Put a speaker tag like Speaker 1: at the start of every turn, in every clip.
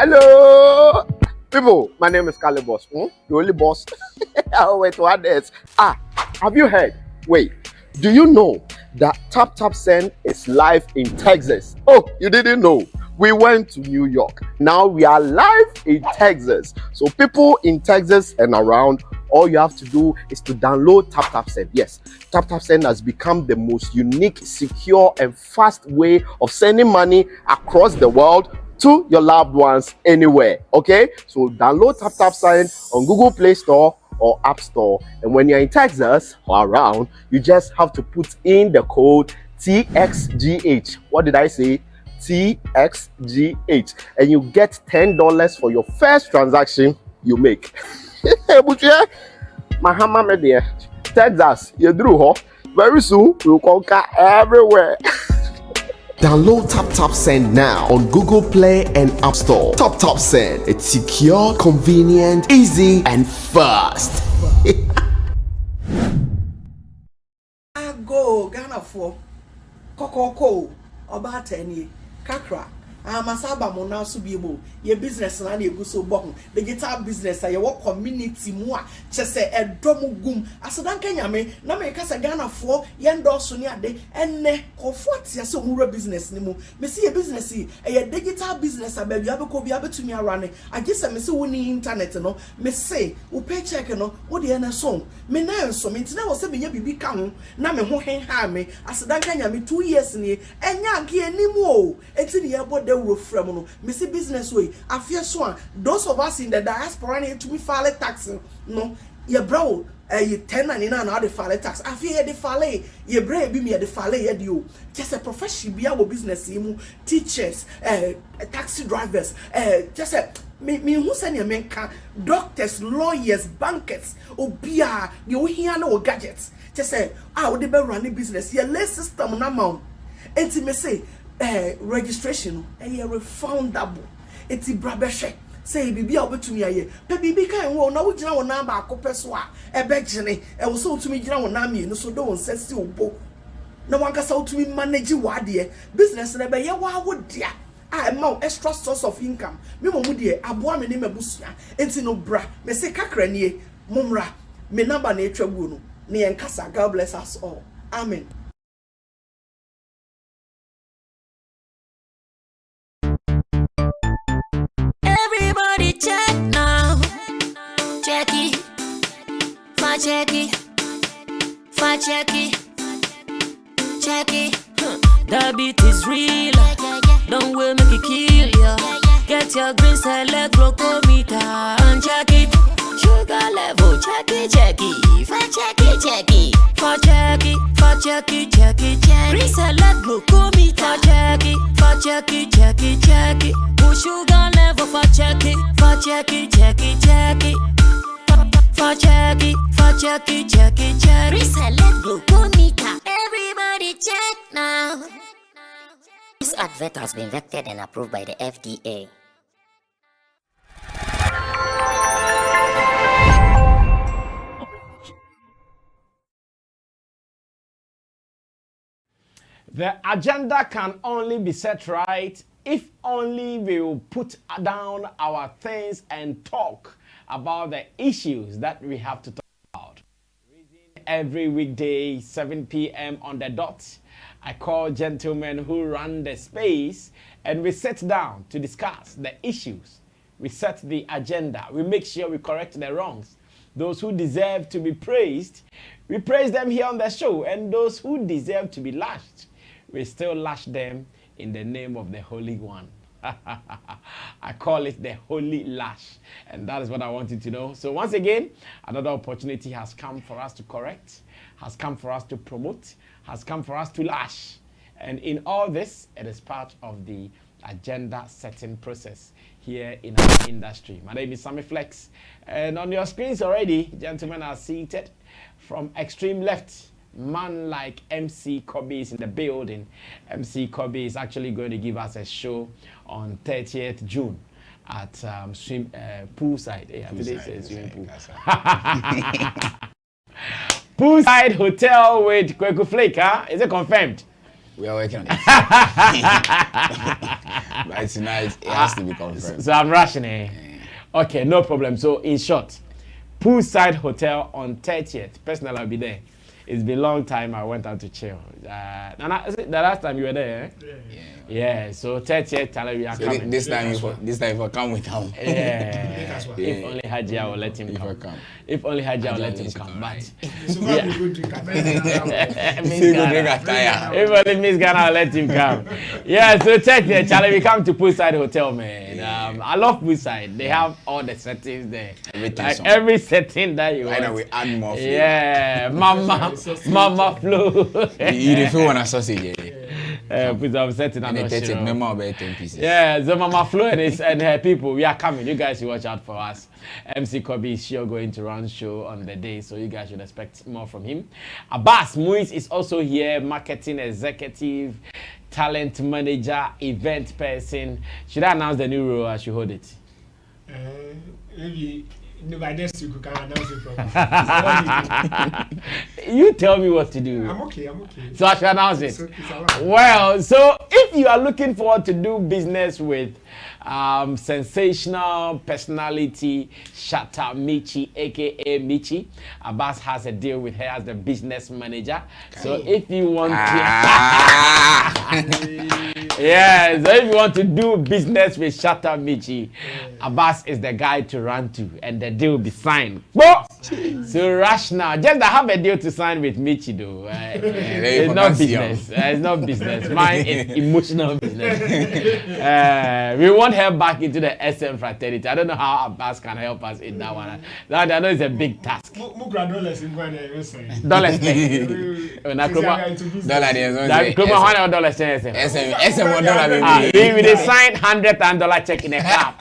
Speaker 1: Hello, people. My name is Kale Boss. The only boss. Oh, wait, what else? Have you heard? Wait, do you know that Tap Tap Send is live in Texas? Oh, you didn't know? We went to New York. Now we are live in Texas. So people in Texas and around, all you have to do is to download Tap Tap Send. Yes, Tap Tap Send has become the most unique, secure, and fast way of sending money across the world to your loved ones anywhere. Okay, so download Tap Tap Send on Google Play Store or App Store, and when you're in Texas or around, you just have to put in the code TXGH. What did I say? TXGH, and you get $10 for your first transaction you make. Mahama media, Texas, you drew very soon we'll conquer everywhere. Download Tap Tap Send now on Google Play and App Store. Tap Tap Send, it's secure, convenient, easy, and fast.
Speaker 2: I go Ghana for Coco about 10 years. Kakra. Masaba mo na so biemo ye business na na egu so bo digital business ya wo community mu a chese edom gum asodan kanyame na me kasa Ghana fo ye ndorso ni ade enne kofo atia so mu business ni mu me see ye business ye digital business abia abeko bia betumi arane agese me see woni internet no me say wo paycheck no wo de na so me na enso me ntina wo se me nya bibi ka ho na me ho hen ha me asodan kanyame 2 years ni enya nke animu o eti ni ye bo from no missy business way I fear so those of us in the diaspora need to be file tax no ye bro you 10.99 now the file tax I fear the file ye bra be me the file ye do just a profession be our business imu teachers taxi drivers just a me who send your men doctors lawyers bankers obia you hear no gadgets just say would be running business ye less system na mount enti me say registration refundable eti brabehwe say bibi a obetumi aye pe bibi kan wo na wo gina wo number akopɛ so a ebegene wo so otumi gina wo na me no so do won sesi obo na wanka sa otumi manage wade business na be ye wa wo dia a extra source of income me mo mu de aboa me ne mabusua enti no bra me se kakra nie momra me number na etwa guo no ne yenkasa. God bless us all, amen.
Speaker 3: Check now, check it, fa check it, fa check it, check it. The beat is real, don't wait make it kill ya. Get your green select glucometer and check it. Sugar level, check it, fa check it, fa check it, fa check it, check it. Green select glucometer, check it, fa check it, check it. Sugar level for check it, for check it, check it, check it. For check it, for check it, check it, check it. Reselect glucometer. Everybody check now. This advert has been vetted and approved by the FDA.
Speaker 4: The agenda can only be set right if only we will put down our things and talk about the issues that we have to talk about. Every weekday, 7 p.m. on the dot, I call gentlemen who run the space and we sit down to discuss the issues. We set the agenda. We make sure we correct the wrongs. Those who deserve to be praised, we praise them here on the show. And those who deserve to be lashed, we still lash them in the name of the Holy One. I call it the Holy Lash. And that is what I want you to know. So once again, another opportunity has come for us to correct, has come for us to promote, has come for us to lash. And in all this, it is part of the agenda setting process here in our industry. My name is Sammy Flex. And on your screens already, gentlemen are seated from extreme left. Man like MC Kobe is in the building. MC Kobe is actually going to give us a show on 30th June at poolside. Yeah, today says swimming pool. Poolside Hotel with Kweku Flake, huh? Is it confirmed?
Speaker 5: We are working on it. But tonight it has to be confirmed.
Speaker 4: So I'm rushing, eh? Okay, no problem. So in short, Poolside Hotel on 30th. Personally, I'll be there. It's been a long time I went out to chill. The last time you were there, eh? Yeah, so 30th, we are
Speaker 5: So
Speaker 4: coming.
Speaker 5: this time if come with him.
Speaker 4: Yeah. If only Hajia will let him come. If only Hajia will let him come. But
Speaker 5: If
Speaker 4: only Miss Ghana will let him come. Yeah, so 30th, Charlie, we come to Poolside Hotel, man. I love Poolside. They have all the settings there. Every setting that you want.
Speaker 5: Right, we add more flavor.
Speaker 4: Yeah, Mama Flo.
Speaker 5: You feel one sausage.
Speaker 4: Put some setting
Speaker 5: And
Speaker 4: and
Speaker 5: they take memo about 10 pieces.
Speaker 4: yeah, so Mama Flo and her people, we are coming. You guys should watch out for us. MC Kobe is sure going to run show on the day, so you guys should expect more from him. Abbas Muiz is also here, marketing executive, talent manager, event person. Should I announce the new role or should hold it?
Speaker 6: Maybe by next week you can announce it properly.
Speaker 4: You tell me what to do.
Speaker 6: I'm okay.
Speaker 4: So I should announce it.
Speaker 6: It's allowed.
Speaker 4: Well, so if you are looking forward to do business with sensational personality Shatta Michi, aka Michi, Abbas has a deal with her as the business manager. So if you want yeah, so if you want to do business with Shatta Michi, Abbas is the guy to run to, and the deal will be signed. So rush now. Just I have a deal to sign with Michi though. It's not business. It's not business. Mine is emotional business. We want her back into the SM fraternity. I don't know how Abbas can help us in that one. That I know it's a big task.
Speaker 6: $100 in one
Speaker 4: Dollars.
Speaker 5: SM $1.
Speaker 4: We will sign $100 check in a club.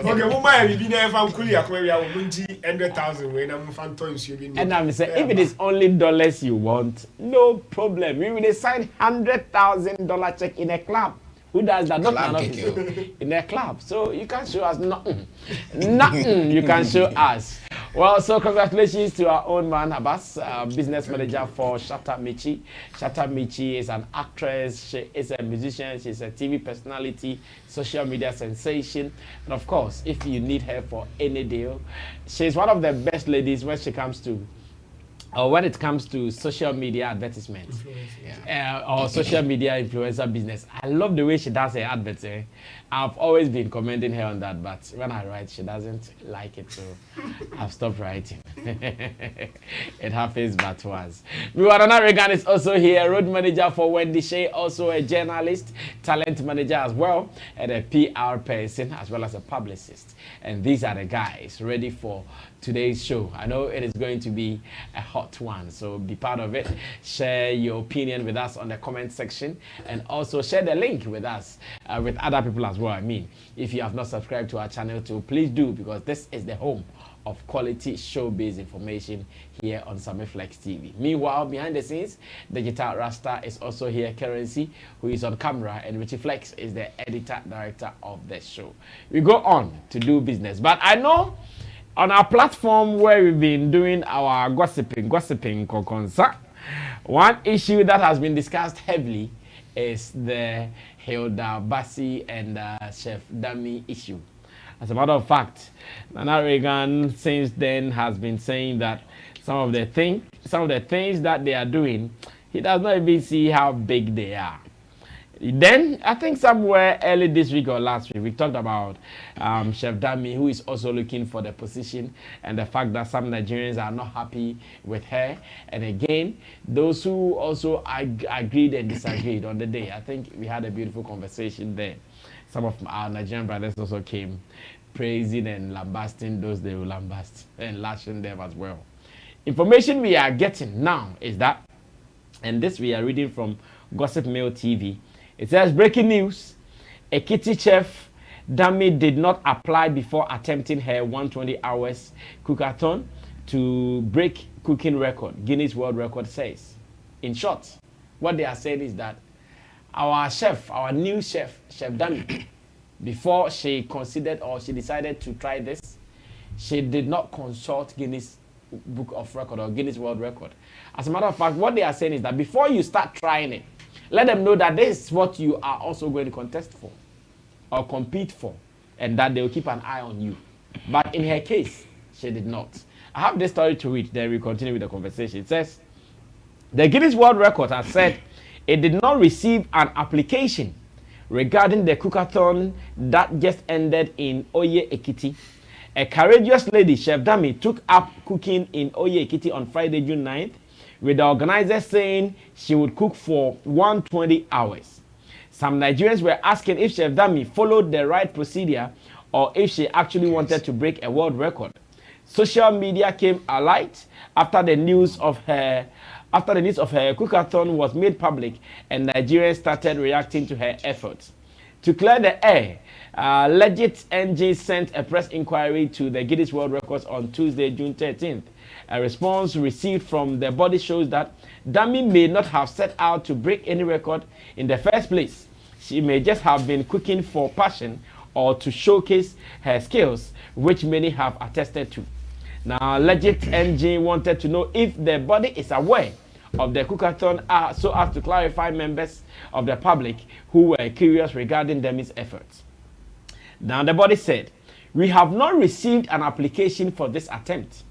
Speaker 6: Okay, woman, we been there from Kulia, where we are 100,000 when I'm phantoms.
Speaker 4: And I'm saying, if it is only dollars you want, no problem. We will sign $100,000 check in a club. Who does that? Not an officer. In a club. So you can show us nothing. Nothing you can show us. Well, so congratulations to our own man, Abbas, business manager for Shatta Michi. Shatta Michi is an actress, she is a musician, she's a TV personality, social media sensation. And of course, if you need her for any deal, she's one of the best ladies when she comes to when it comes to social media advertisements or social media influencer business. I love the way she does her adverts. I've always been commending her on that, but when I write, she doesn't like it, so I've stopped writing. It happens but once. Miwadana Regan is also here, road manager for Wendy Shea, also a journalist, talent manager as well, and a PR person, as well as a publicist. And these are the guys ready for today's show. I know it is going to be a hot one, so be part of it. Share your opinion with us on the comment section, and also share the link with us, with other people as well. I mean, if you have not subscribed to our channel too, please do, because this is the home of quality show-based information here on Sammy Flex TV. Meanwhile, behind the scenes, Digital Rasta is also here, Currency, who is on camera, and Richie Flex is the editor-director of the show. We go on to do business, but I know on our platform where we've been doing our gossiping kokonsa, one issue that has been discussed heavily is the Hilda Bassi and Chef Dami issue. As a matter of fact, Nana Reagan since then has been saying that some of the things that they are doing, he does not even see how big they are. Then, I think somewhere early this week or last week, we talked about Chef Dami, who is also looking for the position, and the fact that some Nigerians are not happy with her. And again, those who also agreed and disagreed on the day, I think we had a beautiful conversation there. Some of our Nigerian brothers also came praising and lambasting those they will lambast and lashing them as well. Information we are getting now is that, and this we are reading from Gossip Mail TV, it says, breaking news, Ekiti chef Dami did not apply before attempting her 120 hours cookathon to break cooking record, Guinness World Record says. In short, what they are saying is that our new chef, Chef Dami, before she considered or she decided to try this, she did not consult Guinness Book of Record or Guinness World Record. As a matter of fact, what they are saying is that before you start trying it, let them know that this is what you are also going to contest for or compete for, and that they will keep an eye on you. But in her case, she did not. I have this story to read, then we continue with the conversation. It says, the Guinness World Record has said it did not receive an application regarding the cookathon that just ended in Oye Ekiti. A courageous lady, Chef Dami, took up cooking in Oye Ekiti on Friday, June 9th, with the organizers saying she would cook for 120 hours. Some Nigerians were asking if Chef Dami followed the right procedure or if she actually wanted to break a world record. Social media came alight after the news of her cookathon was made public, and Nigerians started reacting to her efforts. To clear the air, Legit NG sent a press inquiry to the Guinness World Records on Tuesday, June 13th. A response received from the body shows that Dami may not have set out to break any record in the first place. She may just have been cooking for passion or to showcase her skills, which many have attested to. Now, Legit NG wanted to know if the body is aware of the cookathon so as to clarify members of the public who were curious regarding Dami's efforts. Now, the body said, we have not received an application for this attempt.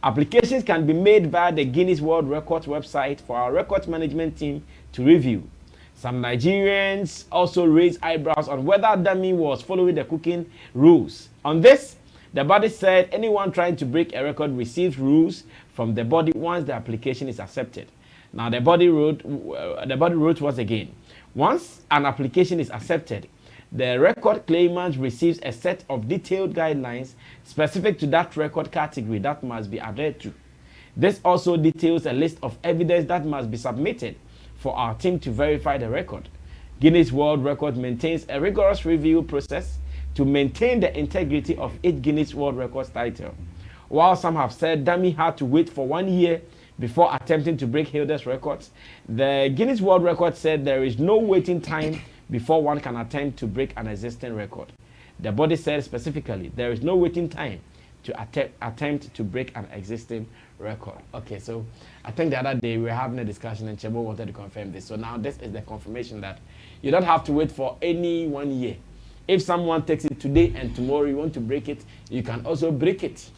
Speaker 4: Applications can be made via the Guinness World Records website for our records management team to review. Some Nigerians also raised eyebrows on whether Dami was following the cooking rules. On this, the body said anyone trying to break a record receives rules from the body once the application is accepted. Now, the body wrote once again, once an application is accepted, the record claimant receives a set of detailed guidelines specific to that record category that must be adhered to. This also details a list of evidence that must be submitted for our team to verify the record. Guinness World Record maintains a rigorous review process to maintain the integrity of each Guinness World Records title. While some have said Dami had to wait for 1 year before attempting to break Hilda's records, the Guinness World Record said there is no waiting time before one can attempt to break an existing record. The body said specifically there is no waiting time to attempt to break an existing record. Okay, so I think the other day we were having a discussion and Chebo wanted to confirm this. So now this is the confirmation that you don't have to wait for any 1 year. If someone takes it today and tomorrow you want to break it, you can also break it.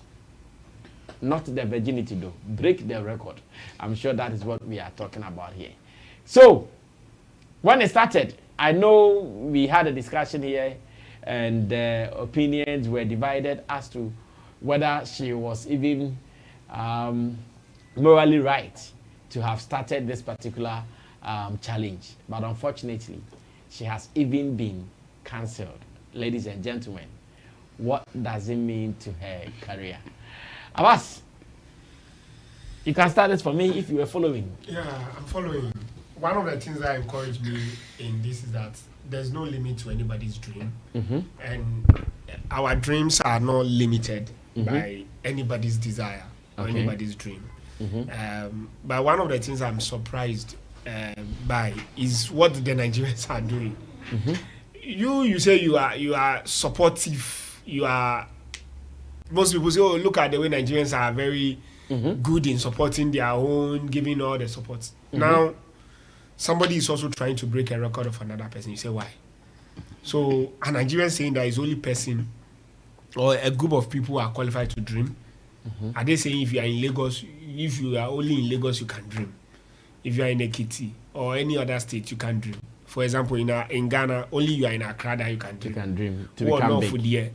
Speaker 4: Not the virginity though, break the record. I'm sure that is what we are talking about here. So, when it started, I know we had a discussion here and the opinions were divided as to whether she was even morally right to have started this particular challenge. But unfortunately, she has even been cancelled. Ladies and gentlemen, what does it mean to her career? Abbas, you can start this for me if you were following.
Speaker 6: Yeah, I'm following. One of the things that encouraged me in this is that there's no limit to anybody's dream. And our dreams are not limited by anybody's desire or anybody's dream. But one of the things I'm surprised by is what the Nigerians are doing. You say you are supportive. You are. Most people say, "Oh, look at the way Nigerians are very good in supporting their own, giving all the support." Now, somebody is also trying to break a record of another person. You say, why? So, a Nigerian saying that his only person or a group of people are qualified to dream. Are they saying if you are in Lagos, if you are only in Lagos, you can dream? If you are in Ekiti or any other state, you can dream. For example, in Ghana, only you are in Accra that you can dream.
Speaker 4: You can dream to become big.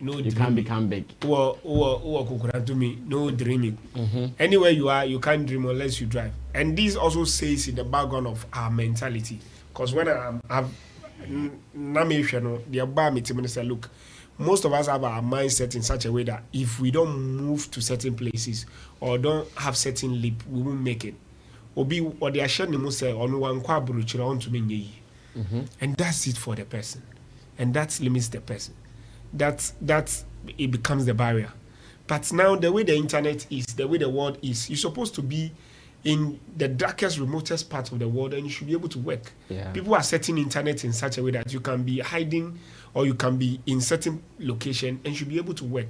Speaker 6: No
Speaker 4: you can't become big.
Speaker 6: No dreaming. Anywhere you are, you can't dream unless you drive. And this also says in the background of our mentality. Because when I've say, look, most of us have our mindset in such a way that if we don't move to certain places or don't have certain leap, we won't make it. And that's it for the person. And that limits the person. That it becomes the barrier. But now the way the internet is, the way the world is, you're supposed to be in the darkest, remotest part of the world and you should be able to work.
Speaker 4: Yeah.
Speaker 6: People are setting internet in such a way that you can be hiding or you can be in certain location and you should be able to work.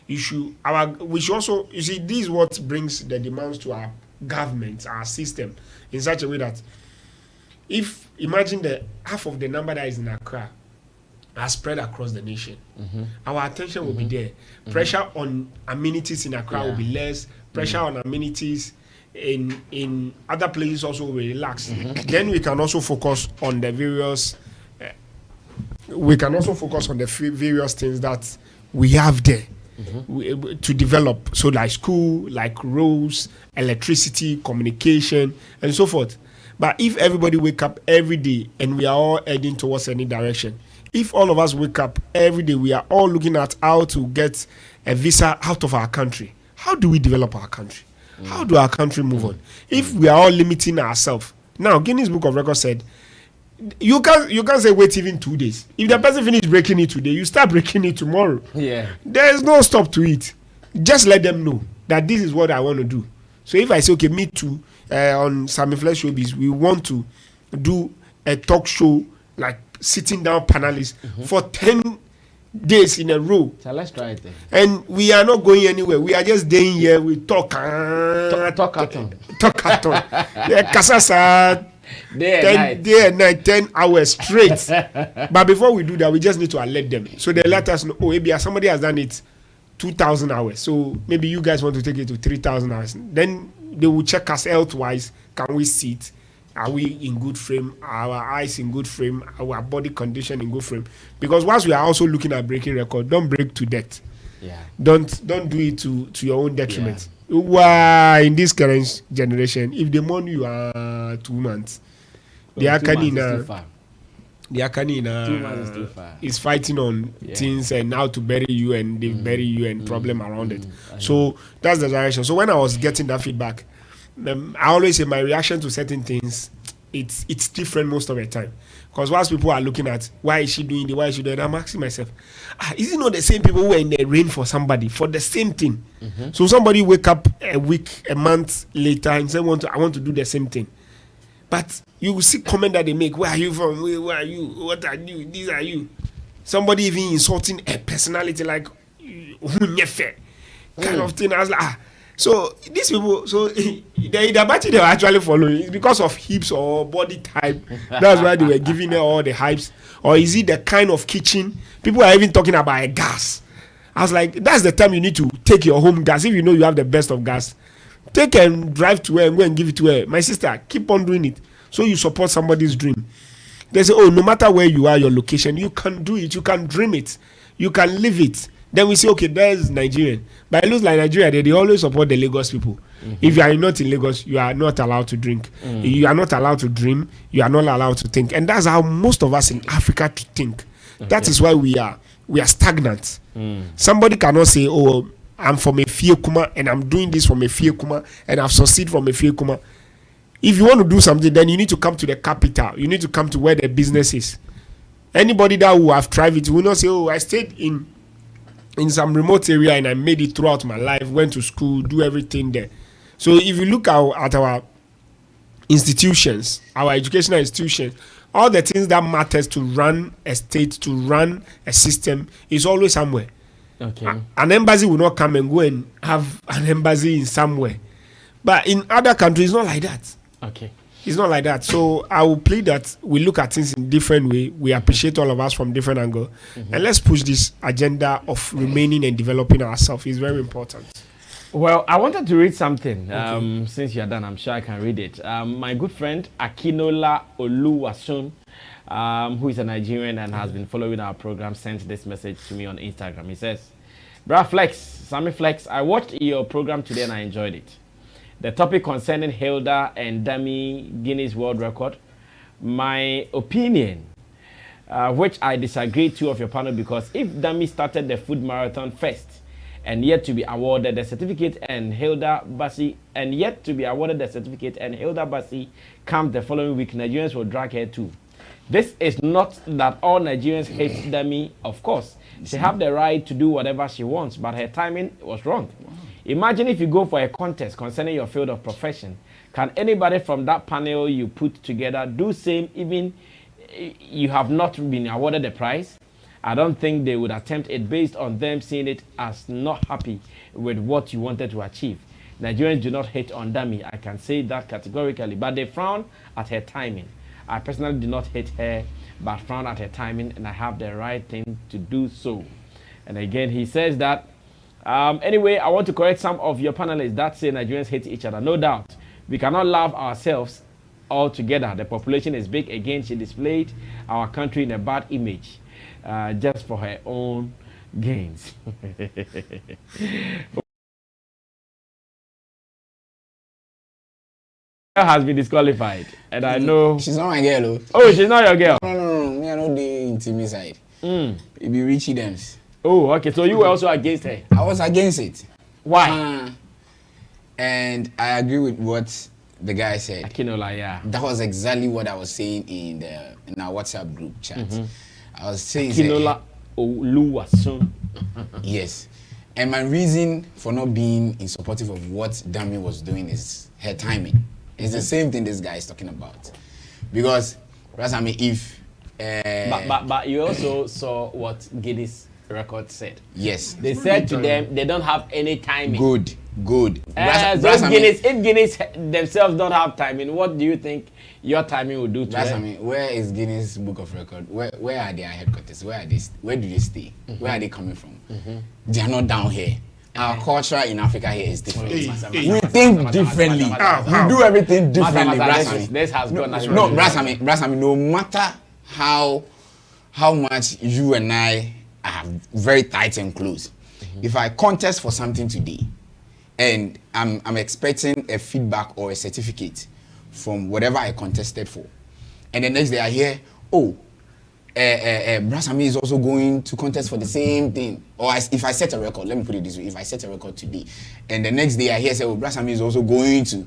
Speaker 6: We should also, you see, this is what brings the demands to our government, our system, in such a way that if imagine the half of the number that is in Accra are spread across the nation, our attention will be there. Pressure on amenities in Accra will be less. Pressure on amenities in other places also will relax. Then we can also focus on the various. Various things that we have there to develop. So like school, like roads, electricity, communication, and so forth. But if everybody wake up every day and we are all heading towards any direction, if all of us wake up every day, we are all looking at how to get a visa out of our country. How do we develop our country? How do our country move on? If we are all limiting ourselves. Now, Guinness Book of Records said, you can't say wait even 2 days. If the person finish breaking it today, you start breaking it tomorrow.
Speaker 4: Yeah.
Speaker 6: There is no stop to it. Just let them know that this is what I want to do. So if I say, okay, me too, on Sammy Flex Showbiz, we want to do a talk show, like sitting down panelists for 10 days in a row.
Speaker 4: So let's try it then.
Speaker 6: And we are not going anywhere. We are just staying here. We talk.
Speaker 4: Talk at all.
Speaker 6: Talk at all. Kasasa. Day and night, 10 hours straight. But before we do that, we just need to alert them. So they let us know, oh, maybe somebody has done it 2,000 hours. So maybe you guys want to take it to 3,000 hours. Then they will check us health-wise. Can we sit? Are we in good frame? Are our eyes in good frame? Our body condition in good frame? Because once we are also looking at breaking record, don't break to death.
Speaker 4: Yeah.
Speaker 6: Don't do it to your own detriment. Why in this current generation, if they mourn you 2 months, the Akanina is fighting on things and how to bury you, and they bury you and problem around it. So that's the direction. So when I was getting that feedback, I always say my reaction to certain things, it's different most of the time. Because whilst people are looking at why is she doing it, I'm asking myself, is it not the same people who were in the rain for somebody for the same thing? So somebody wake up a week, a month later and say, I want to do the same thing. But you will see comment that they make, where are you from? Where are you? What are you? These are you. Somebody even insulting a personality like kind of thing. I was like, So these people, the batch they were actually following is because of hips or body type. That's why they were giving her all the hypes. Or is it the kind of kitchen? People are even talking about a gas. I was like, that's the time you need to take your home gas. If you know you have the best of gas, take and drive to her and go and give it to her. My sister, keep on doing it. So you support somebody's dream. They say, oh, no matter where you are, your location, you can do it. You can dream it. You can live it. Then we say, okay, there's Nigerian. But it looks like Nigeria, they always support the Lagos people. If you are not in Lagos, you are not allowed to drink. You are not allowed to dream. You are not allowed to think. And that's how most of us in Africa to think. That is why we are stagnant. Somebody cannot say, oh, I'm from a Fiekuma and I'm doing this from a Fiekuma and I've succeeded from a Fiekuma. If you want to do something, then you need to come to the capital. You need to come to where the business is. Anybody that will have tried it will not say, oh, I stayed in some remote area and I made it throughout my life, went to school, do everything there. So if you look at our institutions, our educational institutions, all the things that matters to run a state, to run a system is always somewhere.
Speaker 4: Okay.
Speaker 6: An embassy will not come and go and have an embassy in somewhere. But in other countries, it's not like that.
Speaker 4: Okay.
Speaker 6: It's not like that. So I will plead that we look at things in different way. We appreciate all of us from different angle. And let's push this agenda of remaining and developing ourselves. It's very important.
Speaker 4: Well, I wanted to read something. Since you're done, I'm sure I can read it. My good friend Akinola Oluwasun, who is a Nigerian and has been following our program, sent this message to me on Instagram. He says, Bra Flex, Sammy Flex, I watched your program today and I enjoyed it. The topic concerning Hilda and Dami Guinness World Record. My opinion, which I disagree to of your panel, because if Dami started the food marathon first and yet to be awarded the certificate, and Hilda Bassi comes the following week, Nigerians will drag her too. This is not that all Nigerians hate Dami, of course. She have the right to do whatever she wants, but her timing was wrong. Imagine if you go for a contest concerning your field of profession. Can anybody from that panel you put together do same even you have not been awarded the prize? I don't think they would attempt it based on them seeing it as not happy with what you wanted to achieve. Nigerians do not hate on Dami, I can say that categorically, but they frown at her timing. I personally do not hate her, but frown at her timing, and I have the right thing to do so. And again, he says that, anyway, I want to correct some of your panelists that say Nigerians hate each other. No doubt. We cannot love ourselves all together. The population is big. Again, she displayed our country in a bad image just for her own gains. Has been disqualified, and I know
Speaker 5: she's not my girl.
Speaker 4: Oh, she's not your girl.
Speaker 5: No. Me, I know the intimate side. It be Richie Dems.
Speaker 4: Oh, okay. So you were also against her.
Speaker 5: I was against it.
Speaker 4: Why?
Speaker 5: And I agree with what the guy said.
Speaker 4: Akinola, yeah.
Speaker 5: That was exactly what I was saying in our WhatsApp group chat. I was saying
Speaker 4: Akinola Oluwasun.
Speaker 5: Yes. And my reason for not being in supportive of what Dami was doing is her timing. It's the same thing this guy is talking about. Because, I mean, if...
Speaker 4: But you also saw what Guinness record said.
Speaker 5: Yes.
Speaker 4: They said to them, they don't have any timing.
Speaker 5: Good.
Speaker 4: If Guinness themselves don't have timing, what do you think your timing will do to them?
Speaker 5: Where is Guinness Book of Record? Where are their headquarters? Where do they stay? Where are they coming from? They are not down here. Our culture in Africa here is different. We think differently. We do everything differently.
Speaker 4: This has gone.
Speaker 5: No, Brasami, no matter how much you and I are very tight and close, if I contest for something today, and I'm expecting a feedback or a certificate from whatever I contested for, and the next day I hear, Brasami is also going to contest for the same thing. Or if I set a record, let me put it this way, if I set a record today, and the next day I hear, Brasami is also going to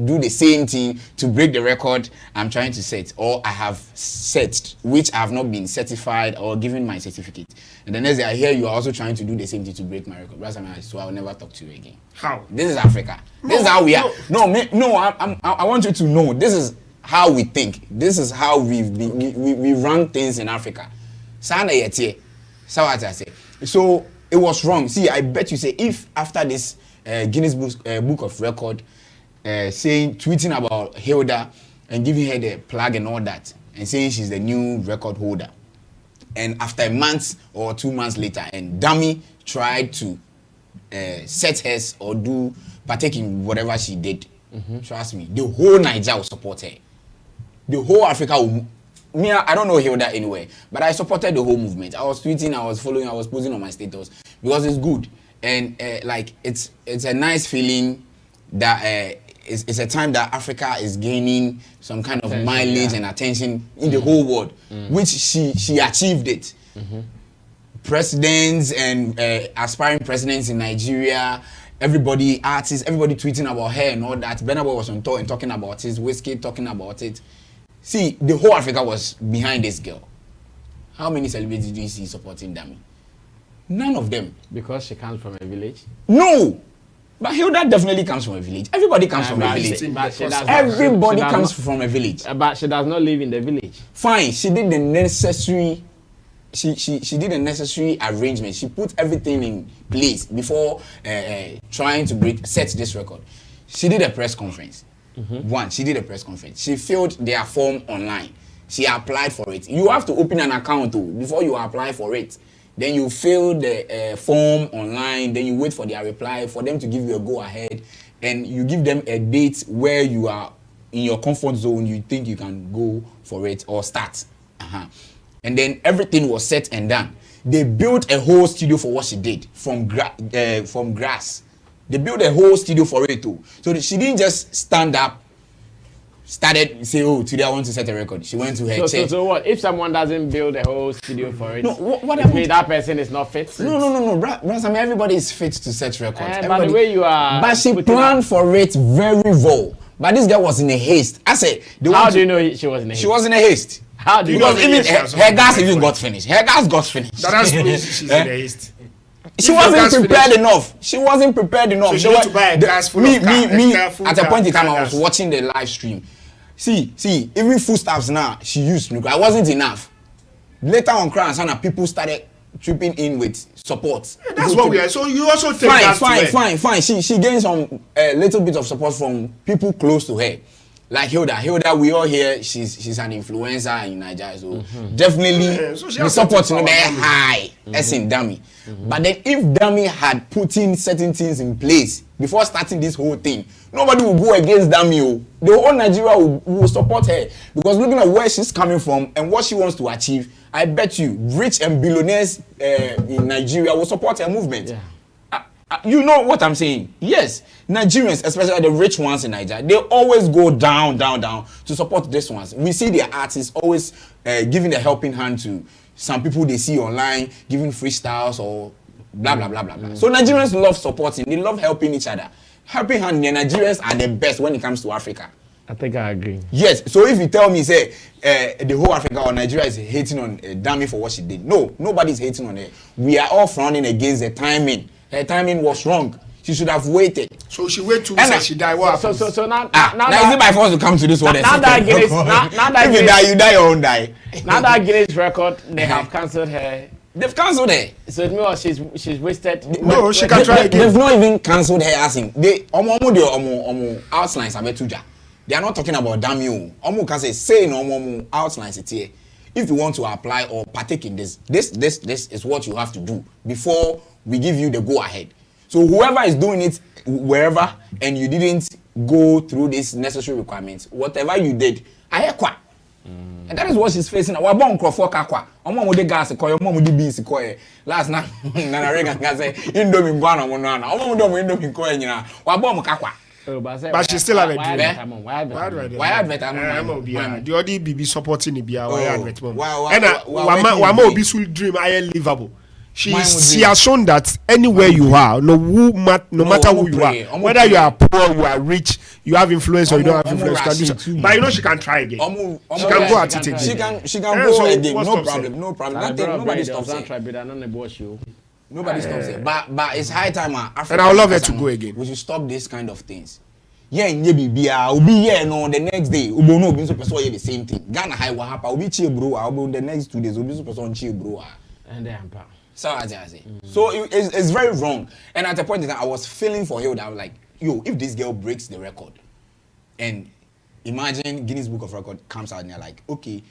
Speaker 5: do the same thing to break the record I'm trying to set, or I have set, which I have not been certified or given my certificate. And the next day I hear you are also trying to do the same thing to break my record. Brasami, so I will never talk to you again.
Speaker 6: How?
Speaker 5: This is Africa. This is how we are. I want you to know, this is how we think. This is how we run things in Africa. So it was wrong. See, I bet you say if after this Guinness Book of Record tweeting about Hilda and giving her the plug and all that, and saying she's the new record holder, and after a month or 2 months later, and Dami tried to set hers or partake in whatever she did, trust me, the whole Nigeria will support her. The whole Africa will. Me, I don't know Hilda anywhere, but I supported the whole movement. I was tweeting, I was following, I was posting on my status because it's good, and it's a nice feeling that it's a time that Africa is gaining some kind of mileage and attention in the whole world, which she achieved it. Presidents and aspiring presidents in Nigeria, everybody, artists, everybody tweeting about her and all that. Burna Boy was on tour and talking about it, Whiskey talking about it. See, the whole Africa was behind this girl. How many celebrities do you see supporting Dami? None of them.
Speaker 4: Because she comes from a village?
Speaker 5: No! But Hilda definitely comes from a village. Everybody comes from a village. Everybody comes from a village.
Speaker 4: But she does not live in the village.
Speaker 5: Fine, she did the necessary. She did the necessary arrangement. She put everything in place before trying to set this record. She did a press conference. She did a press conference. She filled their form online. She applied for it. You have to open an account before you apply for it. Then you fill the form online. Then you wait for their reply for them to give you a go ahead, and you give them a date where you are in your comfort zone. You think you can go for it or start. And then everything was set and done. They built a whole studio for what she did from grass. They built a whole studio for it too. So she didn't just stand up, started say, today I want to set a record. She went to her chair.
Speaker 4: So what? If someone doesn't build a whole studio for it,
Speaker 5: no, what I mean,
Speaker 4: that person is not fit?
Speaker 5: No. I mean, everybody is fit to set records.
Speaker 4: But the way you are...
Speaker 5: But she planned for it very well. But this girl was in a haste. I said...
Speaker 4: How do you know she was in a haste?
Speaker 5: She was in a haste.
Speaker 4: How do you know?
Speaker 5: Because even her gas even got finished. Her gas got finished.
Speaker 6: That's she's in a haste.
Speaker 5: She wasn't prepared enough. She wasn't prepared enough.
Speaker 6: So she went to buy a gas full of car.
Speaker 5: At a point in time, I was watching the live stream. See, even foodstuffs now, she used Nuka. It wasn't enough. Later on, people started tripping in with support.
Speaker 6: That's what we are. So you also take
Speaker 5: fine. She gained some little bit of support from people close to her. Like Hilda, we all hear she's an influencer in Nigeria, so definitely
Speaker 6: So she
Speaker 5: the
Speaker 6: has
Speaker 5: support
Speaker 6: something
Speaker 5: is
Speaker 6: for
Speaker 5: very high. As in Dami. But then if Dami had put in certain things in place before starting this whole thing, nobody will go against Dami. Oh. The whole Nigeria will support her because looking at where she's coming from and what she wants to achieve, I bet you rich and billionaires in Nigeria will support her movement.
Speaker 4: Yeah.
Speaker 5: You know what I'm saying? Yes, Nigerians, especially the rich ones in Nigeria, they always go down to support these ones. We see their artists always giving a helping hand to some people they see online, giving freestyles or blah blah blah blah blah. So Nigerians love supporting, they love helping each other. Helping hand, the Nigerians are the best when it comes to Africa.
Speaker 4: I think I agree.
Speaker 5: Yes, so if you tell me, say, the whole Africa or Nigeria is hating on Dami for what she did, no, nobody's hating on her. We are all frowning against the timing. Her timing was wrong. She should have waited.
Speaker 6: So she waited 2 weeks and she died. What happened?
Speaker 4: So now
Speaker 5: is it my fault to come to this one?
Speaker 4: now that Guinness,
Speaker 5: if you die, you die your own die.
Speaker 4: now that Guinness record, they have cancelled her.
Speaker 5: They've cancelled her.
Speaker 4: So it means she's wasted.
Speaker 6: No, she can try again.
Speaker 5: They've not even cancelled her asking. They outlines are betuja. They are not talking about Dami. Omo can say no outlines it here. If you want to apply or partake in this is what you have to do before we give you the go ahead. So whoever is doing it wherever and you didn't go through these necessary requirements, whatever you did, and that is what she's facing. Our born crofo kakwa. Omo mo de gas ko, omo mo de beans ko. Last night na Reagan can say indomie ngwana mo na. Omo mo do mo indomie ko nyina. Wa born mo kakwa.
Speaker 6: But she still have a dream.
Speaker 4: Why
Speaker 5: advert?
Speaker 6: The other BB supporting the BR. Why advert?
Speaker 5: Why
Speaker 6: And Wama Obi's dream I am livable. She has shown that anywhere you are, no matter who you are, whether you are poor, you are rich, you have influence or you don't have influence, can do so. But you know she can try again. She can go at it again.
Speaker 5: She can go again. No problem. Nobody stops her. Nobody stops it. But it's high time Africa.
Speaker 6: And I would love her to go again.
Speaker 5: We should stop this kind of things. Yeah, we'll be here no the next day. We will not be super the same thing. Ghana high will happen. We'll be chill bro. I'll be the next 2 days. We'll be super chill bro.
Speaker 4: And then
Speaker 5: so it's very wrong. And at the point in time, I was feeling for Hilda. I was like, yo, if this girl breaks the record, and imagine Guinness Book of Record comes out and they're like, okay,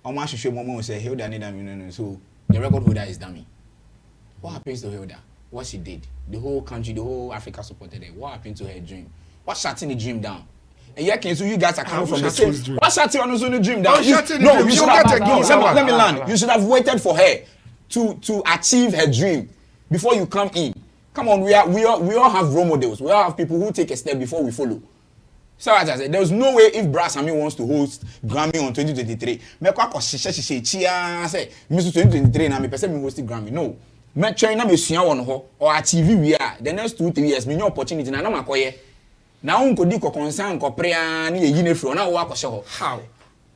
Speaker 5: Oma should show Mama will say Hilda need Dami. So the record holder is Dami. What happens to Hilda? What she did? The whole country, the whole Africa supported her. What happened to her dream? What shutting the dream down? And yeah, so you guys are coming from the same. What shutting on the dream down? You should have. Let me land. You should have waited for her to achieve her dream before you come in. Come on, we all have role models. We all have people who take a step before we follow. So as I said, there's no way if Sammy wants to host Grammy on 2023. Me kwa ko shishe chia say me 2023 na me person me host Grammy. No. Me train na me sua won ho or achieve we are the next 2-3 years me new opportunity na makoye. Na unko di ko concern ko prea na ye yi na fro na wo akose ho. How?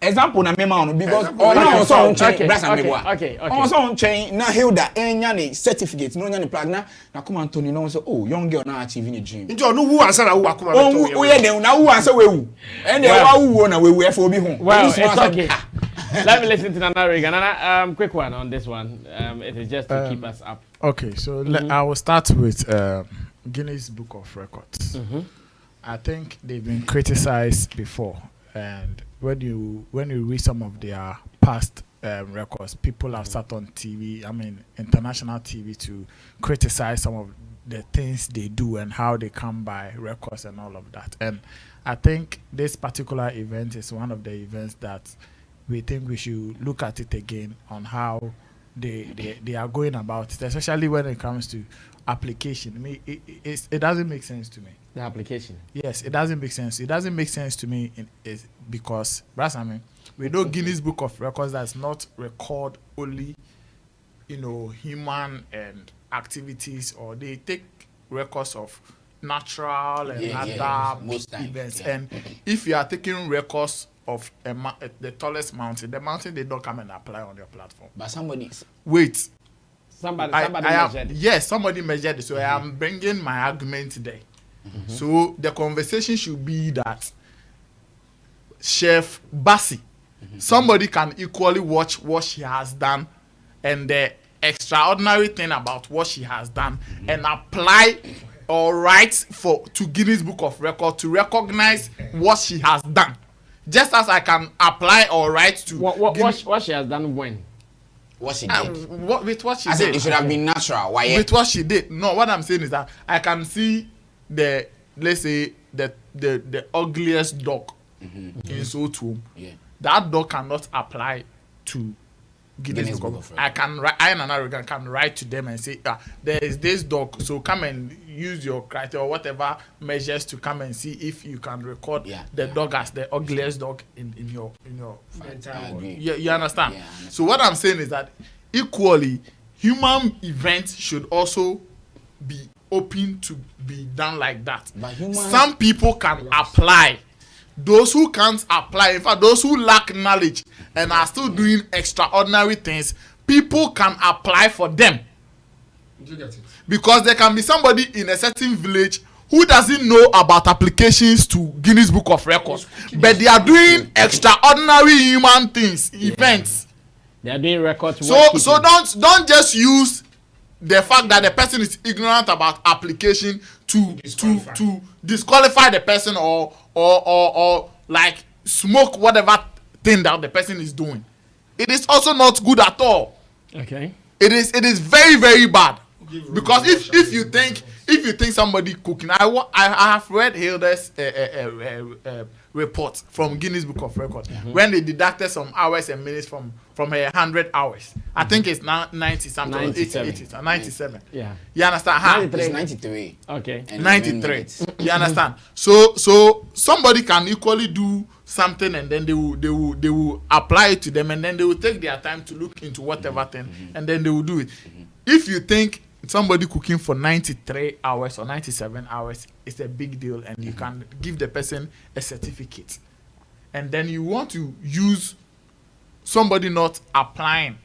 Speaker 5: Example na mema on because now so on chain
Speaker 4: okay.
Speaker 5: Also on chain na Hilda enya ne certificate no nya ne plug na come Anthony no say oh young girl now achieving a dream.
Speaker 6: Njo no who answer na who akoma
Speaker 5: beto. Oh ye dem na who answer we wu. And dey wa who na we e for obi ho.
Speaker 4: Well, it's okay. Let me listen to Nana Reagan. Nana, quick one on this one. It is just to keep us up.
Speaker 7: Okay, so I will start with Guinness Book of Records. I think they've been criticized before, and when you read some of their past records, people have sat on TV, international TV, to criticize some of the things they do and how they come by records and all of that. And I think this particular event is one of the events that we think we should look at it again on how they are going about it, especially when it comes to application. It doesn't make sense to me.
Speaker 4: The application.
Speaker 7: Yes, it doesn't make sense. It doesn't make sense to me because we know Guinness Book of Records does not record only, human and activities, or they take records of natural and other events. And if you are taking records of the tallest mountain, the mountain they don't come and apply on your platform.
Speaker 5: But somebody
Speaker 7: measured. Yes, somebody measured it. So I am bringing my argument there. So the conversation should be that Chef Bassi, somebody can equally watch what she has done and the extraordinary thing about what she has done and apply or write to Guinness Book of Record to recognize what she has done. just as I can apply or write to.
Speaker 4: What she has done when?
Speaker 5: What she did.
Speaker 7: With what she
Speaker 5: I said
Speaker 7: did.
Speaker 5: it should have been natural. Why?
Speaker 7: With what she did. No, what I'm saying is that I can see let's say the ugliest dog in Soto.
Speaker 5: Yeah.
Speaker 7: That dog cannot apply to Guinness Book of Records. I and Anna can write to them and say, there is this dog, so come and use your criteria or whatever measures to come and see if you can record the dog as the ugliest dog in your you understand?
Speaker 5: Yeah,
Speaker 7: so what I'm saying is that equally human events should also be open to be done like that.
Speaker 5: But
Speaker 7: some people can apply. Those who can't apply, in fact, those who lack knowledge and are still doing extraordinary things, people can apply for them.
Speaker 6: Do you get it?
Speaker 7: Because there can be somebody in a certain village who doesn't know about applications to Guinness Book of Records, but they are doing extraordinary human things, events.
Speaker 4: They are doing records.
Speaker 7: So don't just use the fact that the person is ignorant about application to disqualify the person or like smoke whatever thing that the person is doing. It is also not good at all.
Speaker 4: Okay.
Speaker 7: It is very, very bad. Because if you think somebody cooking, I have read Hilda's report from Guinness Book of Records when they deducted some hours and minutes from her 100 hours. I think it's now 90 something, 97. 97.
Speaker 4: Yeah.
Speaker 7: You understand?
Speaker 5: It's 93.
Speaker 4: Okay.
Speaker 7: 93. You understand? So somebody can equally do something and then they will apply it to them and then they will take their time to look into whatever thing and then they will do it. If you think somebody cooking for 93 hours or 97 hours is a big deal and you can give the person a certificate, and then you want to use somebody not applying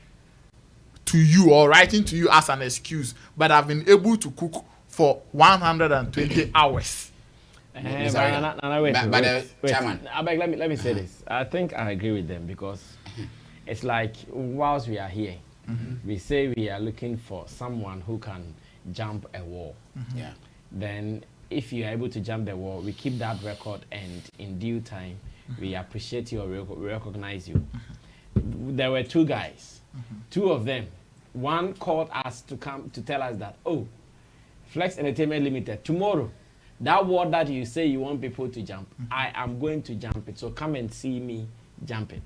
Speaker 7: to you or writing to you as an excuse, but have been able to cook for 120 hours.
Speaker 5: Chairman.
Speaker 4: Let me say this. I think I agree with them because it's like whilst we are here, we say we are looking for someone who can jump a wall.
Speaker 5: Yeah.
Speaker 4: Then if you are able to jump the wall, we keep that record and in due time, we appreciate you or we recognize you. There were two guys. Two of them. One called us to come to tell us that, oh, Flex Entertainment Limited, tomorrow, that wall that you say you want people to jump, I am going to jump it. So come and see me jump it.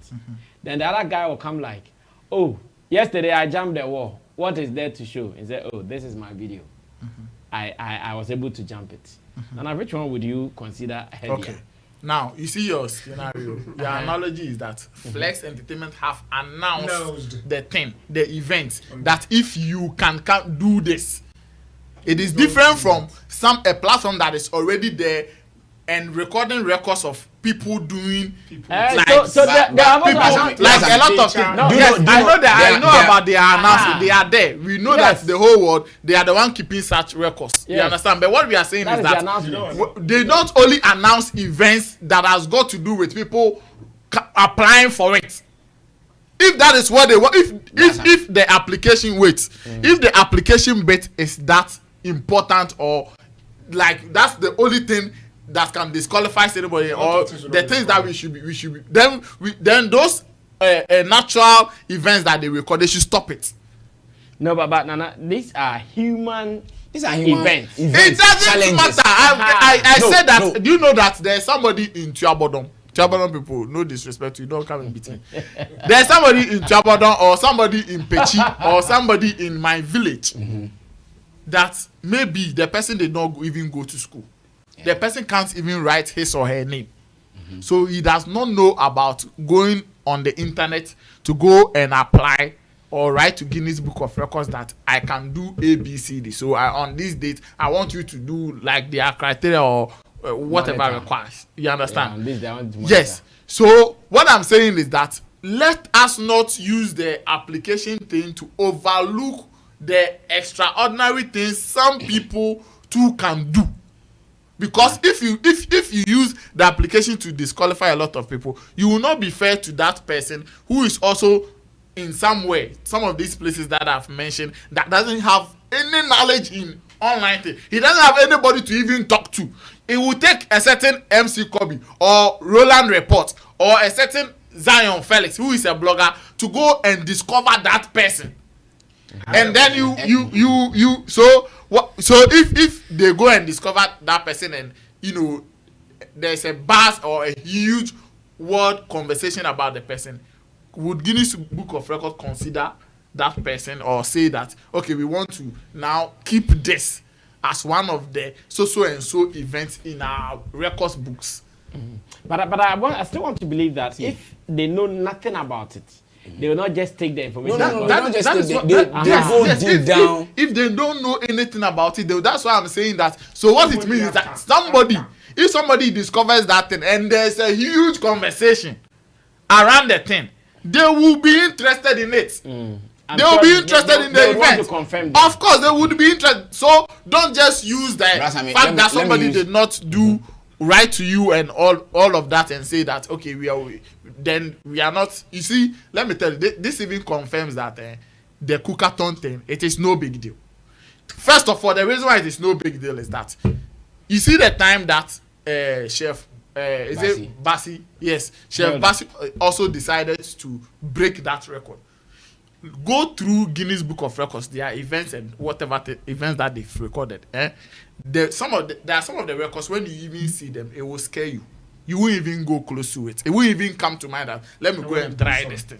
Speaker 4: Then the other guy will come like, oh, yesterday I jumped the wall. What is there to show? He said, oh, this is my video. I was able to jump it. And which one would you consider heavier?
Speaker 7: Okay. Now, you see your scenario. Your analogy is that Flex Entertainment have announced the thing, the event, that if you can do this, it is different from a platform that is already there and recording records of people doing like a lot of things. I know about their announcement. They are there. We know that the whole world, they are the one keeping such records. You understand? But what we are saying is that they don't only announce events that has got to do with people applying for it. If that is what they want, if the application waits, if the application bit is that important or like that's the only thing that can disqualify anybody or the things that we should be then those natural events that they record, they should stop it.
Speaker 4: No, but Nana, these are human events.
Speaker 7: It doesn't matter. I said that. Do you know that there's somebody in Tuabodom people, no disrespect, you don't come in between. There's somebody in Tuabodom or somebody in Pechi or somebody in my village that maybe the person did not even go to school. The person can't even write his or her name. So he does not know about going on the internet to go and apply or write to Guinness Book of Records that I can do A, B, C, D. So on this date, I want you to do like their criteria or whatever requires. You understand? Yes. So what I'm saying is that let us not use the application thing to overlook the extraordinary things some people too can do. Because if you use the application to disqualify a lot of people, you will not be fair to that person who is also in some way, some of these places that I've mentioned, that doesn't have any knowledge in online thing. He doesn't have anybody to even talk to. It will take a certain MC Kobe or Roland Report
Speaker 8: or a certain Zion Felix, who is a blogger, to go and discover that person. And then you so if they go and discover that person, and there's a buzz or a huge world conversation about the person, would Guinness Book of Records consider that person or say that, okay, we want to now keep this as one of the so and so events in our records books?
Speaker 4: But I still want to believe that if they know nothing about it, they will not just take the information.
Speaker 5: They go deep down.
Speaker 8: If they don't know anything about it, that's why I'm saying that. So what it means is that if somebody discovers that thing and there's a huge conversation around the thing, they will be interested in it. They will be interested in the event. Of course, they would be interested. So don't just use the fact that somebody did not do right to you and all of that and say that, okay, we are not. You see, let me tell you, this even confirms that the cookathon thing, it is no big deal. First of all, the reason why it is no big deal is that you see the time that Chef is it Bassi? Yes, Chef Bassi also decided to break that record. Go through Guinness Book of Records, their events and whatever events that they've recorded. There are some of the records, when you even see them, it will scare you. You won't even go close to it. It won't even come to mind that let me go and try this thing.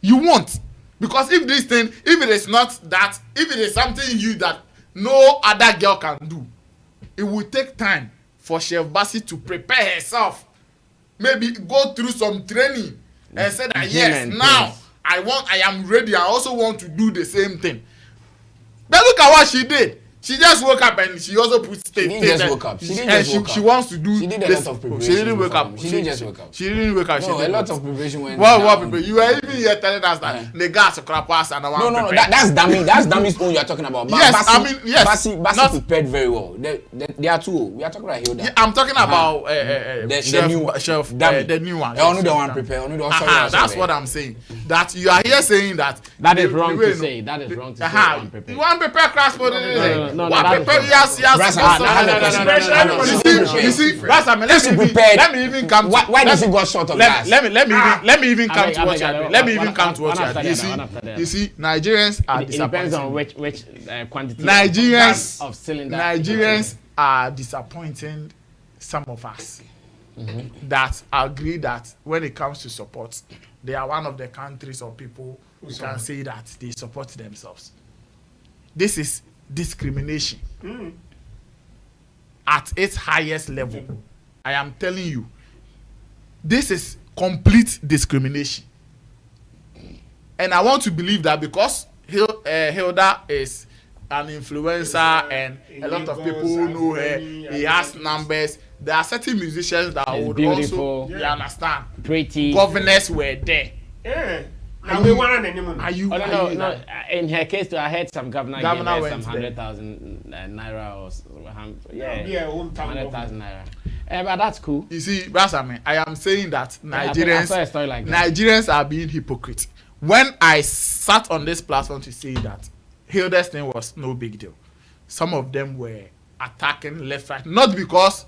Speaker 8: You won't, because if it is not that, if it is something you that no other girl can do, it will take time for Chef Bassi to prepare herself. Maybe go through some training and say that yes, now I am ready. I also want to do the same thing. But look at what she did. She just woke up and she also put state.
Speaker 5: She didn't just wake up.
Speaker 8: She wants to do.
Speaker 5: She did a lot of preparation.
Speaker 8: She didn't wake up.
Speaker 5: She didn't just wake up.
Speaker 8: She didn't wake up.
Speaker 5: No, a lot of preparation went.
Speaker 8: What preparation? You were even here telling us that the gas crap was and
Speaker 5: no. That's Dami. That's Dami's own you are talking about. But
Speaker 8: Yes,
Speaker 5: Bassi prepared very well. There are two. We are talking about Hilda.
Speaker 8: Yeah, I'm talking about the new one.
Speaker 5: Only the one prepared.
Speaker 8: That's what I'm saying. That you are here saying that.
Speaker 4: That is wrong to say. That is wrong to say.
Speaker 8: You want prepare crash for the
Speaker 4: no.
Speaker 8: Yes. You see, let me even come.
Speaker 5: Why does he go short of gas?
Speaker 8: Let me even come to what you are. Let me even come to what you are. You see, Nigerians are disappointing. It depends on which quantity. Nigerians are disappointing some of us that agree that when it comes to support, they are one of the countries or people who can say that they support themselves. This is discrimination at its highest level. I am telling you, this is complete discrimination. And I want to believe that because Hilda is an influencer and a lot of people know her, he has numbers. There are certain musicians that would beautiful, also, you understand,
Speaker 4: pretty.
Speaker 8: Governors were there.
Speaker 4: Are you? No. In her case, I heard some governor gave her some 100,000 naira or 100,000 naira. But that's cool.
Speaker 8: You see, I am saying that Nigerians are being hypocrites. When I sat on this platform to say that Hilda's thing was no big deal, some of them were attacking left, right, not because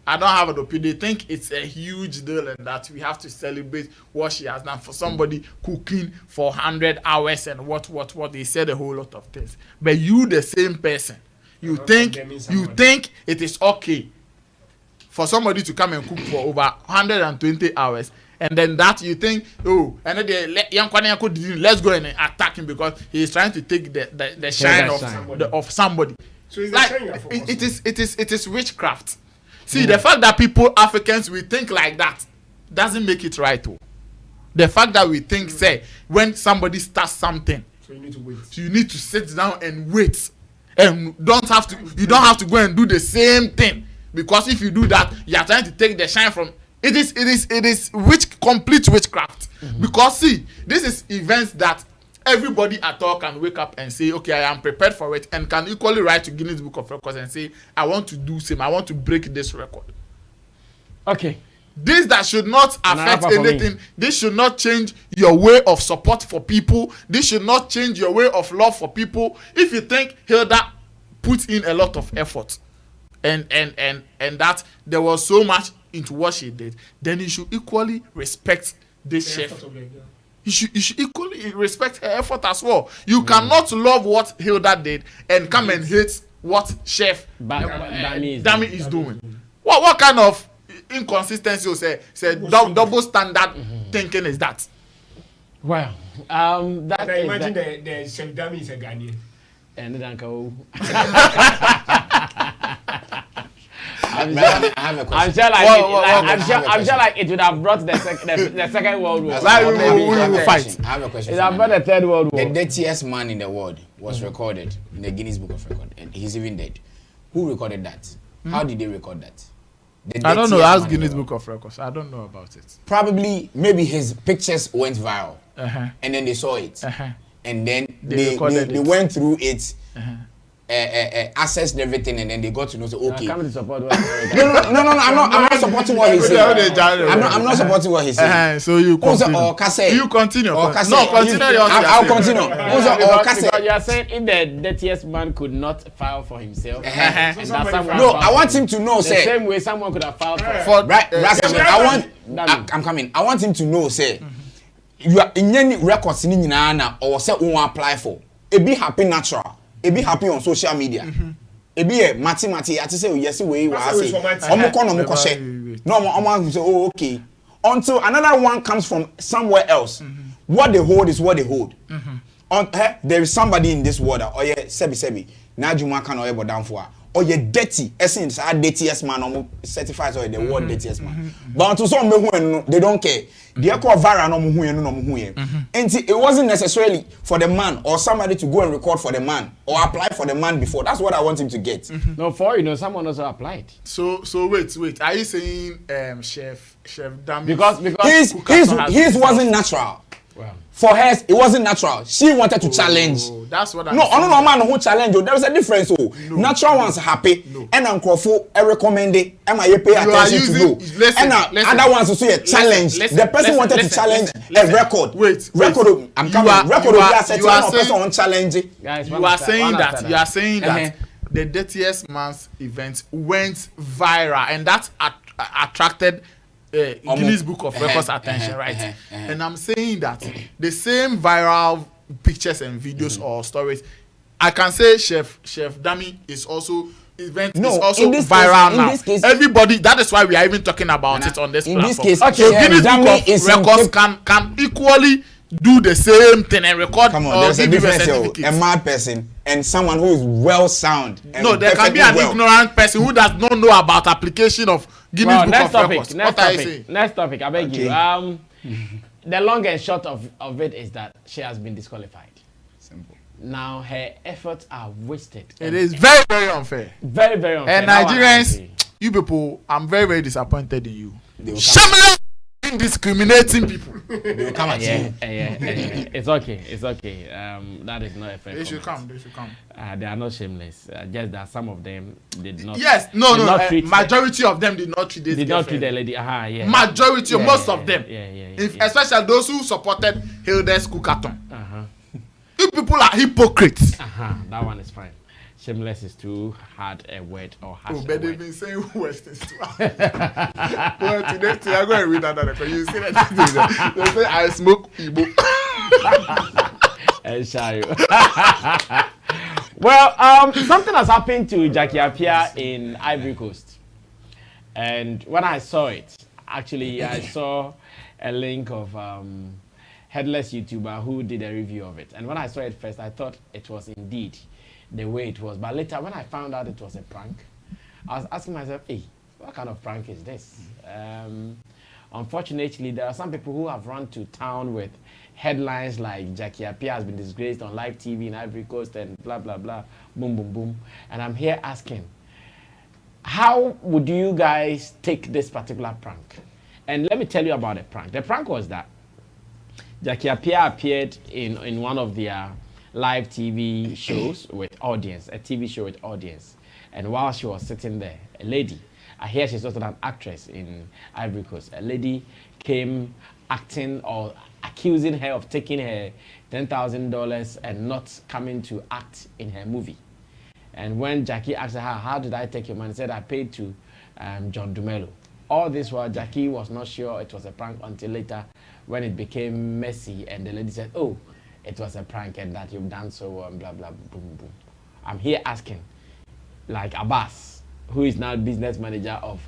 Speaker 8: I don't have an opinion. They think it's a huge deal and that we have to celebrate what she has done for somebody cooking for 100 hours and what. They said a whole lot of things. But you, the same person, you think it is okay for somebody to come and cook for over 120 hours, and then that you think, and then let's go and attack him because he is trying to take the shine of somebody. So it is witchcraft. See, the fact that Africans, we think like that doesn't make it right. Though. The fact that we think, say, when somebody starts something, so you need to wait. So you need to sit down and wait, and you don't have to go and do the same thing, because if you do that, you are trying to take the shine from. It is complete witchcraft. Because see, this is events that everybody at all can wake up and say, okay, I am prepared for it, and can equally write to Guinness Book of Records and say, I want to do same, I want to break this record.
Speaker 4: Okay.
Speaker 8: This that should not affect anything. This should not change your way of support for people. This should not change your way of love for people. If you think Hilda put in a lot of effort and that there was so much into what she did, then you should equally respect this chef. You should equally respect her effort as well. You cannot love what Hilda did and come and hate what Chef Dami is doing. What kind of inconsistency you say double standard thinking is that?
Speaker 4: Well, that is
Speaker 6: imagine the Chef Dami is a Ghanaian.
Speaker 4: And then go.
Speaker 5: I have a question.
Speaker 4: I'm sure like it would have brought the second World War.
Speaker 8: Like we will fight.
Speaker 5: I have a question.
Speaker 4: It would have brought the third World War.
Speaker 5: The dirtiest man in the world was recorded in the Guinness Book of Record, and he's even dead. Who recorded that? How did they record that?
Speaker 8: I don't know. That's Guinness Book of Records. I don't know about it.
Speaker 5: Probably, maybe his pictures went viral, and then they saw it, and then they went through it. Assessed everything, and then they got to know. So okay.
Speaker 4: Come to support
Speaker 5: no. I'm not supporting what he's saying. I'm not supporting what he's saying.
Speaker 8: So you continue. You continue. No, continue.
Speaker 5: I'll continue.
Speaker 4: Because you are saying if the dirtiest man could not file for himself, and that someone
Speaker 5: I want him to know.
Speaker 4: The
Speaker 5: say
Speaker 4: same way someone could have filed
Speaker 5: for right. I'm coming. I want him to know. Say you are in any records in Nina or say who apply for. It be happy natural. It be happy on social media. It be a mathematics. I say yes we say. No, say oh okay. Until another one comes from somewhere else. What they hold is what they hold. There is somebody in this world. Oh yeah, sebi. Na juma kan oye down for. Or you dirty, essence are dirtiest man or certified or the world dirtiest man. But until some they don't care. They call viral no and it wasn't necessarily for the man or somebody to go and record for the man or apply for the man before. That's what I want him to get.
Speaker 4: No, someone also applied.
Speaker 8: So wait. Are you saying Chef Dami?
Speaker 5: Because his wasn't natural. Wow. For her, it wasn't natural. She wanted to challenge.
Speaker 8: That's what I'm
Speaker 5: saying. No, man who challenge. There is a difference. Natural ones happy. And Uncle recommend it. And I pay attention to you. And other ones also a challenge. The person wanted to challenge a record. Record. I'm coming. Record. You are
Speaker 8: saying that the dirtiest man's event went viral, and that attracted Guinness Book of Records attention, right? And I'm saying that the same viral pictures and videos or stories, I can say Chef Dami is also viral now. Everybody, that is why we are even talking about it on this platform.
Speaker 5: This case,
Speaker 8: so Guinness Book of Records can equally do the same thing and record.
Speaker 5: Come on, there's a difference. A mad person and someone who is well sound.
Speaker 8: No, there can be an ignorant person who does not know about application of Guinness Book of Records.
Speaker 4: Next topic, I beg you. The long and short of it is that she has been disqualified. Simple. Now her efforts are wasted.
Speaker 8: It is very, very unfair.
Speaker 4: Very, very unfair.
Speaker 8: And Nigerians, you people, I'm very, very disappointed in you. Shameless discriminating people.
Speaker 5: They will come at you.
Speaker 4: It's okay. That is not a fair.
Speaker 8: They should come.
Speaker 4: They are not shameless. Just that some of them did not.
Speaker 8: Yes, majority of them did not treat this.
Speaker 4: Did not treat the lady.
Speaker 8: Majority, most of them. Especially those who supported Hilda's Kukaton. You people are hypocrites.
Speaker 4: That one is fine. Shameless is too hard a word or harsh.
Speaker 8: But they've been saying West is too hard. Well, today I'm going to read another because you see that they say I smoke Igbo.
Speaker 4: And shy. Well, something has happened to Jackie Appiah in Ivory Coast, and when I saw it, actually I saw a link of headless YouTuber who did a review of it, and when I saw it first, I thought it was indeed the way it was, but later when I found out it was a prank, I was asking myself, hey, what kind of prank is this? Unfortunately, there are some people who have run to town with headlines like Jackie Appiah has been disgraced on live TV in Ivory Coast and blah blah blah, boom boom boom, and I'm here asking, how would you guys take this particular prank? And let me tell you about the prank. The prank was that Jackie Appiah appeared in one of their live TV shows with audience, a TV show with audience. And while she was sitting there, a lady, I hear she's also an actress in Ivory Coast, a lady came acting or accusing her of taking her $10,000 and not coming to act in her movie. And when Jackie asked her, how did I take your money? She said, I paid to John Dumelo. all this while Jackie was not sure it was a prank until later when it became messy and the lady said, oh, it was a prank and that you've done so well and blah, blah, boom, boom. I'm here asking, like Abbas, who is now business manager of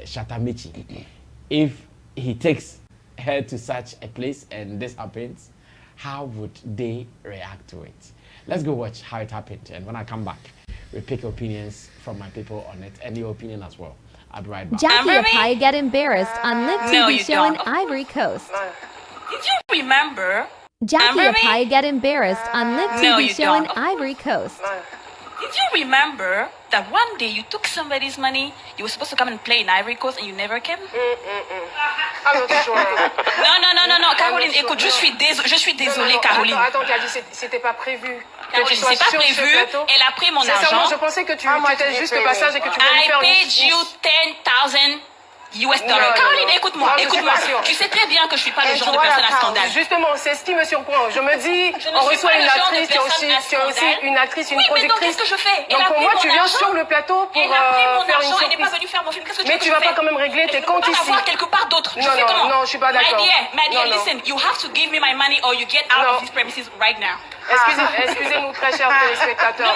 Speaker 4: Shatamichi, if he takes her to such a place and this happens, how would they react to it? Let's go watch how it happened, and when I come back, we pick opinions from my people on it and your opinion as well. I'll be right back.
Speaker 9: Jackie Appiah get embarrassed on Live TV show in Ivory Coast.
Speaker 10: Did you remember?
Speaker 9: Jackie Appiah get embarrassed on Live TV show in Ivory Coast.
Speaker 10: Did you remember that one day you took somebody's money, you were supposed to come and play in Ivory Coast and you never came?
Speaker 11: I'm not sure.
Speaker 10: Non, Caroline, écoute, je suis désolée, Caroline.
Speaker 11: Attends, tu as dit c'était pas prévu.
Speaker 10: Caroline, c'est pas prévu, elle a pris mon argent.
Speaker 11: Je pensais que tu étais juste de passage et que tu voulais faire
Speaker 10: I paid you $10,000 US dollars. Caroline, écoute-moi. Tu sais très bien que je suis pas le genre de personne à scandale.
Speaker 11: Justement, c'est ce qui me surprend. Je me dis, on reçoit une actrice, tu es aussi une actrice, une productrice.
Speaker 10: Donc qu'est-ce que je fais?
Speaker 11: Donc pour moi, tu viens sur le plateau pour faire une surprise.
Speaker 10: Elle n'est pas venue faire mon film. Qu'est-ce que tu veux?
Speaker 11: Mais tu vas pas quand même régler tes comptes ici.
Speaker 10: Avoir quelque part d'autre. Non,
Speaker 11: je suis pas d'accord.
Speaker 10: My dear, listen, you have to give me my money or you get out of these premises right now.
Speaker 11: Excusez-nous, très chers téléspectateurs.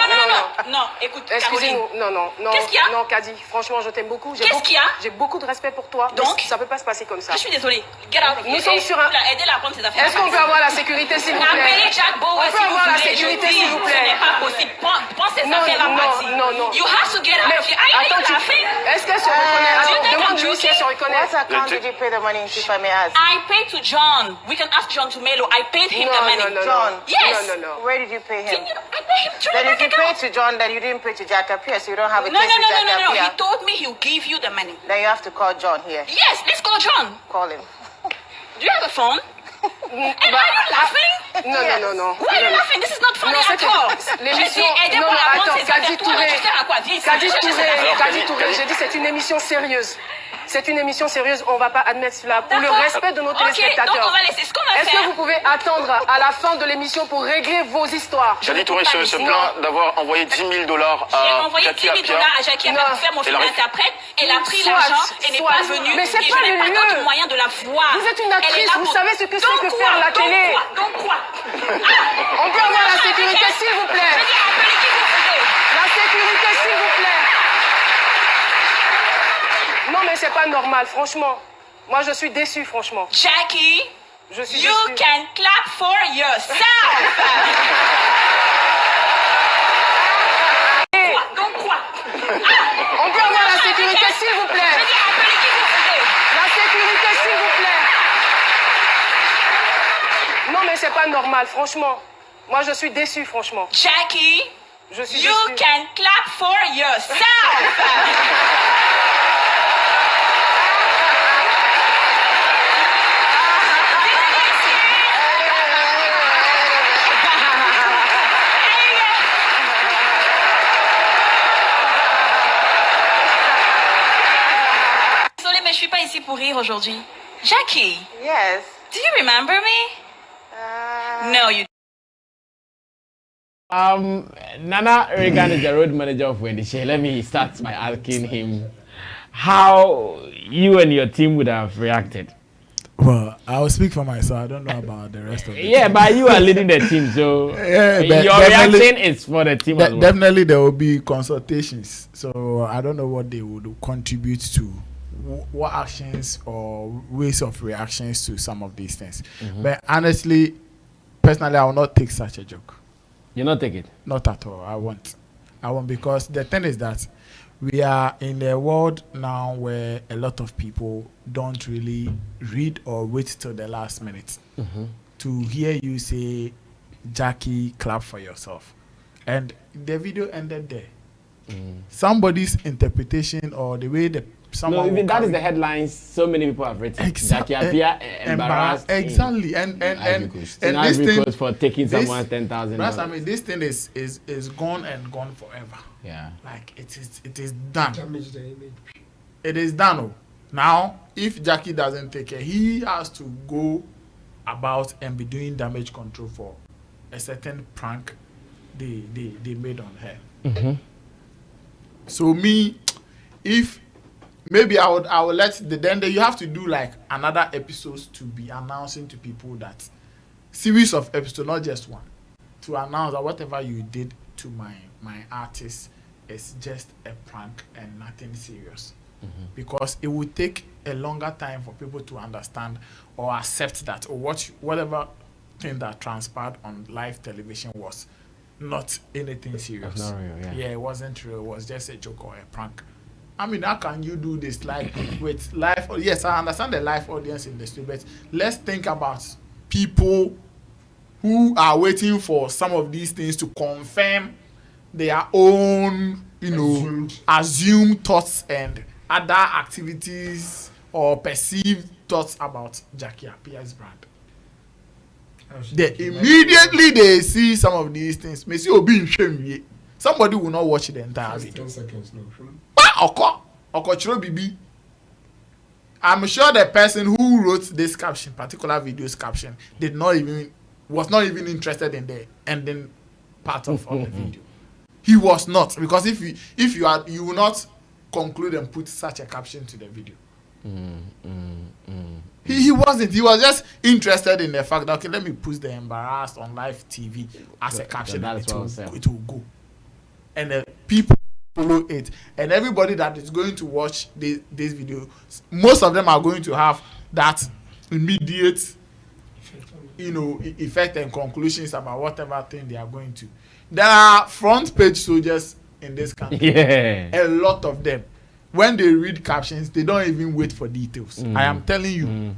Speaker 10: Non, écoute,
Speaker 11: excusez-nous, non.
Speaker 10: Qu'est-ce qu'il y a?
Speaker 11: Non, Kadi, franchement, je t'aime beaucoup.
Speaker 10: Qu'est-ce qu'il y a?
Speaker 11: J'ai beaucoup de respect pour toi.
Speaker 10: Donc,
Speaker 11: ça peut pas se passer comme ça.
Speaker 10: Je suis désolée. Get out of here.
Speaker 11: Nous sommes sur un...
Speaker 10: Aidez-la à prendre ses affaires.
Speaker 11: Est-ce qu'on peut avoir la sécurité, s'il vous plaît?
Speaker 10: Appelez Jack Bauer,
Speaker 11: on peut avoir la sécurité, s'il vous plaît.
Speaker 10: Ce n'est pas possible. Prends ses affaires à partir.
Speaker 11: Non.
Speaker 10: You have to get out of here. Attends,
Speaker 11: est-ce qu'elle se reconnaît? Attends, demande-lui si elle se reconnaît.
Speaker 12: What account did you pay the money into, if I may ask?
Speaker 10: I paid to John. We can ask John Tumelo. I paid him the money.
Speaker 12: John?
Speaker 10: Yes.
Speaker 12: No. Where did you pay him?
Speaker 10: I paid him through
Speaker 12: Then
Speaker 10: my
Speaker 12: if you
Speaker 10: bank account.
Speaker 12: pay to John, then you didn't pay to Jack Appiah, so you don't have a case
Speaker 10: No.
Speaker 12: with Jack Appiah.
Speaker 10: He told me he'll give you the money.
Speaker 12: Then you have to call John here.
Speaker 10: Yes, let's call John.
Speaker 12: Call him.
Speaker 10: Do you have a phone? And are you laughing?
Speaker 11: Non.
Speaker 10: Why are you laughing? This is not funny at all.
Speaker 11: L'émission... Non, attends, Kadi Touré, j'ai dit c'est une émission sérieuse. C'est une émission sérieuse, on ne va pas admettre cela pour le respect de nos téléspectateurs.
Speaker 10: Donc on va laisser ce qu'on va faire.
Speaker 11: Est-ce que vous pouvez attendre à la fin de l'émission pour régler vos histoires?
Speaker 13: Jackie Touré se plaint d'avoir envoyé $10 000 à Jackie Appiah.
Speaker 10: J'ai envoyé $10 000 à Jackie Appiah pour faire mon film interprète. Elle a pris l'argent et n'est pas venue.
Speaker 11: Mais c'est
Speaker 10: et
Speaker 11: pas
Speaker 10: je n'ai pas
Speaker 11: le
Speaker 10: d'autre
Speaker 11: lieu.
Speaker 10: moyen de la voir.
Speaker 11: Vous êtes une actrice, vous savez ce que c'est que faire la télé.
Speaker 10: Donc quoi?
Speaker 11: On peut avoir la sécurité, s'il vous plaît. La sécurité, s'il vous plaît. Non, mais c'est pas normal, franchement. Moi, je suis déçu, franchement.
Speaker 10: Jackie,
Speaker 11: je suis
Speaker 10: you
Speaker 11: déçu.
Speaker 10: can clap for yourself. Donc quoi?
Speaker 11: On peut avoir la sécurité, s'il vous plaît. La sécurité, s'il vous plaît. Non, mais c'est pas normal, franchement. Moi, je suis déçu, franchement.
Speaker 10: Jackie,
Speaker 11: je suis
Speaker 10: you
Speaker 11: déçu.
Speaker 10: can clap for yourself. Je suis pas ici pour rire aujourd'hui. Jackie.
Speaker 12: Yes.
Speaker 10: Do you remember me? No, you.
Speaker 4: Nana Reagan is the road manager of Wendy Shea. Let me start by asking him how you and your team would have reacted.
Speaker 7: Well, I'll speak for myself. I don't know about the rest of it.
Speaker 4: Yeah, but you are leading the team, so your reaction is for the team as well.
Speaker 7: Definitely, there will be consultations. So I don't know what they would contribute to. What actions or ways of reactions to some of these things. But honestly, personally, I will not take such a joke.
Speaker 4: You not take it?
Speaker 7: Not at all. I won't because the thing is that we are in a world now where a lot of people don't really read or wait till the last minute to hear you say, Jackie, clap for yourself. And the video ended there. Somebody's interpretation or the way the
Speaker 4: no, even that is the headlines so many people have written. Jackie Appiah embarrassed.
Speaker 7: Exactly. And this
Speaker 4: thing for taking someone $10,000.
Speaker 7: I mean, this thing is gone and gone forever.
Speaker 4: Yeah.
Speaker 7: Like it is done.
Speaker 6: Damage the image.
Speaker 7: It is done. Now, if Jackie doesn't take care, he has to go about and be doing damage control for a certain prank they made on her. So me, if
Speaker 8: maybe I would let then you have to do like another episodes to be announcing to people that series of episodes, not just one, to announce that whatever you did to my artist is just a prank and nothing serious. Because it would take a longer time for people to understand or accept that or whatever thing that transpired on live television was not anything serious.
Speaker 4: Not real,
Speaker 8: yeah, it wasn't real. It was just a joke or a prank. I mean, how can you do this like with live? Yes, I understand the live audience industry, but let's think about people who are waiting for some of these things to confirm their own, assumed thoughts and other activities or perceived thoughts about Jackie Appiah's brand. Immediately they see some of these things. Somebody will not watch the entire video.
Speaker 6: 10 seconds, no.
Speaker 8: I'm sure the person who wrote this caption, particular video's caption, was not even interested in the ending part of the video. He was not, because if you will not conclude and put such a caption to the video. He wasn't. He was just interested in the fact that, okay, let me put the embarrassed on live TV as a caption, and it will go. And the people follow it, and everybody that is going to watch this video, most of them are going to have that immediate, effect and conclusions about whatever thing they are going to. There are front page soldiers in this country.
Speaker 4: Yeah.
Speaker 8: A lot of them. When they read captions, they don't even wait for details. I am telling you.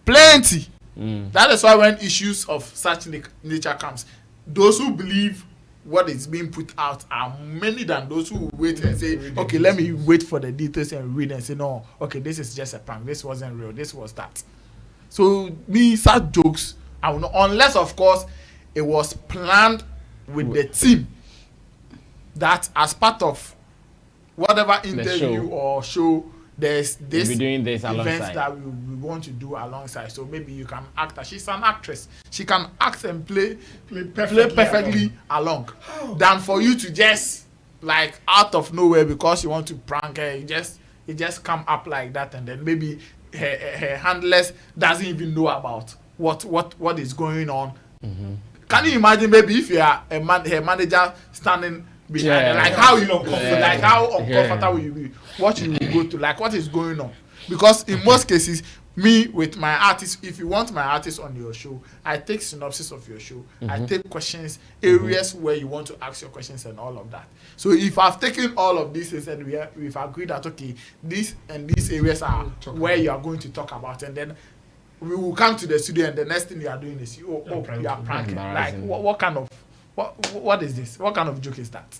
Speaker 8: Plenty. That is why when issues of such nature comes, those who believe what is being put out are many than those who wait and say, okay, let me wait for the details and read and say, no, okay, this is just a prank. This wasn't real. This was that. So, such jokes, I will not, unless, of course, it was planned with the team that as part of whatever interview or show, there's this event that we want to do alongside. So maybe you can act. She's an actress. She can act and play perfectly along. Than for you to just like out of nowhere because you want to prank her. It just come up like that, and then maybe her handlers doesn't even know about what is going on. Can you imagine maybe if you are her manager standing behind her, like how how uncomfortable you will be, what you will go to, like what is going on? Because in most cases, me with my artist, if you want my artist on your show, I take synopsis of your show, I take questions, areas where you want to ask your questions and all of that. So if I've taken all of these things and we've agreed that okay, these and these areas are where you are going to talk about, and then we will come to the studio and the next thing you are doing is you are pranking. Like what is this? What kind of joke is that?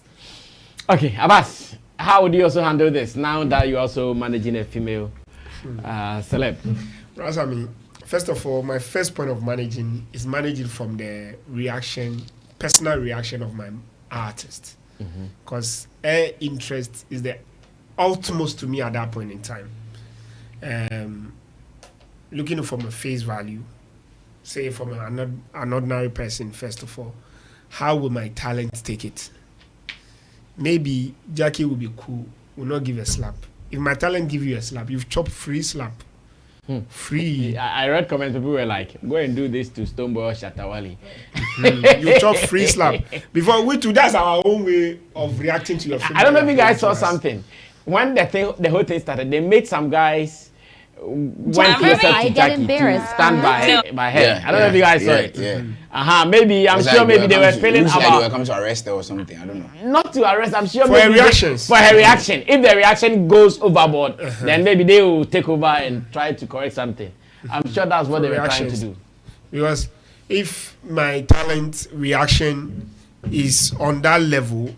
Speaker 4: Okay, Abbas, how would you also handle this now that you're also managing a female celeb?
Speaker 6: Razami, first of all, my first point of managing is managing from the personal reaction of my artist. Because her interest is the utmost to me at that point in time. Looking from a face value, say from an ordinary person, first of all, how will my talent take it? Maybe Jackie will be cool, will not give a slap. If my talent give you a slap, you've chopped free slap. Free.
Speaker 4: I read comments, people were like, go and do this to Stoneboy Shatawali.
Speaker 6: You chop free slap. Before that's our own way of reacting to your film.
Speaker 4: I don't know if you guys saw something. When the whole thing started, they made some guys went closer to Jackie to stand by her. Yeah, I don't know if you guys saw it. Maybe I'm sure maybe they were feeling about.
Speaker 5: They were coming to arrest her or something. I don't know.
Speaker 4: Not to arrest. I'm sure
Speaker 6: for her reactions.
Speaker 4: For her reaction, if the reaction goes overboard, then maybe they will take over and try to correct something. I'm sure that's what they were trying to do.
Speaker 6: Because if my talent reaction is on that level,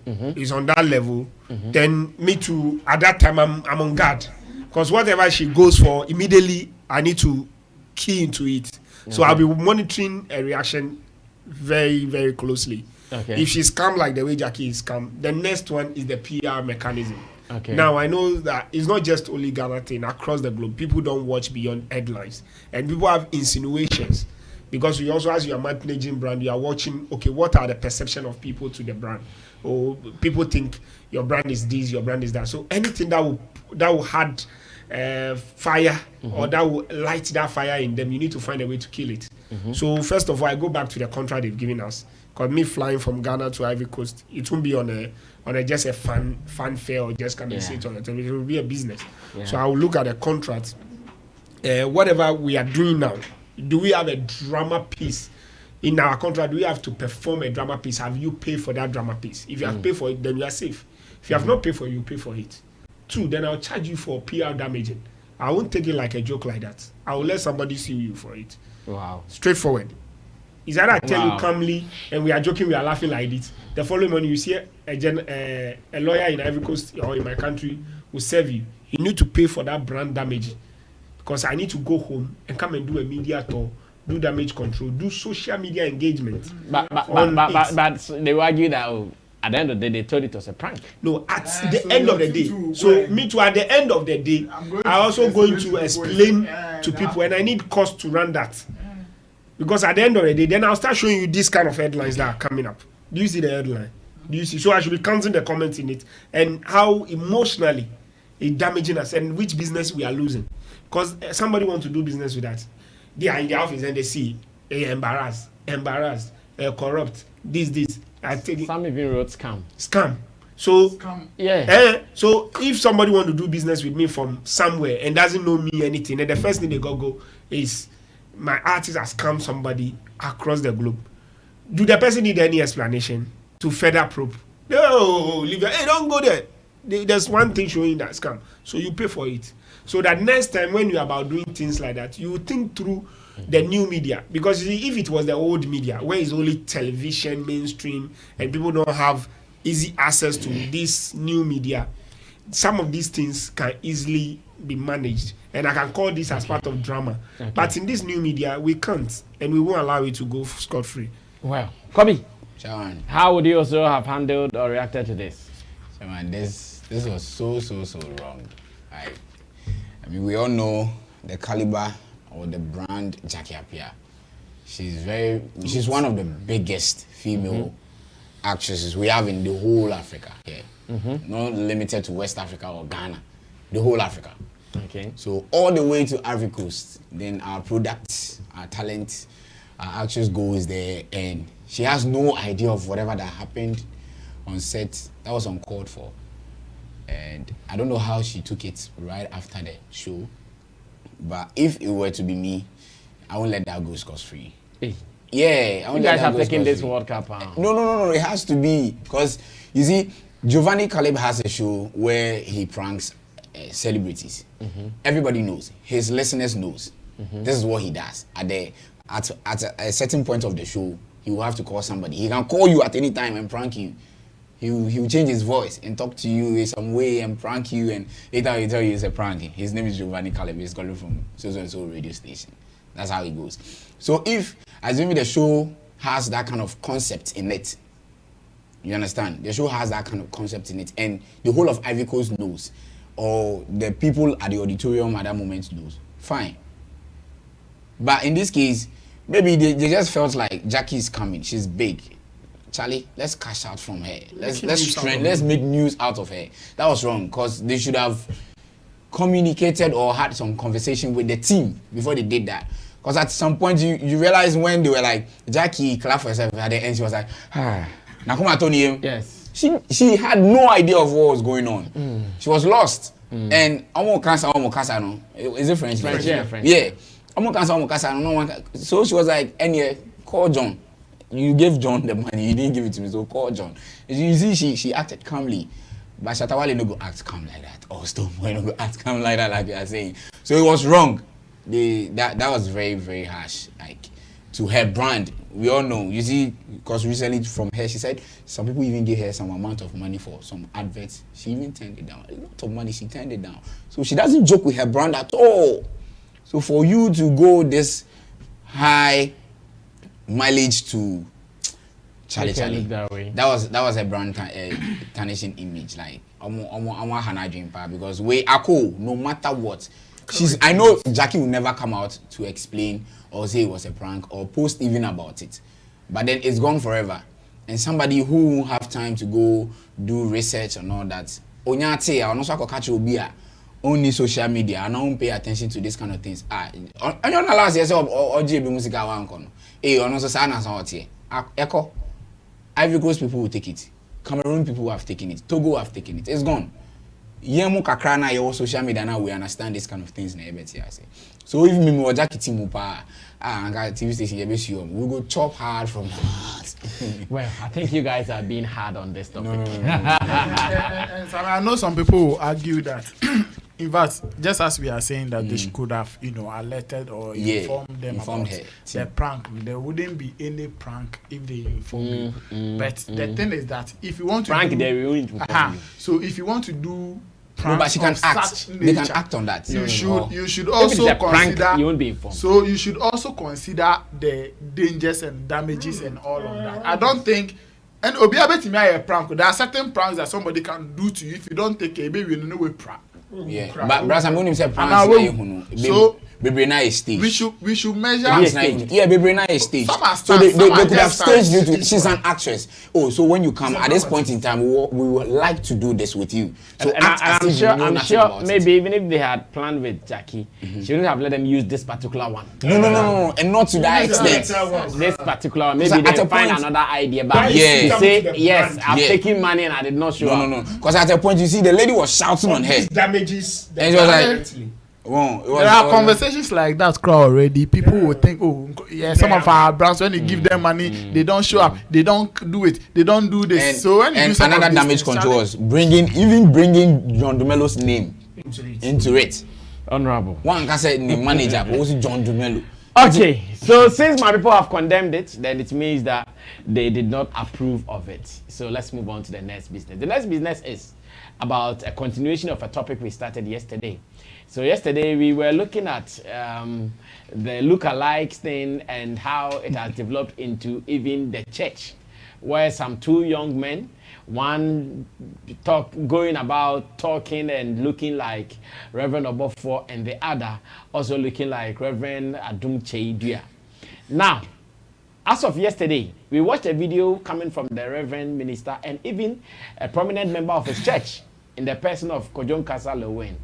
Speaker 6: then me too. At that time, I'm on guard. Because whatever she goes for, immediately I need to key into it. So I'll be monitoring a reaction very, very closely. Okay. If she's calm like the way Jackie is calm, the next one is the PR mechanism. Okay. Now I know that it's not just only Ghana thing, across the globe. People don't watch beyond headlines. And people have insinuations. because you also, as you are managing brand, you are watching, okay, what are the perception of people to the brand? Or people think your brand is this, your brand is that. So anything that will add fire or that will light that fire in them, you need to find a way to kill it. So first of all, I go back to the contract they've given us. Because me flying from Ghana to Ivory Coast, it won't be on a just a fanfare or just come and sit on it. It will be a business. So I will look at the contract. Whatever we are doing now, do we have a drama piece in our contract? Do we have to perform a drama piece? Have you paid for that drama piece? If you have paid for it, then you are safe. If you have not paid for it, you pay for it. 2, then I'll charge you for PR damaging. I won't take it like a joke like that. I will let somebody sue you for it.
Speaker 4: Wow.
Speaker 6: Straightforward. Is that I tell you calmly and we are joking, we are laughing like this. The following morning you see a lawyer in Ivory Coast or in my country will serve you. You need to pay for that brand damage. Because I need to go home and come and do a media tour, do damage control, do social media engagement.
Speaker 4: But they will argue that at the end of the day, they told it was a prank.
Speaker 6: No, at the end of the day. So me too, at the end of the day, I also going to explain to people, and I need cost to run that. Because at the end of the day, then I'll start showing you these kind of headlines that are coming up. Do you see the headline? Do you see? So I should be counting the comments in it and how emotionally it's damaging us and which business we are losing. Because somebody wants to do business with that. They are in the office and they see embarrassed, corrupt, this. I think
Speaker 4: some even wrote scam.
Speaker 6: So
Speaker 4: yeah.
Speaker 6: So if somebody want to do business with me from somewhere and doesn't know me anything, then the first thing they go is my artist has scammed somebody across the globe. Do the person need any explanation to further probe? No, leave it. Hey, don't go there. There's one thing showing that scam, so you pay for it. So that next time when you're about doing things like that, you think through the new media. Because if it was the old media, where it's only television, mainstream, and people don't have easy access to this new media, some of these things can easily be managed. And I can call this as part of drama. Okay. But in this new media, we can't. And we won't allow it to go scot-free.
Speaker 4: Well, Kobe,
Speaker 5: Shawan,
Speaker 4: how would you also have handled or reacted to this?
Speaker 5: Shawan, this was so wrong. I mean, we all know the caliber or the brand Jackie Appiah. She's one of the biggest female actresses we have in the whole Africa. Yeah. Not limited to West Africa or Ghana. The whole Africa.
Speaker 4: Okay.
Speaker 5: So all the way to Ivory Coast, then our products, our talent, our actress goes there, and she has no idea of whatever that happened on set. That was uncalled for. And I don't know how she took it right after the show, but if it were to be me, I won't let that go scot-free.
Speaker 4: Hey.
Speaker 5: Yeah, I won't
Speaker 4: you
Speaker 5: let
Speaker 4: guys
Speaker 5: that
Speaker 4: have
Speaker 5: go
Speaker 4: taken this
Speaker 5: scot-free.
Speaker 4: World Cup.
Speaker 5: No, it has to be, because you see, Giovanni Caleb has a show where he pranks celebrities. Everybody knows. His listeners knows. This is what he does. At a certain point of the show, he will have to call somebody. He can call you at any time and prank you. He will change his voice and talk to you in some way and prank you, and later he'll tell you it's a prank. His name is Giovanni Caleb. He's calling from so radio station. That's how it goes. So if, assuming the show has that kind of concept in it, you understand? The show has that kind of concept in it, and the whole of Ivory Coast knows, or the people at the auditorium at that moment knows. Fine. But in this case, maybe they just felt like Jackie is coming. She's big. Charlie, let's cash out from her. Let's make news out of her. That was wrong, because they should have communicated or had some conversation with the team before they did that. Because at some point you realize when they were like, Jackie, clap for herself at the end, she was like, Nakuma Tony.
Speaker 4: Yes.
Speaker 5: She had no idea of what was going on. She was lost. And Omo Kasa, no. Is it French?
Speaker 4: French, yeah, French.
Speaker 5: Yeah. Omo Kasa, no. So she was like, anyway, call John. You gave John the money, you didn't give it to me, so call John. You see, she acted calmly. But Shatawale no go act calm like that. Or Stoneboy no go act calm like that, like you are saying. So it was wrong. That was very, very harsh. Like, to her brand, we all know. You see, because recently from her, she said some people even gave her some amount of money for some adverts. She even turned it down. A lot of money, she turned it down. So she doesn't joke with her brand at all. So for you to go this high mileage to Charlie, that was a brand tarnishing image. Like, I'm a Hana dream part, because we are cool no matter what. I know Jackie will never come out to explain or say it was a prank or post even about it. But then it's gone forever. And somebody who won't have time to go do research and all that. Onyate, I also catch Obia. Only social media. I don't pay attention to this kind of things. On your last year, or JB Musica Wankono. On also Sanas out here. Echo. Ivory Coast people will take it. Cameroon people have taken it. Togo have taken it. It's gone. Yemu kakrana your social media now we understand this kind of things na ebeti I say. So if me mo Jackie team pa TV station we go chop hard from the heart.
Speaker 4: Well, I think you guys are being hard on this topic.
Speaker 7: And I know some people will argue that in fact, just as we are saying that they could have, alerted or informed them about the prank, there wouldn't be any prank if they inform you. But the thing is that if you want to
Speaker 4: prank,
Speaker 7: do,
Speaker 4: they will inform you.
Speaker 7: So if you want to do
Speaker 5: no, but she can act. They can act on that.
Speaker 7: You should also consider.
Speaker 4: Prank, you won't be informed.
Speaker 7: So you should also consider the dangers and damages and all of that. I don't think. And a prank. There are certain pranks that somebody can do to you if you don't take a baby. You know we prank.
Speaker 5: Yeah, but Brass, I'm going to say pranks. So baby na is stage.
Speaker 7: We should measure.
Speaker 5: Yeah, baby na is stage. So they could have staged you to. She's an actress. Oh, so when you come at this point in time, we would like to do this with you. So
Speaker 4: I'm sure maybe even if they had planned with Jackie, she wouldn't have let them use this particular one.
Speaker 5: No, and not to that extent.
Speaker 4: This particular one, maybe they find another idea. But to say yes, I'm taking money and I did not show up.
Speaker 5: No, because at a point you see the lady was shouting on her.
Speaker 6: Damages.
Speaker 5: And she was like.
Speaker 7: There are conversations like that crowd already. People will think, some of our brands when you give them money, they don't show up, they don't do it, they don't do this.
Speaker 5: And,
Speaker 7: so when you do
Speaker 5: another damage control was bringing John Dumelo's name into it.
Speaker 4: Honorable.
Speaker 5: One can say the manager was John Dumelo.
Speaker 4: Okay, so since my people have condemned it, then it means that they did not approve of it. So let's move on to the next business. The next business is about a continuation of a topic we started yesterday. So yesterday we were looking at the lookalike thing and how it has developed into even the church, where some two young men, one going about talking and looking like Reverend Obofor, and the other also looking like Reverend Adom Kyei. Now, as of yesterday, we watched a video coming from the Reverend Minister and even a prominent member of his church in the person of Kojon Kasa Lewen,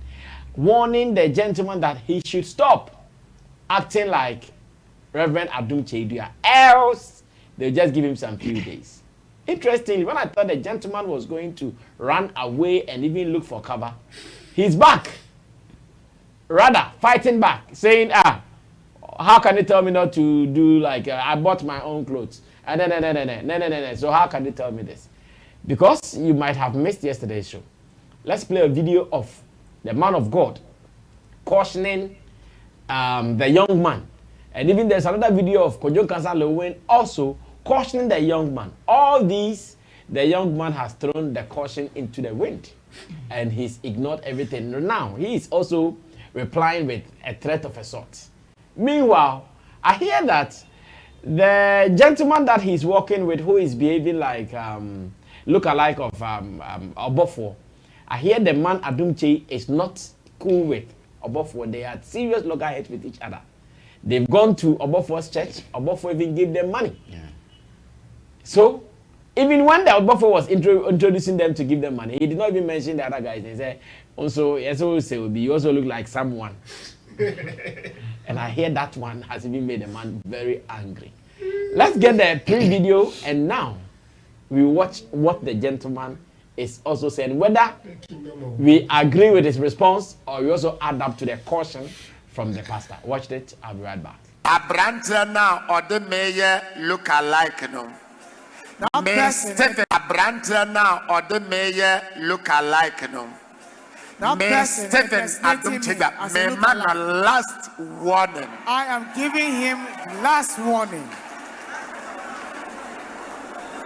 Speaker 4: warning the gentleman that he should stop acting like Reverend Adom Kyei, else they'll just give him some few days. Interestingly, when I thought the gentleman was going to run away and even look for cover, he's back. Rather, fighting back, saying, how can you tell me not to do like, I bought my own clothes? So how can you tell me this? Because you might have missed yesterday's show. Let's play a video of the man of God cautioning the young man. And even there's another video of Kojon Kasa Lewen also cautioning the young man. All these, the young man has thrown the caution into the wind. And he's ignored everything. Now, he is also replying with a threat of a sort. Meanwhile, I hear that the gentleman that he's working with, who is behaving like lookalike of Obofor, I hear the man Adom Kyei is not cool with Obofor. They had serious loggerheads with each other. They've gone to Obofor's church. Obofor even gave them money. Yeah. So, even when the Obofor was introducing them to give them money, he did not even mention the other guys. They said, also, you also look like someone. And I hear that one has even made the man very angry. Let's get the pre-video, and now we watch what the gentleman is also saying, whether we agree with his response or we also add up to the caution from the pastor. Watch it. I'll be right back.
Speaker 14: Abrante now or the mayor look alike no. Stephen Abrante now or the mayor look alike no. Stephen Adom Kyei, me man a last warning.
Speaker 15: I am giving him last warning.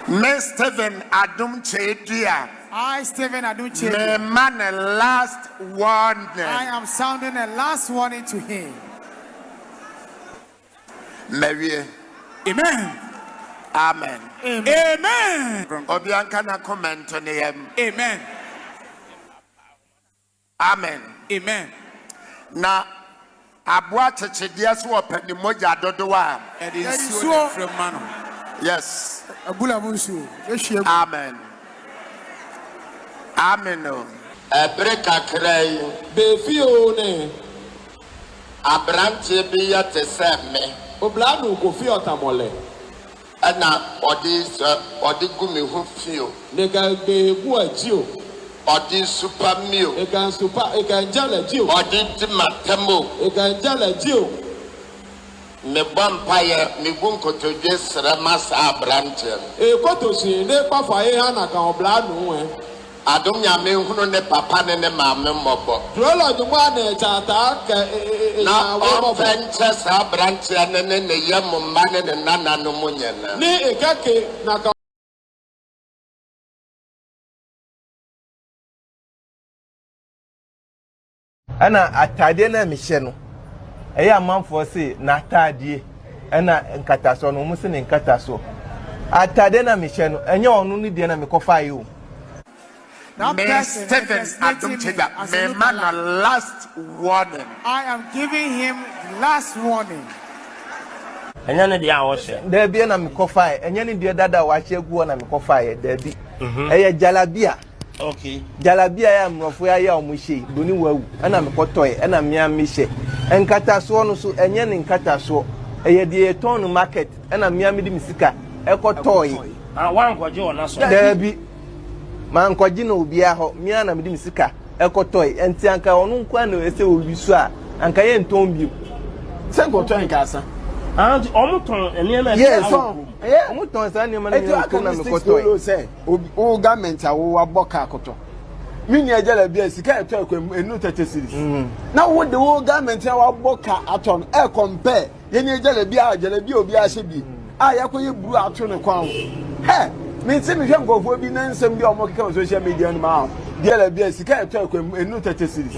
Speaker 14: Me Stephen Adom Kyei.
Speaker 15: I, Stephen Adom Kyei.
Speaker 14: Me man a last warning.
Speaker 15: I am sounding a last warning to him.
Speaker 14: Mary.
Speaker 15: Amen.
Speaker 14: Amen.
Speaker 15: Amen.
Speaker 14: Obianka na comment on him.
Speaker 15: Amen.
Speaker 14: Amen.
Speaker 15: Amen.
Speaker 14: Na aboa chechedia so opani moja dodowa.
Speaker 15: Edinsuo from Mano.
Speaker 14: Yes.
Speaker 15: Abula bunsu.
Speaker 14: Amen. Amen. Ebreka krei.
Speaker 16: Befio ne.
Speaker 14: Abrante bi ya te se me.
Speaker 16: Oblanu ko fi otamole.
Speaker 14: Ana odi gumi hu fio.
Speaker 16: Nega be bu ajio.
Speaker 14: Odi super meal.
Speaker 16: Ega super ega njala jio.
Speaker 14: Odi timatemo.
Speaker 16: Ega njala jio.
Speaker 14: Me vampire me bunkoto jesra masa abrante.
Speaker 16: E koto si ne pa fa ye ana ka oblanu
Speaker 14: Adom ya me hunu ne papa ne maame mmobo.
Speaker 16: Drola duma na chata ka
Speaker 14: na wo venture sa branch ne yam mma ne nana no munyana.
Speaker 16: Ni ekake na ka
Speaker 17: ana atade na mehye no eya amanfo se na atade ana nkataso no mu se ne nkataso atade na mehye no enye onu ni de na mekofa yi o.
Speaker 14: Stephen Adom Chega, me man a last warning.
Speaker 15: I am giving him last warning.
Speaker 17: Enya ne dia wo hye. Da bia na mekofa yi, enya ne dia dada wa hye gu na mekofa yi da bi. Eye jalabia.
Speaker 18: Okay.
Speaker 17: Jalabia ya mrofo ya omu hye, doni wawu. Ana mekotoy, ana mia mehye. Enkataso no so enye ne nkataso. Eye de ton market, ana mia me di misika. Ekotoy.
Speaker 18: Ah, wan kwaje ona so.
Speaker 17: Da bi. Man kwaji na obi aho mia na mede misika ekotoy enti anka onu nkwa na ese obi so a anka ye nton bi
Speaker 18: se ko ton kasa and omuton ene na
Speaker 17: yes so omuton sa ne ma na nton na mekotoy
Speaker 16: say o government awo aboka akoto mini ajala bia sika eto akwam enu 30 series na wo de wo government awo aboka aton e compare ye ni ajala bia obi a hye bi a yakoye buru ato ne kwan he me say me hwem gofo bi na nsem bi omo keka on social media no ma dia la bia sika eto akwam enu 30 series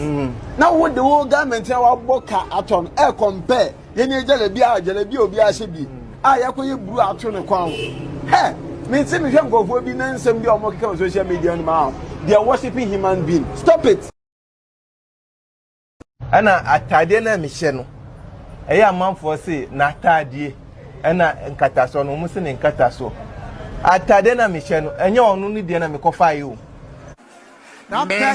Speaker 16: na wo de wo government awo aboka aton e compare ye ni ajala bia obi a hye bi a yakoye buru ato ne kwan he me say me hwem gofo bi na nsem bi omo keka on social media no ma they are worshiping human being. Stop it.
Speaker 17: Ana atade na mehye no eya amanfo se na atade ana nkataso no mu se ne nkataso atade na mehye no enye onu ni de na mekofa yi o.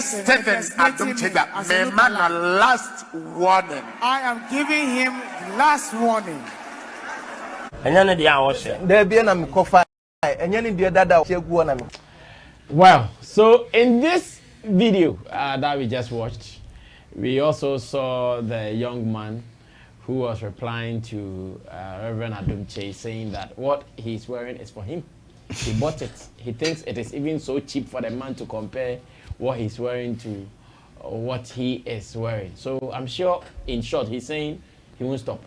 Speaker 14: Stephen Adom Chega, me man a last warning.
Speaker 15: I am giving him last warning.
Speaker 18: Enya ne dia wo hye.
Speaker 17: Da bia na mekofa enye ne de dada hye gu na me.
Speaker 4: Well, so in this video that we just watched, we also saw the young man who was replying to Reverend Adom Kyei, saying that what he's wearing is for him. He bought it. He thinks it is even so cheap for the man to compare what he's wearing to what he is wearing. So I'm sure, in short, he's saying he won't stop.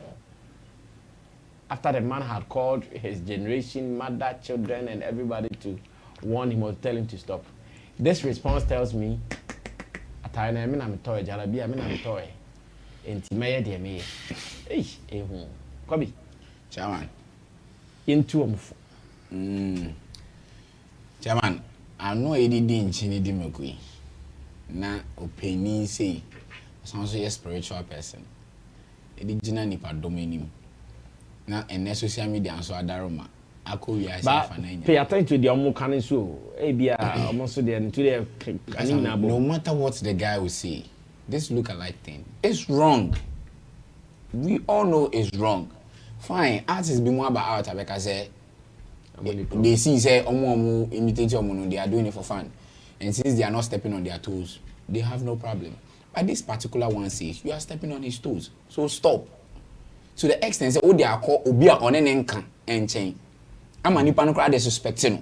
Speaker 4: After the man had called his generation, mother, children, and everybody to warn him or tell him to stop. This response tells me, atayna me na me toy jalabia me na me toy. Enti meye de me. Ehu. Kobi.
Speaker 5: Chairman.
Speaker 4: Into omfo.
Speaker 5: Chairman, I know edidi nchini di mekui. Na openi say sounds like a spiritual person. Edi jina nipa domenim. Na ene social media anso adaroma.
Speaker 4: Pay attention to the omo so almost
Speaker 5: no matter what the guy will say, this lookalike thing is wrong. We all know it's wrong. Fine, artists be more about art because they see say omo imitate omo, they are doing it for fun, and since they are not stepping on their toes, they have no problem. But this particular one says you are stepping on his toes, so stop. To the extent say they are called obia on an encan and chain. I'm an Ipan crowd disrespecting.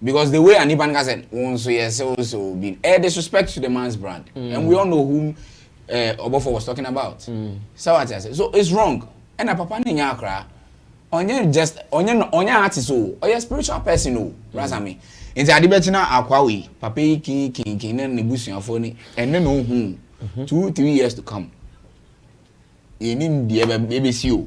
Speaker 5: Because the way an Ipan said, once yes, also been a disrespect to the man's brand. And we all know whom Obofo was talking about. So what I said. So it's wrong. And a papa in Yakra, on just on your artist, or your spiritual person, Razami. In the Adibetina Aquawi, Papi, King, and Nebusian phone, and then know whom 2-3 years to come. In the BBC.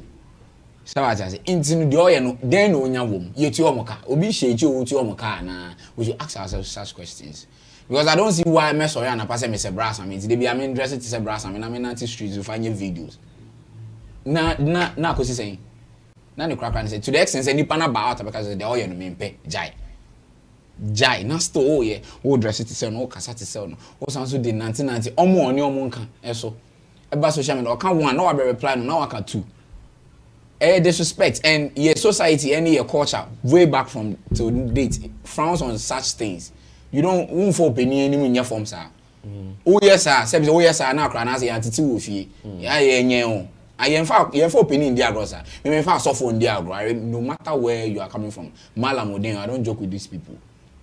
Speaker 5: So I say, into the oil, then on your womb, yet your mocha, obi shade you to your mocha, we should ask ourselves such questions. Because I don't see why me sorry and I pass me say brass. I mean, they be I mean dress it to say brass. I mean nanti streets to find your videos. Na kosi saying. Na the crack and say to the extent say nipa na ba out because they all you no me pay jai na store yeah o dress it to say no o kasa to say no o san so dey 1990 omo oni omo nka eso eba social media o kan one na wa be reply no na wa ka two disrespect and your society and your culture way back from to date frowns on such things. You don't for penny any in your form sir. Oh yes sir, say oh yes sir na kra na say antiti wo fie. Ya ye o. I for penny in dia grocer. Me fa so for in dia gro. No matter where you are coming from. Malam Odin, I don't joke with these people.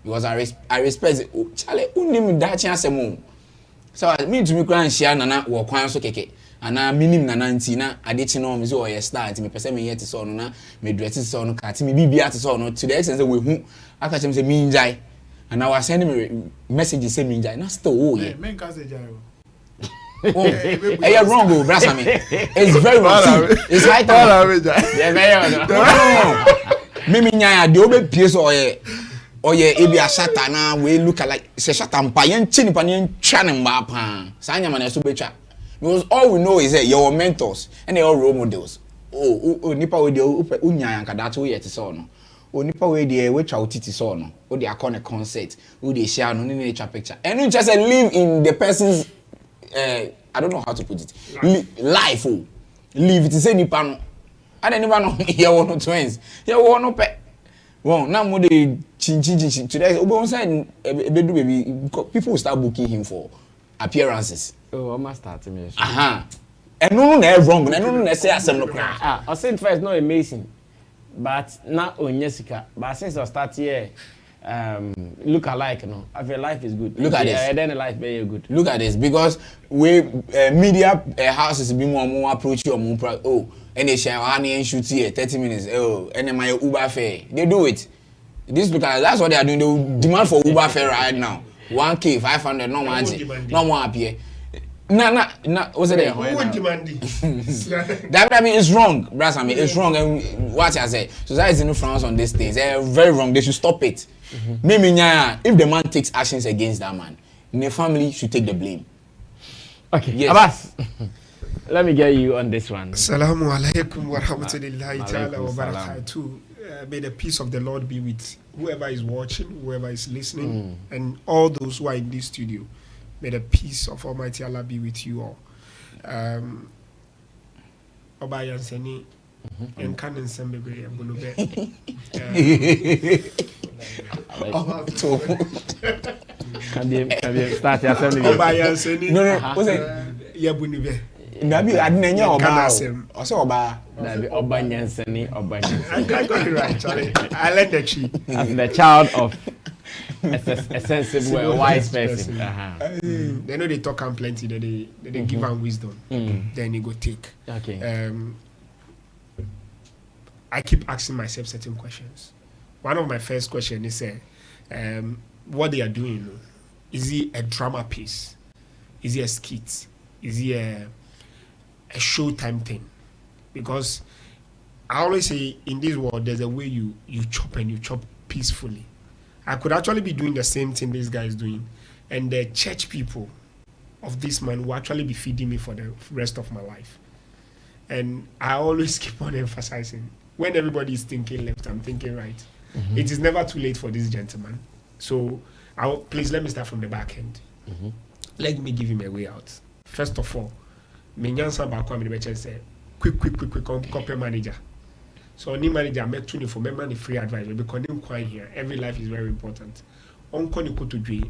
Speaker 5: Because I respect Charlie unim da chi asem. So me to me kran share na wo kwan so keke. Ana minim na nanti na adechi no me say o ye start me pese me yet so no na me dress so no ka ti me bibia to so no to the extent say we hu aka chem say me njai and I was sending me messages say me njai na still oh yeah
Speaker 8: men ka say jai
Speaker 5: oh wrong oh brasa me it's very wrong it's high time yeah very me njai de obe pie so oye ebi ashata na we look like say shata mpa yen chi nipa yen twa ne mba pa sa nyama na so betwa. Because all we know is that your mentors and they all role models. Oh, nipa we dey unya yanka that we yet so no. Oh, nipa we dey we twa utiti so no. Oh, they are concert. Oh, they share no any nature picture. And you just live in the person's I don't know how to put it. Life oh. Live it say nipa no. And then nipa no here one twins. Here one no pe. Well, now mo dey chin today obo say ebedu baby people will start booking him for appearances.
Speaker 4: Oh, I must start me.
Speaker 5: And no wrong. And no say asem no cry.
Speaker 4: I said first not amazing, but not on Jessica. But since I start here, Lookalike, no, I feel life is good.
Speaker 5: Look at this.
Speaker 4: Then life very good.
Speaker 5: Look at this because we media houses be more approach you more oh, and they share honey and shoot here 30 minutes. Oh, and then my Uber fare. They do it. This because that's what they are doing. They demand for Uber fare right now. 1K 500 no more Appiah. Nah, what's it there?
Speaker 6: Who would demand it?
Speaker 5: That I mean it's wrong, brass. I mean it's wrong. And what I say, society no frowns on these things. They're very wrong. They should stop it. Maybe if the man takes actions against that man, the family should take the blame.
Speaker 4: Okay, yes. Abbas, let me get you on this one.
Speaker 6: Assalamu alaikum wa rahmatullahi ta'ala wa barakatuh. May the peace of the Lord be with whoever is watching, whoever is listening, and all those who are in this studio. May the peace of Almighty Allah be with you all. Obayan Seni and Canon Sembebe and Bunube.
Speaker 4: Can you start your assembly?
Speaker 6: Obayan Seni.
Speaker 5: No. What's it?
Speaker 6: Yabunibe.
Speaker 5: Maybe I didn't know about also about
Speaker 4: Obanyan Seni Obanyan.
Speaker 6: I got it right, Charlie. I learned the tree.
Speaker 4: As the child of a sensible, wise person.
Speaker 6: They know they talk and plenty. They give them wisdom. Then you go take.
Speaker 4: Okay.
Speaker 6: I keep asking myself certain questions. One of my first questions is, what they are doing, is it a drama piece? Is it a skit? Is it a showtime thing? Because I always say in this world, there's a way you chop and you chop peacefully. I could actually be doing the same thing this guy is doing, and the church people of this man will actually be feeding me for the rest of my life. And I always keep on emphasizing, when everybody is thinking left, I'm thinking right. It is never too late for this gentleman. So please let me start from the back end. Let me give him a way out. First of all, Minyansa Bakwa Minibechen said, quick, copy manager. So any manager make tune for member free advice because him quiet here. Every life is very important. Onko ni kutu dwe.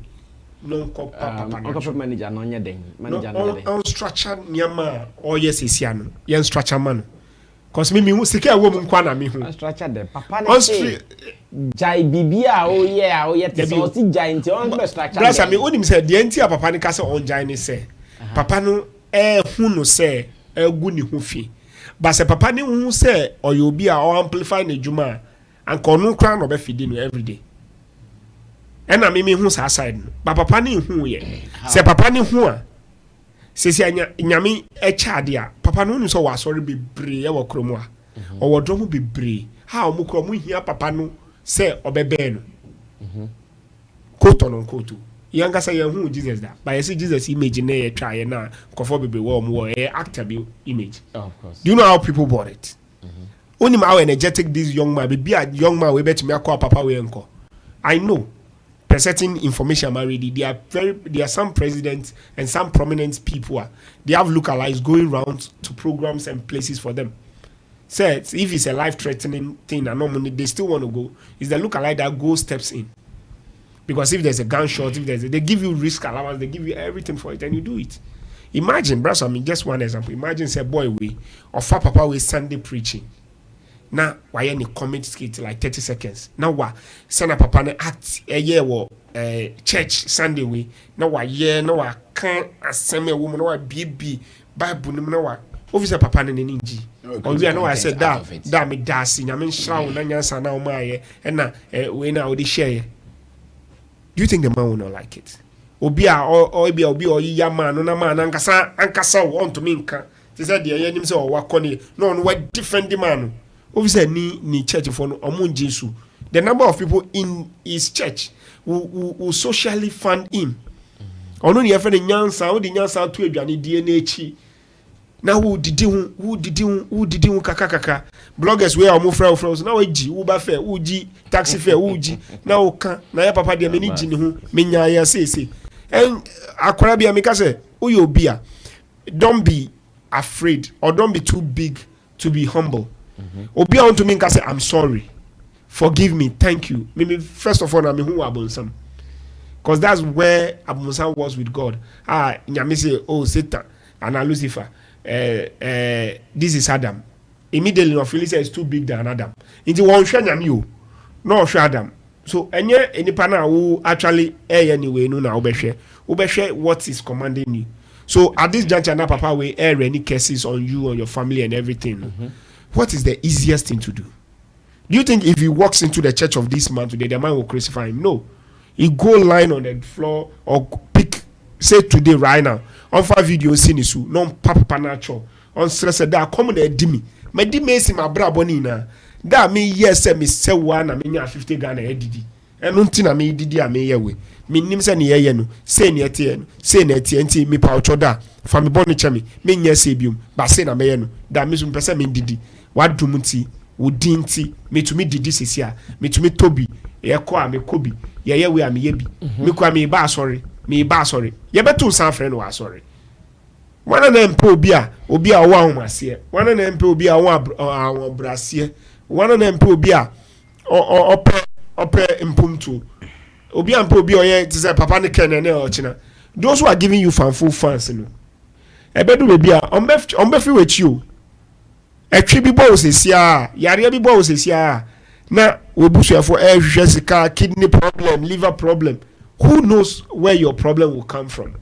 Speaker 6: Non ko papa
Speaker 4: manager no nya den. Manager
Speaker 6: no den. On structure nyama o yes isiano. Yen structure man. Cause me hu sika wo mu kwa na me hu.
Speaker 4: Structure de papa na say. Jai bibia o ye te so ti jai nti on be structure.
Speaker 6: Brother me onim say de nti papa ni ka say on jai ni say. Papa no hu no say egu ni hu fi. But se papa ni hu say oyobi a o amplify na djuma and kono kran no be feed no every day. Ena me hu sa side no. But papa ni hu ye. Se papa ni hu a se nyame e chaade a papa no ni so wa sorry bebre e wo kromo a. O wo drum bebre. Ha o mu kromo hia papa no say obebe no. Quote on quote. Younger say who Jesus that. But I see Jesus image in there try na kofo bebe wo actor be image.
Speaker 4: Of course.
Speaker 6: Do you know how people bought it? Only how energetic this young man be a young man we bet me call papa we uncle. I know per certain information already. There are some presidents and some prominent people they have lookalikes going around to programs and places for them. Say if it's a life-threatening thing and normally they still want to go, it's the lookalike that goes steps in. Because if there's a gunshot, they give you risk allowance, they give you everything for it, and you do it. Imagine, brother, I mean, just one example. Imagine, say, boy, we or far papa we Sunday preaching. Now, why any comment skit like 30 seconds? Now, what? Send a papa and act a year or church Sunday way. Now, what? Yeah, no, I can't assemble a woman or BB Bible. No, what? Officer papa and ninji. Or we know I said that me dancing. I mean, shroud and answer now, my and now we now the share. Do you think the man will not like it? Obia or ya man, no man, ankasa want to minka. They said the enemy say or wakoni. No, what different demand. Obviously, ni church for omun Jesu. The number of people in his church who socially fund him. Ono ni efe nyansa, o di nyansa to aduane die na echi. Na who did you kaka bloggers where omo fra na we gi uber fare uji taxi fare uji na o kan na ya papa de me ni gi ni ho menya ya say and akwara bia me ka say uyo obia don't be afraid or don't be too big to be humble. Obia want to me ka say I'm sorry, forgive me, thank you. Me first of all na me hu abonsam, because that's where abonsam was with God. Nyame say oh Satan and Lucifer. This is Adam. Immediately, no Philistine is too big than Adam. Into one shanya you, no Adam. So any partner who actually anyway no na obeshe what is commanding you. So at this juncture, now Papa will air any cases on you, on your family, and everything. What is the easiest thing to do? Do you think if he walks into the church of this man today, the man will crucify him? No. He go line on the floor or pick. Say today right now on 5 video scene isu non papa nacho on stress da come the dimi me di me si ma bra boni na da me yes me se wa na me nya 50 Ghana edidi eno nti na me didi a me ye we me nim se ne ye no se ne ete no se ne ete nti me pa ocho da fa me boni chemi me nya se bium ba se na me ye no da me so pese me didi wadum nti wodi nti me tumi didi sesia me tumi tobi ye ko a me kobi ye we a me ye bi me ko a me ba sorry me ba sorry ye beto san friend wa sorry wana na mpe obi a wa ahomase wana na mpe obi a wa brase wana na mpe obi a ope mpumtu obi a mpe obi oye ti say papa ne ken na o china those who are giving you fanful fans no ebedu be bia on be with you etwi bi bo osesia yare bi bo osesia na obusuafo ehwehwe sika kidney problem liver problem. Who knows where your problem will come from?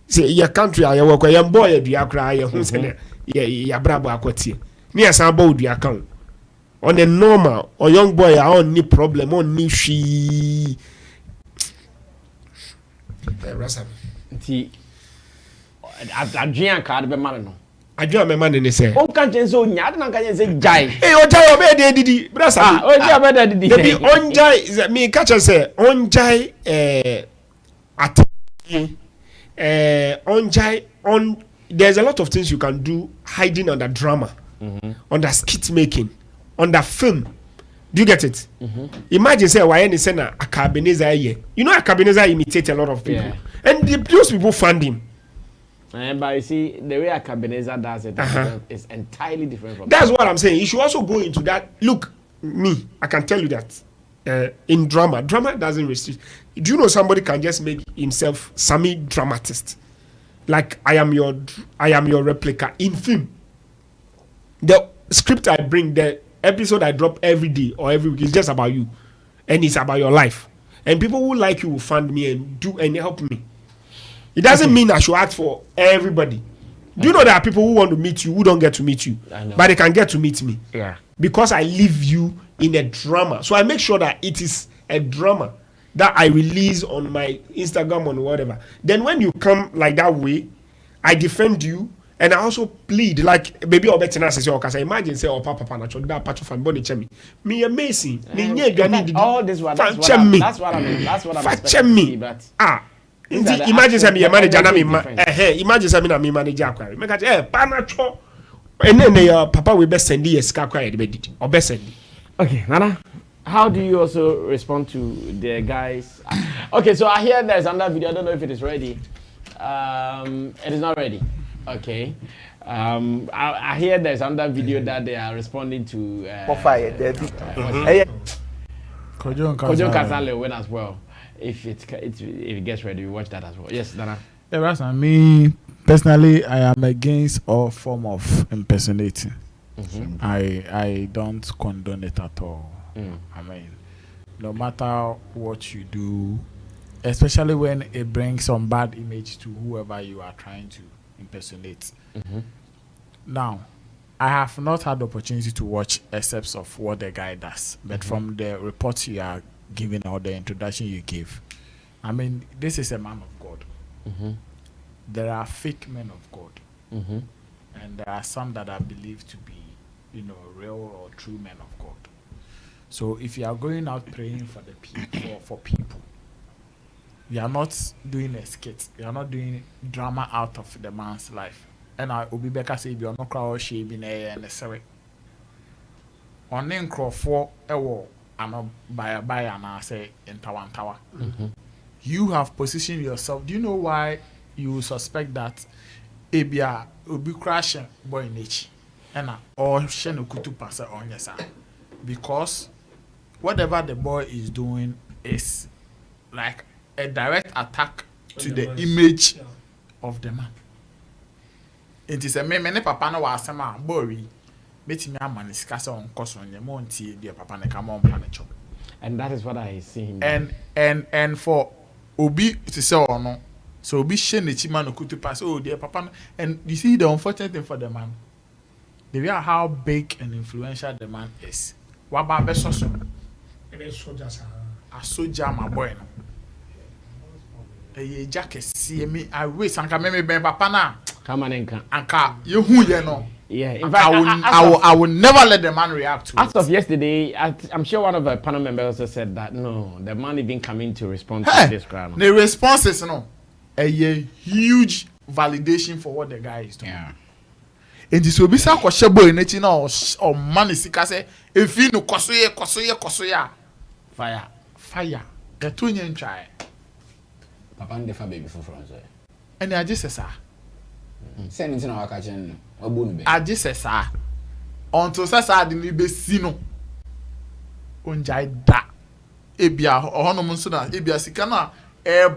Speaker 6: Say your country I work where your boy do cry who say ya brabo akwati. Me asambo do account. On a normal or young boy on ni problem on ni shi.
Speaker 4: Nti adrian card be man no.
Speaker 6: Adrian me man ni say.
Speaker 4: On kan chenso nya na kan say jai.
Speaker 6: O jai o be de didi. Brasa.
Speaker 4: O jai be de didi.
Speaker 6: Be on jai me catch say on jai on there's a lot of things you can do hiding under drama, under skit making, under film. Do you get it? Imagine say why any sena Akabineza here. You know Akabineza imitate a lot of people, and those people fund him.
Speaker 4: But you see, the way Akabineza does it is entirely different from.
Speaker 6: That's what I'm saying. You should also go into that. Look, me, I can tell you that in drama doesn't restrict. Do you know somebody can just make himself Sammy dramatist? Like I am your replica in film. The script I bring, the episode I drop every day or every week is just about you, and it's about your life. And people who like you will fund me and do and help me. It doesn't mean I should act for everybody. Do you know there are people who want to meet you who don't get to meet you, but they can get to meet me?
Speaker 4: Yeah.
Speaker 6: Because I leave you in a drama, so I make sure that it is a drama that I release on my Instagram or whatever. Then when you come like that way, I defend you and I also plead like baby or better say because I imagine say oh papa nacho that patch of body chemi me amazing me
Speaker 4: all this one that's what I'm expecting to see, but
Speaker 6: Imagine say me manager na me imagine say me na me manager akwa. Me ka say panacho. And then your papa will be sending a scacra or best sending.
Speaker 4: Okay, Nana, how do you also respond to the guys? Okay, so I hear there's another video. I don't know if it is ready. It is not ready. Okay. I hear there's another video that they are responding to. Kojo Kasale win as well. If it gets ready, we watch that as well. Yes, Nana.
Speaker 7: Yeah, that's me. Personally, I am against all form of impersonating. I don't condone it at all. I mean, no matter what you do, especially when it brings some bad image to whoever you are trying to impersonate. Now, I have not had the opportunity to watch excerpts of what the guy does, but from the reports you are giving or the introduction you give, I mean, this is a man of God. There are fake men of God, and there are some that are believed to be, real or true men of God. So if you are going out praying for the people, for people, you are not doing a skit. You are not doing drama out of the man's life. And I will be back and say, you are not crowd shaming and the sorry. On then for I'm by and I say in Tower. You have positioned yourself. Do you know why you suspect that Appiah will be crashing boy nature and or Shenu Kutu pass on your side? Because whatever the boy is doing is like a direct attack to the image of the man. It is a many papa no was sama boy betting me a man is cast on cost on your monty, dear papa ne come on panic.
Speaker 4: And that is what I see him.
Speaker 7: And for Obi to say or no. So be shame the chiman to pass. Oh dear papa, and you see the unfortunate thing for the man. The way how big and influential the man is. What about Besoso? A soldier, my boy. A jacket see me. I wish I can make me papa now.
Speaker 4: Come on,
Speaker 7: Anka, you who you know.
Speaker 4: Yeah, in
Speaker 7: fact, I will never let the man react to
Speaker 4: it. As of yesterday, I'm sure one of the panel members also said that no, the man even coming to respond to this crowd.
Speaker 7: The response is no. A huge validation for what the guy is doing.
Speaker 5: Yeah.
Speaker 7: And this will be so boy in or man is say if you know kosoye fire. The two young try.
Speaker 5: Papa and the baby for France.
Speaker 7: And I just say
Speaker 5: send it in our kitchen.
Speaker 7: I just say until sasa the be sino unjai da Appiah or no munsuna Appiah sikana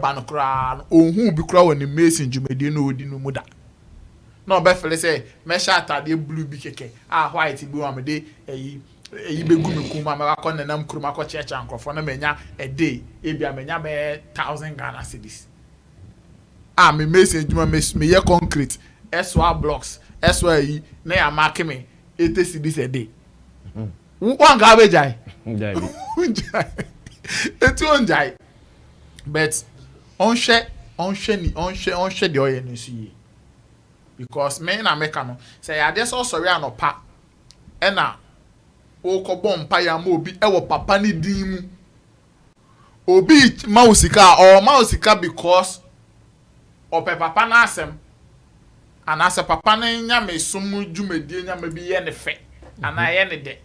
Speaker 7: ban kran ohun bi kra woni mason jumedi no odi no muda no be fele say me sha atade blue bi keke white bi wa me de eyi be gu me kuma me akọ nanam kuruma akọ cheche ankrofo na menya a day Appiah menya be 1,000 Ghana cedis me mason juma me ye concrete SWA blocks SWA yi na ya mark me 80 cedis a day one garbage jai etu onjai. But on share the oil in see because men are mekano say I just also sorry no pa ena o ko bom pa ya ma obi e wo papa ni din mu obi mausika or mausika because o pe papa na asem and as papa na nya me sumu dwumadi nya ma bi ye ne fe ana ye ne de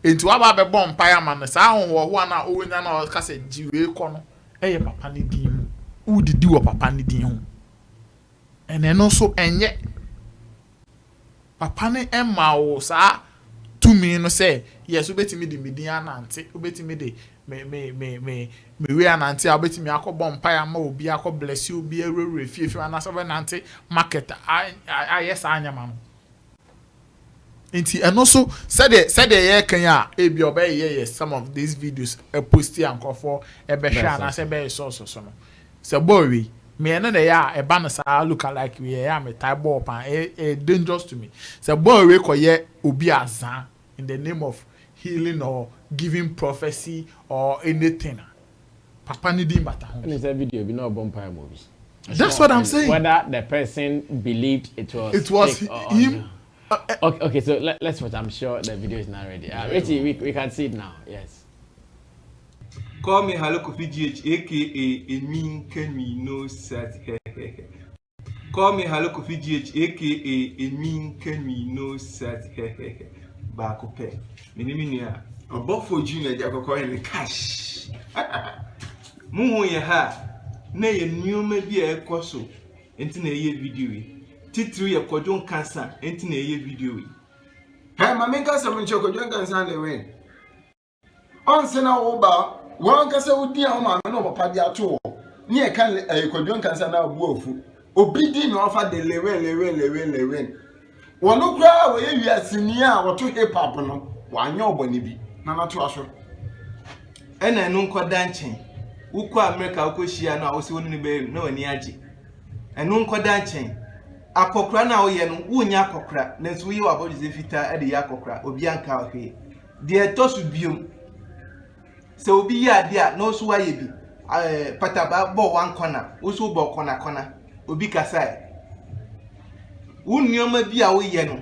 Speaker 7: enti wa ba be bom pa ya ma no sa ho na o nya na o ka se jiwe ko no eye papa ni din mu u didi wo papa ni din ho ene no so enye papa ni emma wo sa to me no say yes obetimi di medin anante obetimi de me we anante obetimi akobom pa ya ma obi bless you obi erere fie anase be nante market yes anyama no Inti and also said ye kan ya ebi obey yes some of these videos post here and for e be hwa na say be so no say boy me na ya e ba na sa Lookalike we ya me type ball pan dangerous to me say boy we koye obi azan in the name of healing or giving prophecy or anything papa ni din bata ho.
Speaker 4: And it's a video be no vampire movies.
Speaker 7: That's what I'm saying.
Speaker 4: Whether the person believed it was
Speaker 7: him.
Speaker 4: Okay, so let's watch. I'm sure the video is not ready. Richie, we can see it now. Yes.
Speaker 19: Call me Hello Kofi GH, aka Emin Can We Know Sat. Call me Hello Kofi GH, aka Emin Can We Know Sat. Back up. Minimia. A buffalo junior, Jacob in cash. Moo ye ha. Nay, new maybe a coso. Into a year video. Titri a quadron cancer. Into a year video.
Speaker 16: Hey, my main cancer when Choco John can stand the rain. On Sena Oba. One can say, "Oh dear, man, no papa dia to." Near can a quadron cancer now woeful. Obedient offer the lewen. One no cry where you are senior or to hip hop no. One your bonny be. Nana to us.
Speaker 19: And I know dancing. Uko America, Uko Shia now was only be no any aji. And no dancing. A cockra now yen, Unya cockra, let's we about the fita at the yakokra, or Bianca here. Dear Tosu Bium. So be ya dear, no swaye be. Pataba bo one corner, also bo corner, obi kasai. Unyoma be away yeno.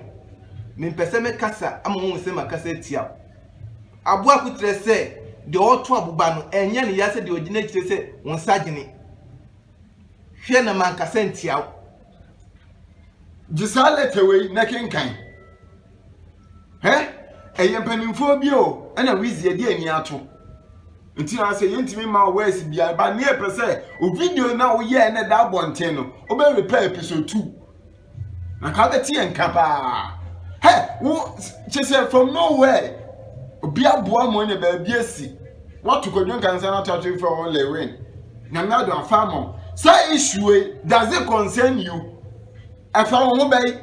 Speaker 19: Min peseme kasa, among sema casetia. Abua kutre say, the old trouble bano, and yan yasa the originate say, one sajini. Fiena man casentia.
Speaker 16: Just let away, necking kind. Eh? A yampanin phobia, and a wizzy idea niato. Until I say, intimate my ways be by near per se, o video now, yeah, and a dab one tenno, or better repair episode 2. I call the tea and kappa. Hey, she said from nowhere. Be a boy money baby. What to go down cancer touching for only rain. Now, not a farmer. Say issue, does it concern you? I found obey.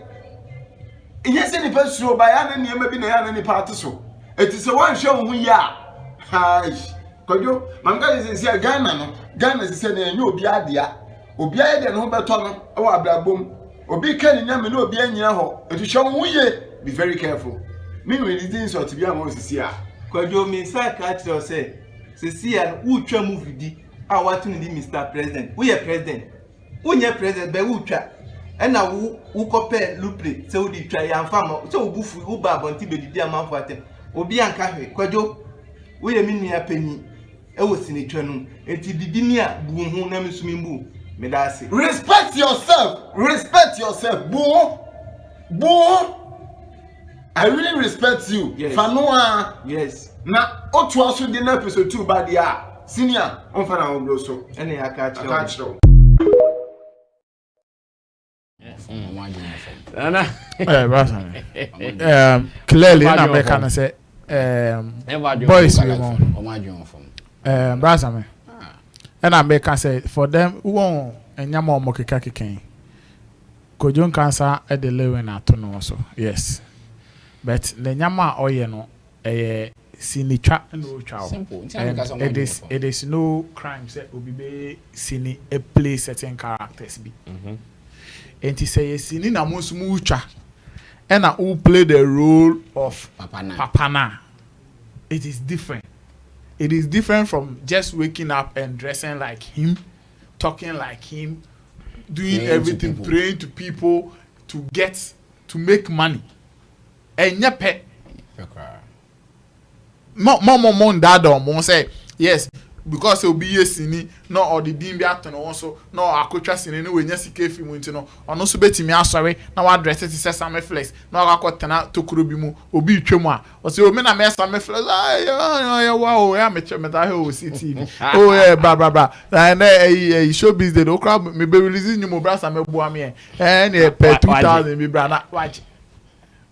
Speaker 16: Yes, any person by any maybe any party so. It is a one show we are. Hi. Kojo, manga is here Ghana no. Ghana is saying you be adia. Obi adia no beto no e wa ablabom. Obi kan nyame no obi anyina ho. Etu show wo ye. Be very careful. Me we didn't sort to be am osisi a.
Speaker 19: Kojo me say catch you say. Sisi an utwa movie di. A watu ni Mr. President. Who ye president? Unye president be utwa. Ena wo kope luple se wo di twa ya mfama. Se wo bufu wo ba abonti be di amanfo atem. Obi anka hwe. Kojo wo ye minnu ya panyi. Ewo sinetwa no enti bibini a bu hu na mesumimbu me da ase.
Speaker 16: Respect yourself. Bo. I really respect you.
Speaker 19: Yes.
Speaker 16: Fanoa.
Speaker 19: Yes.
Speaker 16: Na otu aso di na episode 2 ba dia. Senior, on fa na wo so.
Speaker 19: Ene ya catch you.
Speaker 5: Yes. One
Speaker 4: Nana.
Speaker 7: Clearly in America na say boys we mo. Brother me. And America say for them who won enyama omokeka keken. Kojon cancer at the lewen atono so. Yes. But the nyama oye no sinitra no child.
Speaker 5: Simple.
Speaker 7: It is no crime say obi sini a play certain characters be. And he say sini na musumu ucha. And who play the role of Papana. It is different. It is different from just waking up and dressing like him, talking like him, doing everything, praying to people to make money. And nyepe. Mom, dad, say yes. Because it will be a sini, no or the dimbi aton also, no akotwa sini no we nya sika fi mu ntino ono so betimi asore na wa dress it say Sammy flex na akotena tokuro bi mu obi twemu a o say o me na me Sammy flex wow ya me chemeta he o CTV oh yeah bra na show business o crowd me be release new bra Sammy bua me na pe 2000 me bra na watch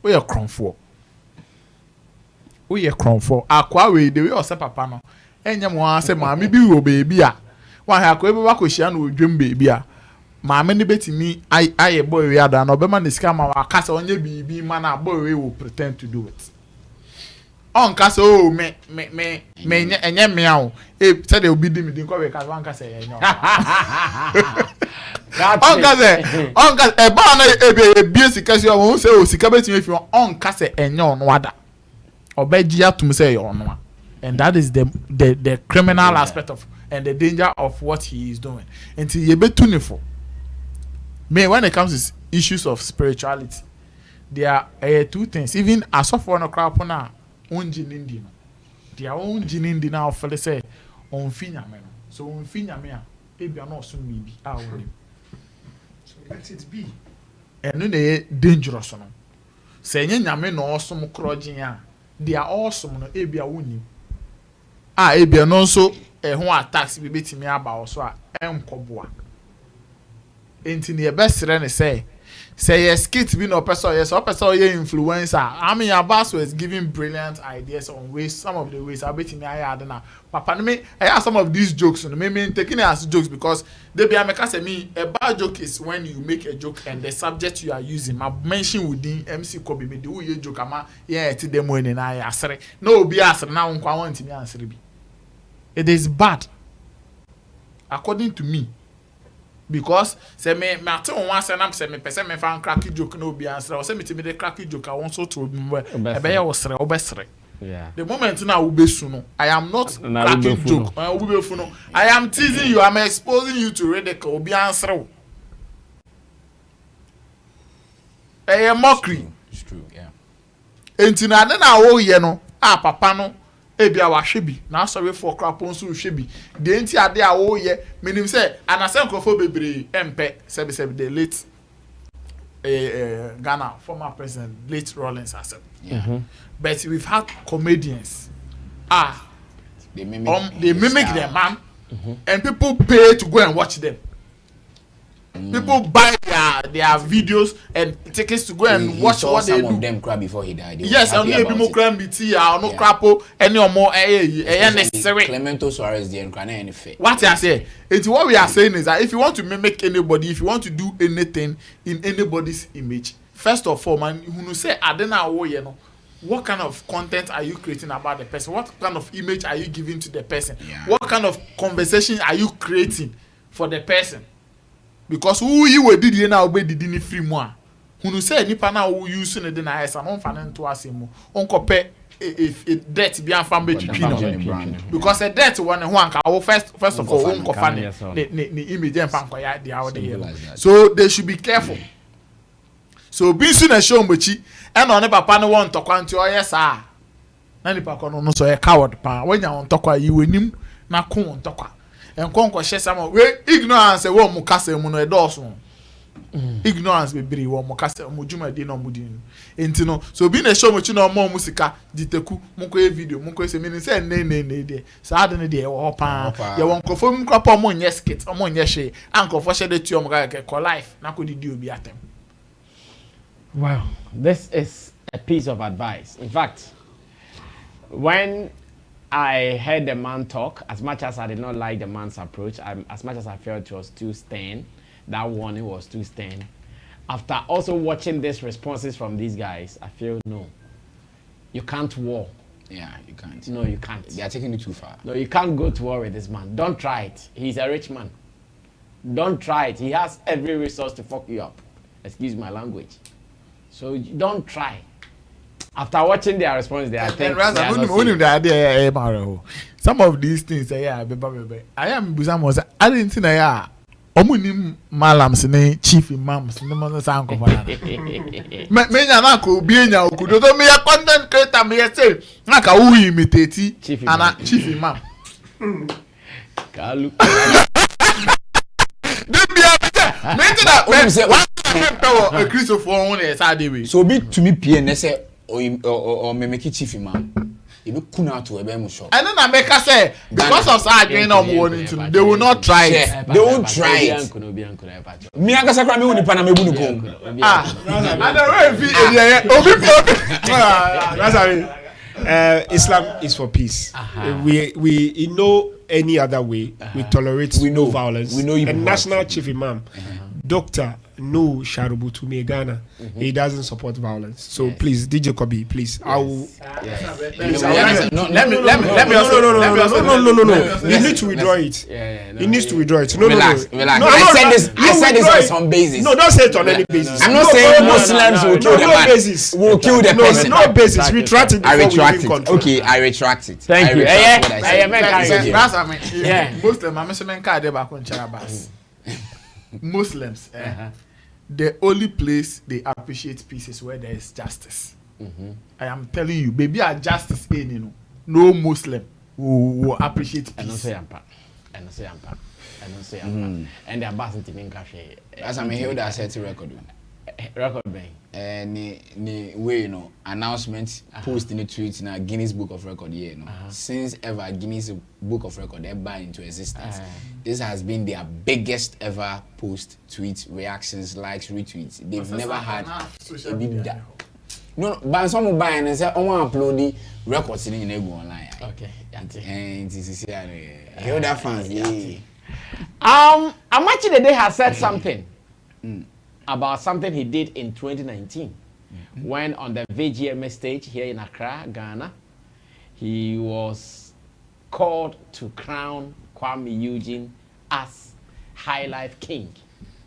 Speaker 7: we are cromfo akwa we the way o say papa no enye mo ase maame bi wo baby a wa ha ko ebe ba ko hia na odwem baby a maame ne betimi aye boy we ada na obema ne sika ma wa kasa onye bibi ma na boy we will pretend to do it on kasa o me enye me a o e say de obi di mi din ko we kasa wan kasa enye on kasa e ba na e bi sika si o say o sika betimi fi on kasa enye ono ada obeji atum say ono. And that is the criminal aspect of and the danger of what he is doing. Until you be tuneful. Me, when it comes to issues of spirituality, there are two things. Even as of one crap on their own jinindi now, for say
Speaker 8: on finyame no. So on finyame a ebia no so maybe a wonim.
Speaker 6: So let it be.
Speaker 8: Eno na dangerous no. Say nye nyame no osom krogyen a they are awesome no ebia wonim. Ebia no nso ho attacks bi betimi aba wo so a enkoboa. Enti ne ebesere ne say yes skit bi no person yes person ye influencer. I mean Abbas was giving brilliant ideas on ways, some of the ways I betimi add na papa no me I have some of these jokes no me taking it as jokes because they be make say me a bad joke is when you make a joke and the subject you are using ma mention within MC Kobe me do ye joke ama yeah ti dem when na ya asere na obi asere na nkwa want me answer bi. It is bad according to me. Because say me ate on one say na say me person me fan cracky joke no be answer or say me the cracky joke I want so to be obesere obesere. Yeah. The moment now ubesu no I am not cracking joke ubefu no I am teasing you, I am exposing you to ridicule be answer. A mockery.
Speaker 5: It's true, yeah.
Speaker 8: Enti na na wo ye no papa no ebia wa hwebi na sorry for crapon so hwebi de enti ade a wo ye menim say anasem krofo bebre empe sebe the late Ghana former president late Rawlings herself. But we've had comedians they mimic them man and people pay to go and watch them. People buy their videos and tickets to go and watch what they do.
Speaker 5: Some of them cry before he died.
Speaker 8: Yes, and maybe more crime BT or no crapo any or more necessary.
Speaker 5: Clemento Suarez the and any fair.
Speaker 8: What I say, it's what we are saying is that if you want to mimic anybody, if you want to do anything in anybody's image, first of all, man, you say Adena you know, what kind of content are you creating about the person? What kind of image are you giving to the person? Yeah. What kind of conversation are you creating for the person? Because who you were did now be the free more. Who say nipa na who use in the na esa no fan into asemo. Onko pe if debt be an fan be twitwi. Because a debt one who anka first of all onko fan the image and fan koya the out there. So they should be careful. So be soon a show mchi and on papa no want to kwanti o yes ah. Na nipa ko no so e coward pa. When you on tokwa yi wenim na ko on tokwa. And conquer some we ignorance a woman castle muno a dawson. Ignorance be bri wo mo castle mujuma de no mudin. Entino so being a show much no more musica diteku munko video munko se meaning say ne de sa ade ne de e wo pa ye won kofo mu kwapa mo nye skit mo nye hwe anko fo hye de tu o mo ga ke life na ko didi obi atem.
Speaker 4: Wow, this is a piece of advice. In fact, when I heard the man talk, as much as I did not like the man's approach, as much as I felt it was too stern, that warning was too stern. After also watching these responses from these guys, I feel no, you can't war.
Speaker 5: Yeah, you can't.
Speaker 4: No, you can't.
Speaker 5: They are taking it too far.
Speaker 4: No, you can't go to war with this man. Don't try it. He's a rich man. Don't try it. He has every resource to fuck you up. Excuse my language. So don't try. After watching their response, they are thinking.
Speaker 8: Some of these things, I am Busamos. I didn't think I are. Omunim malams ne chief imams ne mo san ko fana. Me nya na ko bi nya okudo to me content creator me say na ka wo imitate ana chief imam.
Speaker 4: Kalu.
Speaker 8: Me that me say one a Christopher on the side
Speaker 5: so be to me pn say or me make chief imam. You be kuna to ebe mo shop.
Speaker 8: And then I make her say because of that again they will not try it.
Speaker 5: They won't try it. Me anga sakra me woni pa na me bu ko.
Speaker 6: Islam is for peace. We in no any other way we tolerate no violence.
Speaker 5: We know
Speaker 6: and national chief imam Dr. No Sharubutu me Ghana. He doesn't support violence. So please, DJ Kobe, please. I will. Let me. You need to withdraw it. You need to withdraw it. No.
Speaker 5: Relax. I said this on some basis.
Speaker 6: No, don't say it on any basis.
Speaker 5: I'm not saying Muslims will kill the man.
Speaker 6: Basis.
Speaker 5: Will kill the person.
Speaker 6: No basis. Retract it.
Speaker 5: I retract it. Okay, I retract it.
Speaker 4: Thank you.
Speaker 8: Muslims, the only place they appreciate peace is where there is justice. I am telling you, baby, our justice ain't no Muslim who appreciate
Speaker 4: and
Speaker 8: peace.
Speaker 4: and their bass into me cash.
Speaker 5: As I'm here that set record.
Speaker 4: Record bang.
Speaker 5: Ni way no announcement post in the tweet na Guinness Book of Record here no. Since ever Guinness Book of Record ever into existence, this has been their biggest ever post, tweet, reactions, likes, retweets. They've never had a big that. No, but some buy and say I want to upload the records in the online.
Speaker 4: Okay,
Speaker 5: and this is here that fans.
Speaker 4: Amakye today has said something about something he did in 2019 when on the VGMA stage here in Accra, Ghana, he was called to crown Kwame Eugene as High Life King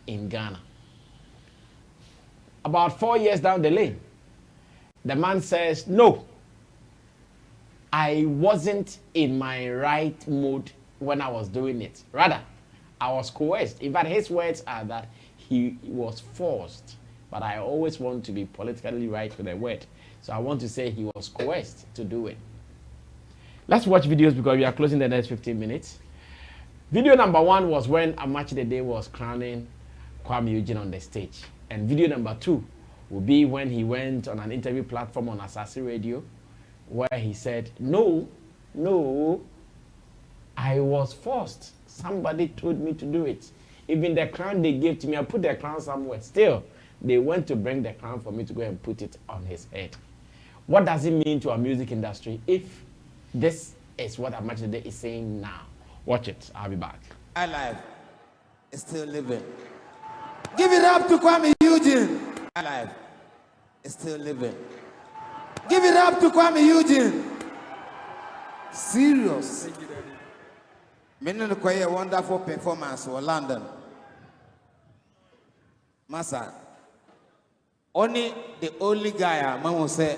Speaker 4: in Ghana. About 4 years down the lane, the man says, no, I wasn't in my right mood when I was doing it. Rather, I was coerced. In fact, his words are that he was forced, but I always want to be politically right with a word. So I want to say he was coerced to do it. Let's watch videos because we are closing the next 15 minutes. Video number 1 was when Amakye today was crowning Kwame Eugene on the stage. And video number 2 will be when he went on an interview platform on Asase Radio where he said, no, I was forced. Somebody told me to do it. Even the crown they gave to me, I put the crown somewhere. Still, they went to bring the crown for me to go and put it on his head. What does it mean to our music industry if this is what Amakye today is saying now? Watch it. I'll be back.
Speaker 15: My life is still living. Give it up to Kwame Eugene. My life is still living. Give it up to Kwame Eugene. Serious. Meaning quite a wonderful performance for London. Massa. Only the only guy Mama say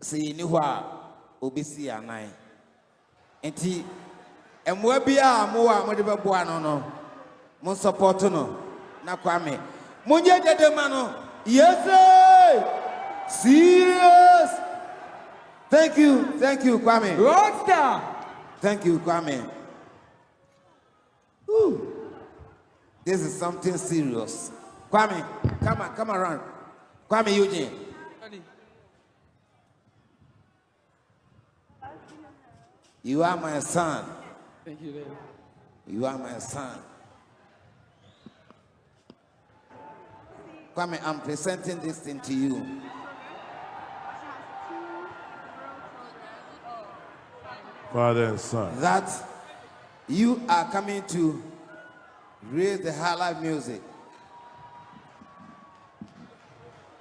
Speaker 15: see ni wa obisi anai. Enti emwebia amoa mo de beboa no mo support no na Kwame. Munye dede ma no. Yes sir. Serious. Thank you Kwame. Rockstar. Thank you Kwame. Ooh. This is something serious. Kwame, come around. Kwame Eugene. You are my son.
Speaker 20: Thank you, Daddy.
Speaker 15: You are my son. Kwame, I'm presenting this thing to you.
Speaker 20: Father and son.
Speaker 15: That you are coming to raise the high life music.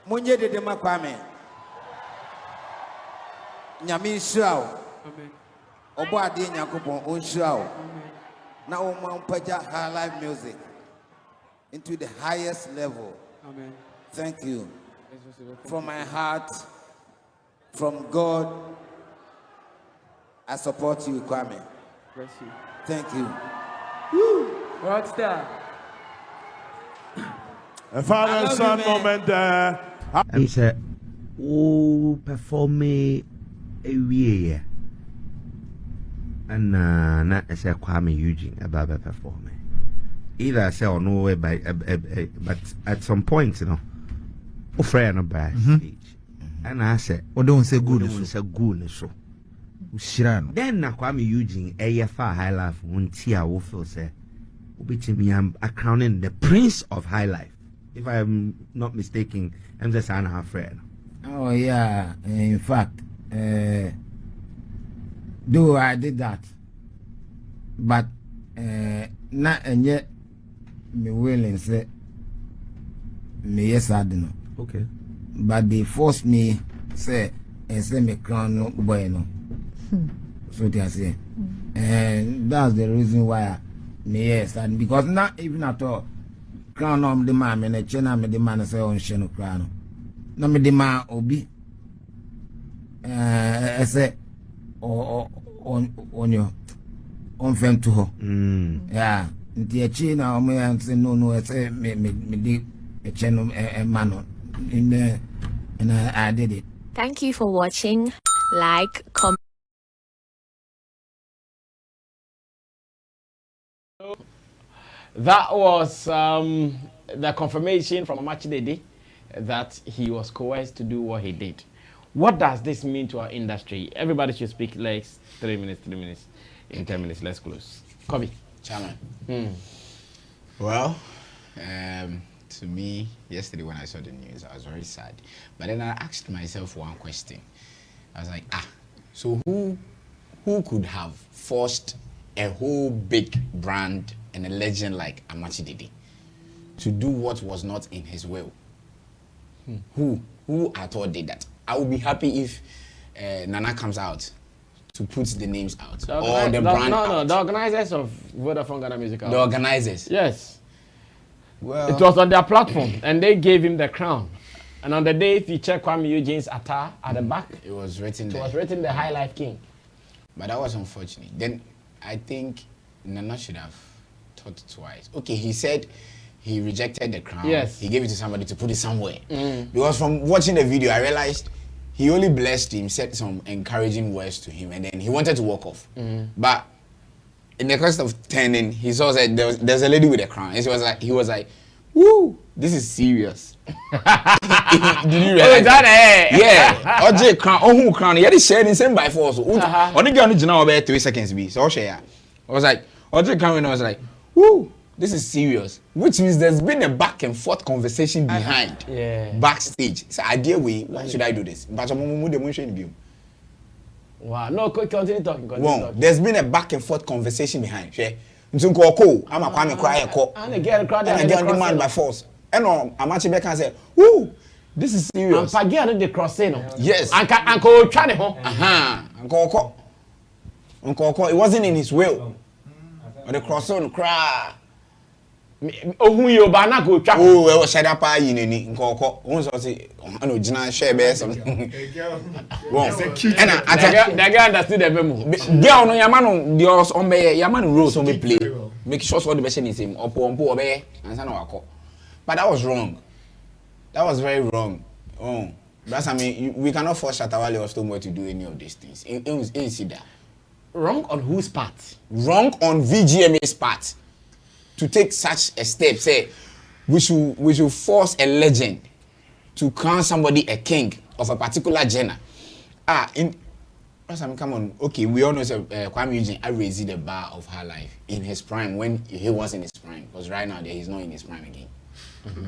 Speaker 15: Munye de dema Kwame. Nyami nshirao.
Speaker 20: Amen.
Speaker 15: Obo ade nyakopon onshirao. Na o man paja high life music into the highest level.
Speaker 20: Amen.
Speaker 15: Thank you. From my heart, from God, I support you, Kwame.
Speaker 20: Bless you.
Speaker 15: Thank you.
Speaker 20: Woo! Rockstar. A father and son moment there.
Speaker 21: I'm say, oh, perform a year. And not as a Kwame Eugene about performing. Either I say or no way, but at some point, you know, oh, friend of bad stage. And I said, oh, don't say good, say good, so. Then na Kwame Eugene, AFR High Life, one tia will feel say, me I'm crowning the Prince of High Life. If I'm not mistaken, I'm just an half friend.
Speaker 22: Oh yeah, in fact, though I did that, but not and yet me willing say me yes I don't know.
Speaker 21: Okay.
Speaker 22: But they forced me say and say me crown no boy no. So they say, and that's the reason why me yes and because not even at all crown on the man and a chena me the man say on sheno crown. No me the man obi. I say on your on fem to her. Yeah. The china on me and say no I say me did a channel a man in there and I did it.
Speaker 23: Thank you for watching. Like, comment.
Speaker 4: That was the confirmation from Amakye that he was coerced to do what he did. What does this mean to our industry? Everybody should speak like 3 minutes. In 10 minutes, let's close. Kobe.
Speaker 5: Chairman. Well, to me, yesterday when I saw the news, I was very sad. But then I asked myself one question. I was like, so who could have forced a whole big brand and a legend like Amakye to do what was not in his will? Who at all did that? I would be happy if Nana comes out to put the names out or the brand out.
Speaker 4: The organizers of Vodafone Ghana Music Awards.
Speaker 5: The organizers?
Speaker 4: Yes.
Speaker 5: Well,
Speaker 4: it was on their platform and they gave him the crown. And on the day, if you check Kwame Eugene's attire at the back,
Speaker 5: it was written there.
Speaker 4: It was written the High Life King.
Speaker 5: But that was unfortunate. Then I think Nana should have thought twice. Okay, he said he rejected the crown.
Speaker 4: Yes.
Speaker 5: He gave it to somebody to put it somewhere. Because from watching the video, I realized he only blessed him, said some encouraging words to him, and then he wanted to walk off. But in the course of turning, he saw that there's a lady with a crown. And he was like, woo, this is serious. Did you realize
Speaker 4: that?
Speaker 5: Yeah. Oje crown, who crown? He had shared in same by force. Only girl need now about 3 seconds be. So share. I was like, Oje crown, and I was like, woo, this is serious. Which means there's been a back and forth conversation behind. Backstage. So idea why should I do this? But
Speaker 4: wow, no, continue talking.
Speaker 5: There's been a back and forth conversation behind. I'm a cry
Speaker 4: and again
Speaker 5: demand by force. And Amakye can say, woo, this is serious.
Speaker 4: And Pagia the crossing.
Speaker 5: Yes.
Speaker 4: Uncle Chane ho.
Speaker 5: Uncle, it wasn't in his will. Or the crossing cry.
Speaker 4: Oh, you bana go chap.
Speaker 5: Oh, I was shut up. You need Uncle. Once I say, I know Jina share bear something.
Speaker 4: The guy understood the memo.
Speaker 5: Girl, no Yamano, the horse on me, Yaman rose on me play. Make sure what the best is him, or Pompo obey, and San Wako. But that was wrong. That was very wrong. Oh, that's we cannot force Shatawale or Stonewall to do any of these things. It was that.
Speaker 4: Wrong on whose part?
Speaker 5: Wrong on VGMA's part. To take such a step, say we should force a legend to crown somebody a king of a particular genre. Come on, okay, we all know Kwame Eugene raised the bar of her life in his prime when he was in his prime. Because right now he's not in his prime again.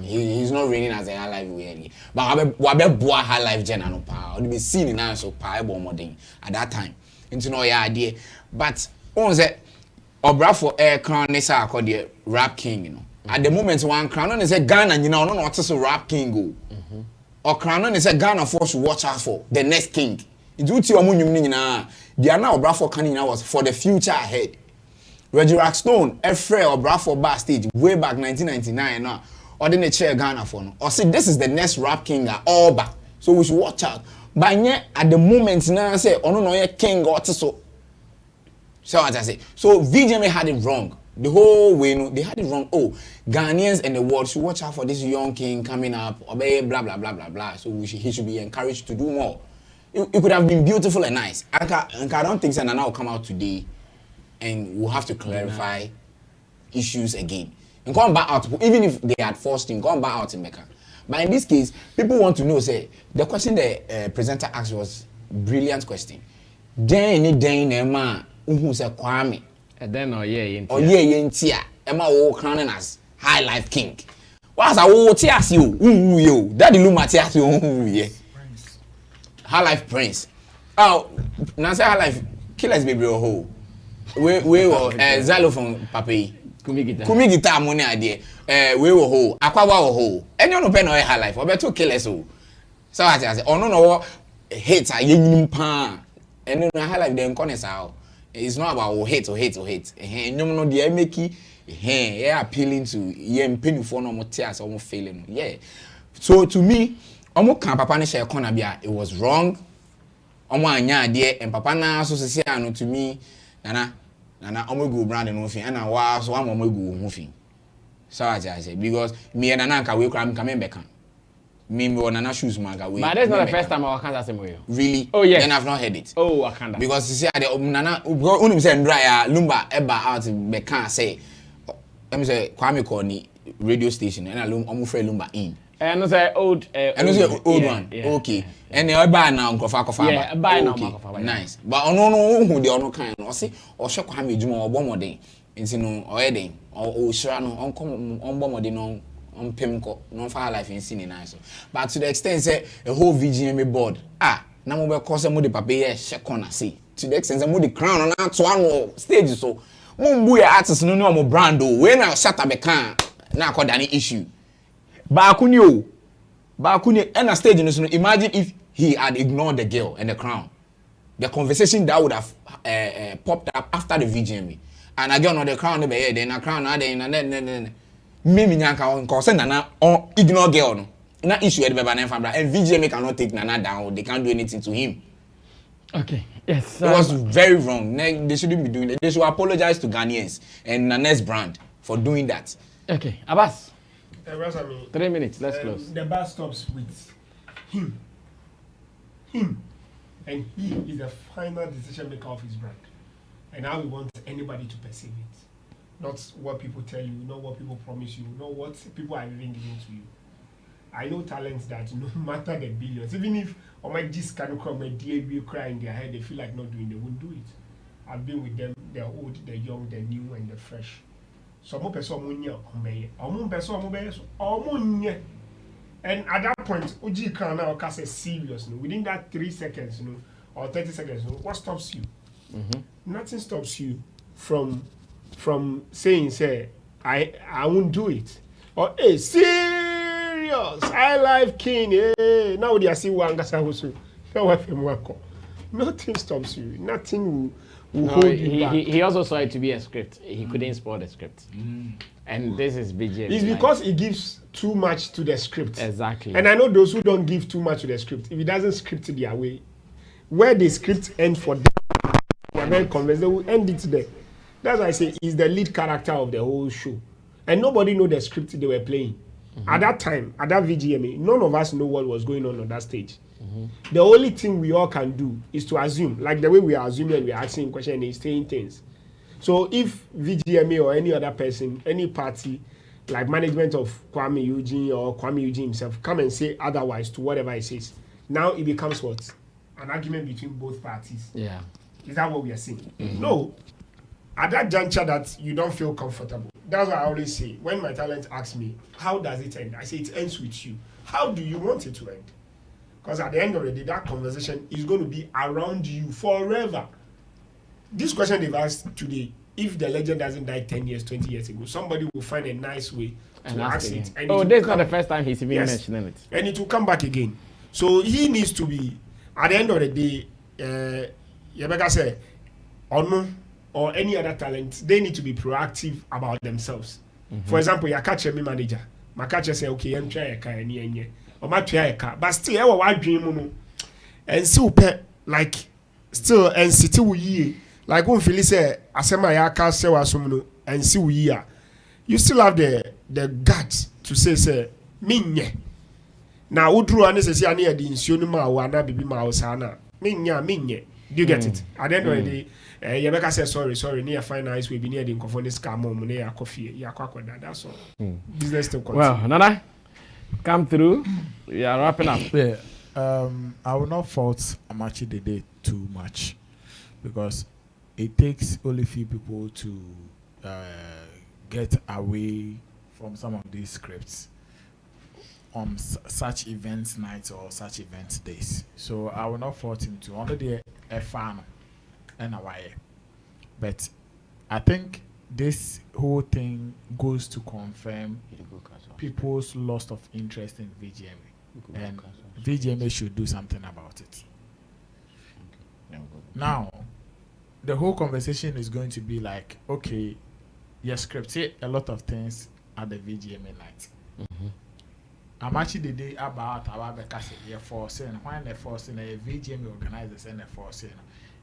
Speaker 5: He's not reigning as a high life again. But wabe boa high life genre no power. Be seen in answer power modern at that time. Into no idea. But on that Obra for air crown nessa called the rap king, you know. At the moment one crown on is a Ghana, you know, not just a rap king go. Or crown on is a Ghana force to watch out for the next king. It's what you are they are now Obra for Canina was for the future ahead. Reggie Rockstone, Efre or Bradford Bar stage way back 1999 now. Or then the chair Ghana for no. Or say this is the next rap king at all back. So we should watch out. But yet at the moment now say oh no king or so. So as I say, so VGMA had it wrong. The whole way, they had it wrong. Oh, Ghanaians and the world should watch out for this young king coming up, obey, blah, blah, blah, blah, blah. So he should be encouraged to do more. It could have been beautiful and nice. I don't think that Nana will come out today and we'll have to clarify issues again. And come back out, even if they had forced him, come back out in Mecca. But in this case, people want to know, say, the question the presenter asked was a brilliant question. Man, who said Kwame,
Speaker 4: and then
Speaker 5: yentia, Emma O crowning as high life king. What's a wo tias you? Daddy Lumatias you, high life prince. Oh, now say high life killers baby or ho. We were xylophone papi. Kumi guitar money idea. We were ho. Aquawa ho. And you no pen or high life. Or better killers ho. So I say, oh no hate a yin pan. And then high life then corners out. It's not about hate or hate or hate. No, they make it appealing to yen penny for no more tears almost failing. Yeah. So to me, Omo can papa ne share corner bia it was wrong. Omo anya there and papa na so say to me, Nana omo go brand no fin and wa so omo go ho fin. So I say because me and Nana ka we come back. Me Nana shoes maga we.
Speaker 4: But that's not the first time I can't say more.
Speaker 5: Really?
Speaker 4: Oh yes.
Speaker 5: Then I've not heard it.
Speaker 4: Oh, I can't.
Speaker 5: Because you see the Nana unim say ndra ya lumba eba out be can say let me say Kwame Corny radio station and I'm afraid Lumba in.
Speaker 4: And I say old
Speaker 5: one. Okay. And they buy now Kofa.
Speaker 4: Yeah, buy now.
Speaker 5: Nice. But no who they are no kind. Or say or shock Kwame Juma or Bomode. It's no or Edding or Shano on Bomode no on Pimco, non fire life in Sini nice. But to the extent say a whole VGMA board. Now we cause some of the papier check on see. To the extent some of the crown on that one stage so. Mumbuya artists no more brand when I shut up a can now called any issue. Bakuni and a stage in imagine if he had ignored the girl and the crown. The conversation that would have popped up after the VGMA. And again on the crown then a crown and then Mimi Nyanka on consent and ignore girl no. Not issue and VGMA cannot take Nana down, they can't do anything to him.
Speaker 4: Okay. Yes.
Speaker 5: It was very wrong. They shouldn't be doing that. They should apologize to Ghanaians and Nana's brand for doing that.
Speaker 4: Okay. Abbas.
Speaker 6: 3
Speaker 4: minutes. Let's close.
Speaker 6: The bar stops with him. And he is the final decision maker of his brand. And how we want anybody to perceive it. Not what people tell you, not what people promise you, not what people are even giving to you. I know talents that no matter the billions, even if or my just can come my DA cry in their head, they feel like not doing, they won't do it. I've been with them, the old, the young, the new, and the fresh. So I'm and at that point, Uji can now cast serious. Within that 3 seconds, or 30 seconds, what stops you? Nothing stops you from saying, say, I won't do it. Or hey, serious, I live king. Hey. Now they are seeing one gasa. Nothing stops you. Nothing will hold you back.
Speaker 4: He also saw it to be a script. He couldn't spoil the script. And this is VGMA.
Speaker 6: It's because he gives too much to the script.
Speaker 4: Exactly.
Speaker 6: And I know those who don't give too much to the script. If he doesn't script it their way, where the script ends for them, they are very convinced they will end it there. That's why I say he's the lead character of the whole show. And nobody know the script they were playing. At that time, at that VGMA, none of us know what was going on that stage. The only thing we all can do is to assume, like the way we are assuming and we are asking questions and he's saying things. So if VGMA or any other person, any party, like management of Kwame Eugene or Kwame Eugene himself, come and say otherwise to whatever he says, now it becomes what? An argument between both parties.
Speaker 4: Yeah.
Speaker 6: Is that what we are saying? No. At that juncture that you don't feel comfortable. That's what I always say. When my talent asks me, how does it end? I say it ends with you. How do you want it to end? Because at the end of the day, that conversation is going to be around you forever. This question they've asked today, if the legend doesn't die 10 years, 20 years ago, somebody will find a nice way to ask it.
Speaker 4: And this is not the first time he's even mentioning it.
Speaker 6: And it will come back again. So he needs to be, at the end of the day, Yabeka said, or any other talent, they need to be proactive about themselves. For example, you catch me manager. My catcher say, okay, I'm trying to or my car, but still, I want dream, and so like still and city we like when Philly say, Asema Yaka say was and see we are. You still have the guts to say minye. Now Udru unnecessary any the insunuma or ana bibi ma osana. Minye. Do you get it? At the end of the day, Yabeka says sorry, near finance we be near the confonist scam near coffee, yakwa, that's all. Business to continue.
Speaker 4: Well, Nana, come through. We are wrapping up.
Speaker 7: Yeah. I will not fault Amakye Dede too much because it takes only few people to get away from some of these scripts on such events nights or such events days. So I will not fault him to under the fan and away. But I think this whole thing goes to confirm people's loss of interest in VGMA. And VGMA should do something about it. Now, the whole conversation is going to be like, okay, you scripted a lot of things at the VGMA night. Amakye Dede about our forcing when they're forcing a VGMA organizers and they're forcing.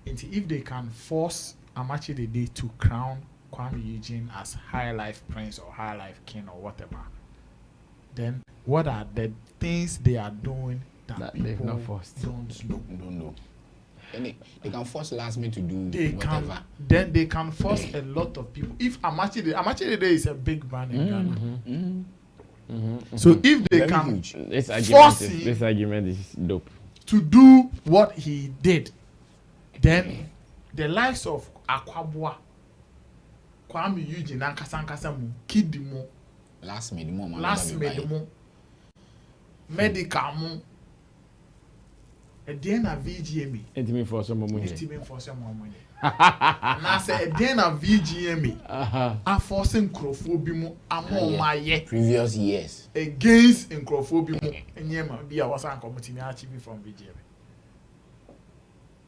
Speaker 7: If they can force Amakye Dede to crown Kwame Eugene as High Life Prince or High Life King or whatever, then what are the things they are doing that people
Speaker 4: they've not forced?
Speaker 7: don't know?
Speaker 5: And they can force last minute to do
Speaker 8: they
Speaker 5: whatever.
Speaker 8: can then they can force a lot of people. If Amakye is a big brand in Ghana. So if they
Speaker 4: Very
Speaker 8: can
Speaker 4: huge.
Speaker 8: force
Speaker 4: This argument is dope.
Speaker 8: to do what he did, then the likes of Akwabua, Kwame Eugene, and Kasankasa mu, Kidimu,
Speaker 5: Last minute more,
Speaker 8: medical mu, a DNA VGMA.
Speaker 4: It means for some money.
Speaker 8: It means for some money. And I say a DNA VGMA are forcing Crofobimo among my
Speaker 5: previous years
Speaker 8: against Crofobimo and Yema be a was committee from VGMA.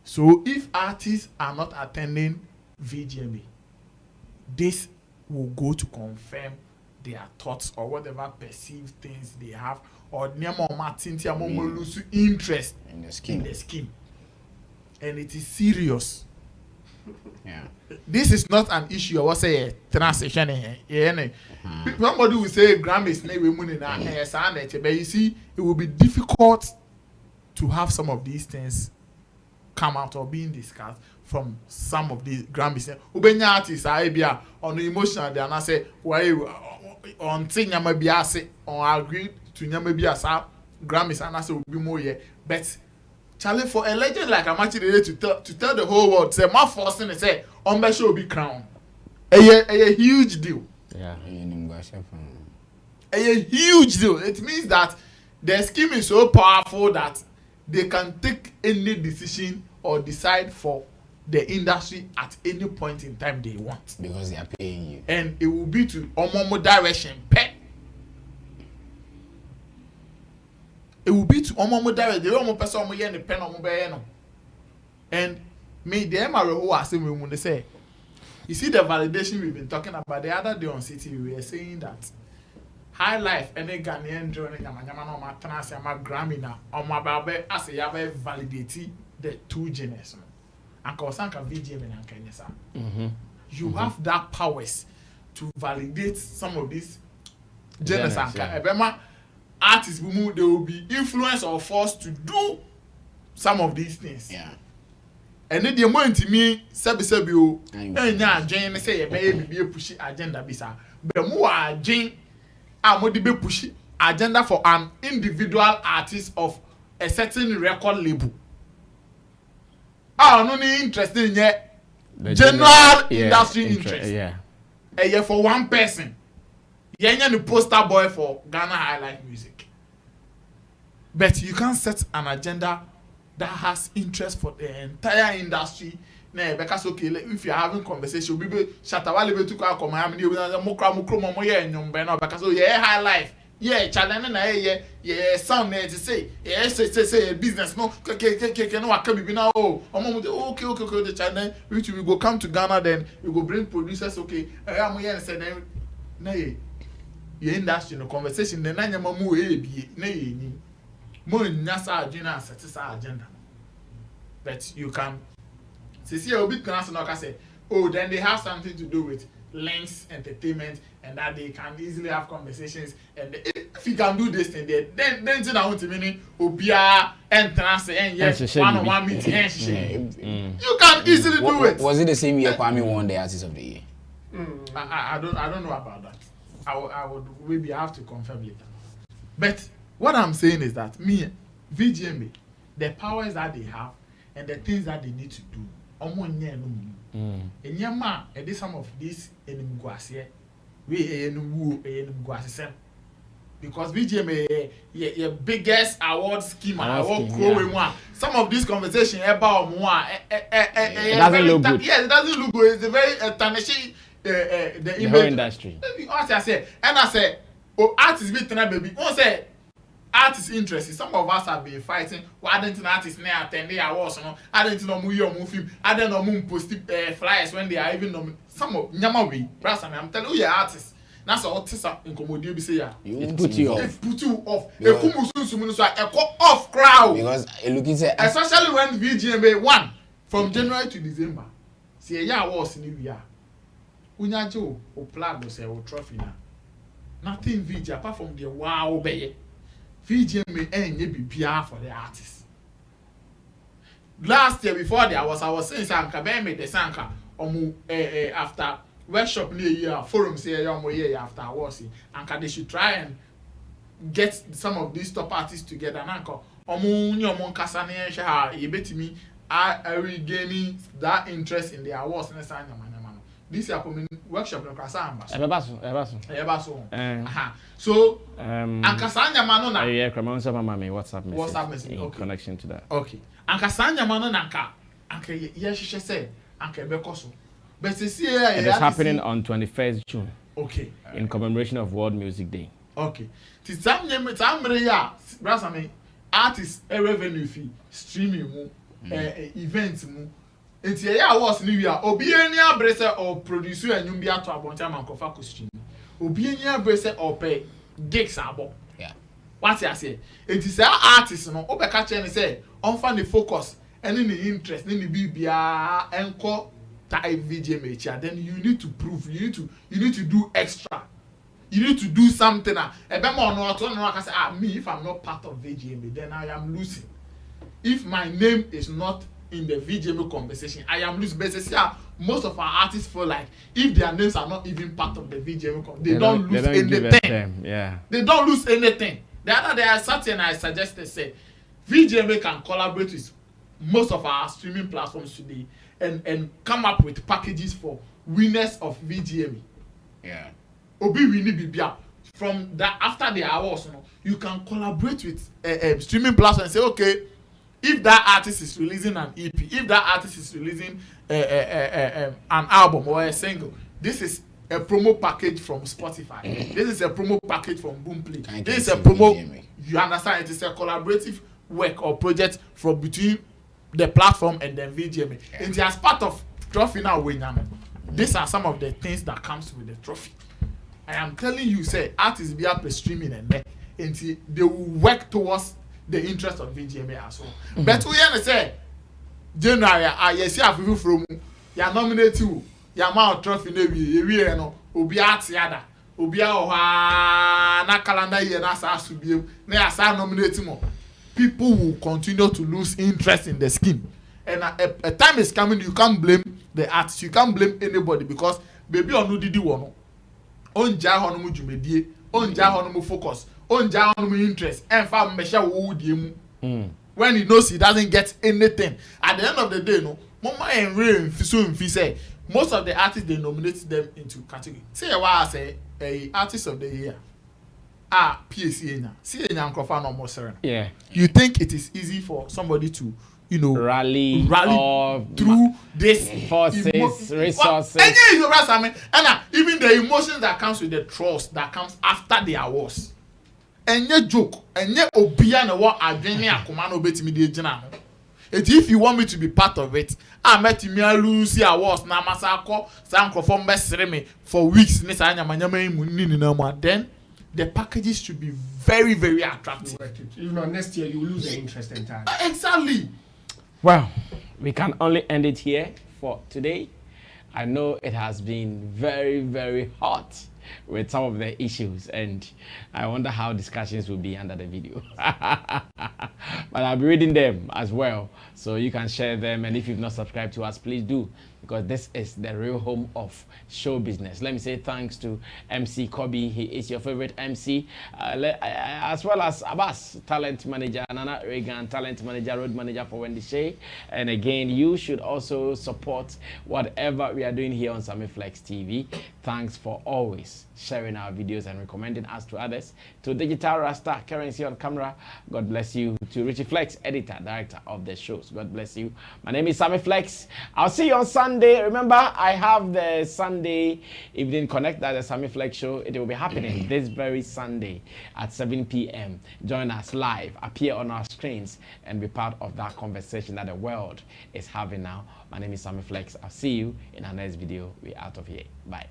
Speaker 8: So if artists are not attending VGMA, this will go to confirm their thoughts or whatever perceived things they have, or lose interest
Speaker 5: in the scheme.
Speaker 8: And it is serious.
Speaker 5: Yeah.
Speaker 8: This is not an issue. I was say transition. Somebody will say Grammys but you see, it will be difficult to have some of these things come out or being discussed from some of these Grammys. Ubenya artists are on the emotional. They are not say why on thing nyama biase on agree to nyama biasa Grammys and I say will be more yeah. But Charlie, for a legend like Amakye to tell the whole world, say my forcing it say Bombshell will be crowned. A huge deal.
Speaker 5: Yeah.
Speaker 8: A huge deal. It means that the scheme is so powerful that they can take any decision or decide for the industry at any point in time they want.
Speaker 5: Because they are paying you.
Speaker 8: And it will be to Omomo direction. It will be to Omomo direction. The Omo person Omo yen the pen Omo be no. And me the MRO who are saying when they say, you see the validation we've been talking about the other day on City, we were saying that High Life any Ghanaian joining Yamanyama no matana se ama Grammy na Omo babe as a yabe validate the two genres. And Kosanka VGMA and Kenyasa. You have that powers to validate some of these genres. Yeah. Artists they will be influenced or forced to do some of these things.
Speaker 5: Yeah.
Speaker 8: And then the moment to me, Sabi and now Jane say maybe a pushy agenda bisa. But more Jane be pushy agenda for an individual artist of a certain record label. No interested in yet general industry interest. Yeah. For one person. Yeah, the poster boy for Ghana High Life music. But you can't set an agenda that has interest for the entire industry. Nah, because okay, if you're having conversation, we be Shatawale be to come and because High Life. Yeah, challenge na yeah sound there to say say business no can be now okay the challenge which we go come to Ghana, then we go bring producers. Okay, I'm here and say then na your industry no conversation then na nyama mu be na ni mo nyasa agenda set agenda. But you can see a bit can say then they have something to do with links entertainment, and that they can easily have conversations, and if you can do this thing there, then I want to mean obia entrance and yes one meeting. You can easily do it.
Speaker 5: Was it the same year Kwame won the Artist of the Year?
Speaker 8: I don't know about that. I would maybe have to confirm later. But what I'm saying is that VGMA, the powers that they have and the things that they need to do, and yama, and some of these enumguasie, because VGMA your biggest award scheme, some of this conversation about
Speaker 4: it doesn't look good.
Speaker 8: Yes, it doesn't look good. It's a very tarnishing the image.
Speaker 4: Whole industry.
Speaker 8: I say, artists be baby. One say artist interest. Some of us have been fighting. Why didn't artists now attend the awards? I didn't know movie or film. I didn't know post flyers when they are even some of Nyamawi. I'm telling you, artists. That's all. Incommodate. Say yeah.
Speaker 5: It put you off.
Speaker 8: It put you off. A off crowd.
Speaker 5: Because looking say,
Speaker 8: especially when VGMA won from January to December. See yeah awards in the year. Unyajo o plug say o trophy na. Nothing VG apart from the wow be. VGMA enye bibia for the artists. last year before there I was saying Sanka made the Sanka after workshop near year forum say year after awards and they should try and get some of these top artists together and anko omo kasa na ehwe ha yebetimi are regaining that interest in the awards and say nyama this year coming workshop no kasa amba so so ankasa nyama no na
Speaker 4: yeah krama so mama me WhatsApp message in
Speaker 8: okay.
Speaker 4: connection to that
Speaker 8: okay ankasa nyama no na anka ye hwehwe say anka bekoso but see here
Speaker 4: it is happening on 21st June
Speaker 8: okay
Speaker 4: in commemoration of World Music Day.
Speaker 8: Okay. Ti samre ya brasame artist revenue fee streaming mu events mu. Enti ya awards ni wi a obi eni abrese or producer anyum bi ato abonta man kofa ko stream. Obi eni abrese or pay gigs abo.
Speaker 5: Yeah.
Speaker 8: What you say? Enti say artist no obeka che ni say on fa the focus any the interest ni bibia enko tai VGMA cha then you need to prove you need to do extra. You need to do something. Me, if I'm not part of VGMA, then I am losing. If my name is not in the VGMA conversation, I am losing. But most of our artists feel like if their names are not even part of the VGMA, they don't lose anything.
Speaker 4: Yeah.
Speaker 8: They don't lose anything. The other day I sat and I suggested, say, VGMA can collaborate with most of our streaming platforms today and come up with packages for winners of VGMA.
Speaker 5: Yeah.
Speaker 8: Obi we need bibia from that after the awards, you can collaborate with streaming platform and say, okay, if that artist is releasing an EP, if that artist is releasing an album or a single, this is a promo package from Spotify. This is a promo package from Boomplay. This is a promo. You understand? It is a collaborative work or project from between the platform and the VGMA. Yeah. And as part of trophy now, these are some of the things that comes with the trophy. I am telling you, say artists be up streaming and they will work towards the interest of VGMA as well. But we say January, I see a people from ya nominate you, ya mount trophy we no obi atiada, obi na calendar year na sa subiem, na sa nominate mo. People will continue to lose interest in the scheme. And a time is coming, you can't blame the artist, you can't blame anybody because baby or no didi one. Onja hono mu dwumedie onja hono mu focus onja hono mu interest and fa mesha wo die mu when he knows he doesn't get anything at the end of the day no mama and rain so mfi say most of the artists they nominate them into category say why say artist of the year PSA nya see nya nkrofa no mo sere
Speaker 4: yeah
Speaker 8: you think it is easy for somebody to
Speaker 4: rally
Speaker 8: through this
Speaker 4: forces, resources.
Speaker 8: And even the emotions that comes with the trust that comes after the awards. And your joke, and your obiana what adrenaline akoma betimi de gina. If you want me to be part of it, I met me lose awards na masako sankrofo mbesere me for weeks ni sa nyama ni na then the packages should be very, very attractive.
Speaker 6: If not next year, you will lose the interest entirely.
Speaker 8: Exactly.
Speaker 4: Well, we can only end it here for today. I know it has been very, very hot with some of the issues, and I wonder how discussions will be under the video. But I'll be reading them as well, so you can share them. And if you've not subscribed to us, please do, because this is the real home of show business. Let me say thanks to MC Kobe. He is your favorite MC, as well as Abbas, talent manager, Nana Reagan, talent manager, road manager for Wendy Shea. And again, you should also support whatever we are doing here on Sammy Flex TV. Thanks for always sharing our videos and recommending us to others. To Digital Rasta, Currency on Camera, God bless you. To Richie Flex, editor, director of the shows, God bless you. My name is Sammy Flex. I'll see you on Sunday. Remember, I have the Sunday Evening Connect, that's the Sammy Flex show. It will be happening this very Sunday at 7 p.m. Join us live, appear on our screens, and be part of that conversation that the world is having now. My name is Sammy Flex. I'll see you in our next video. We're out of here. Bye.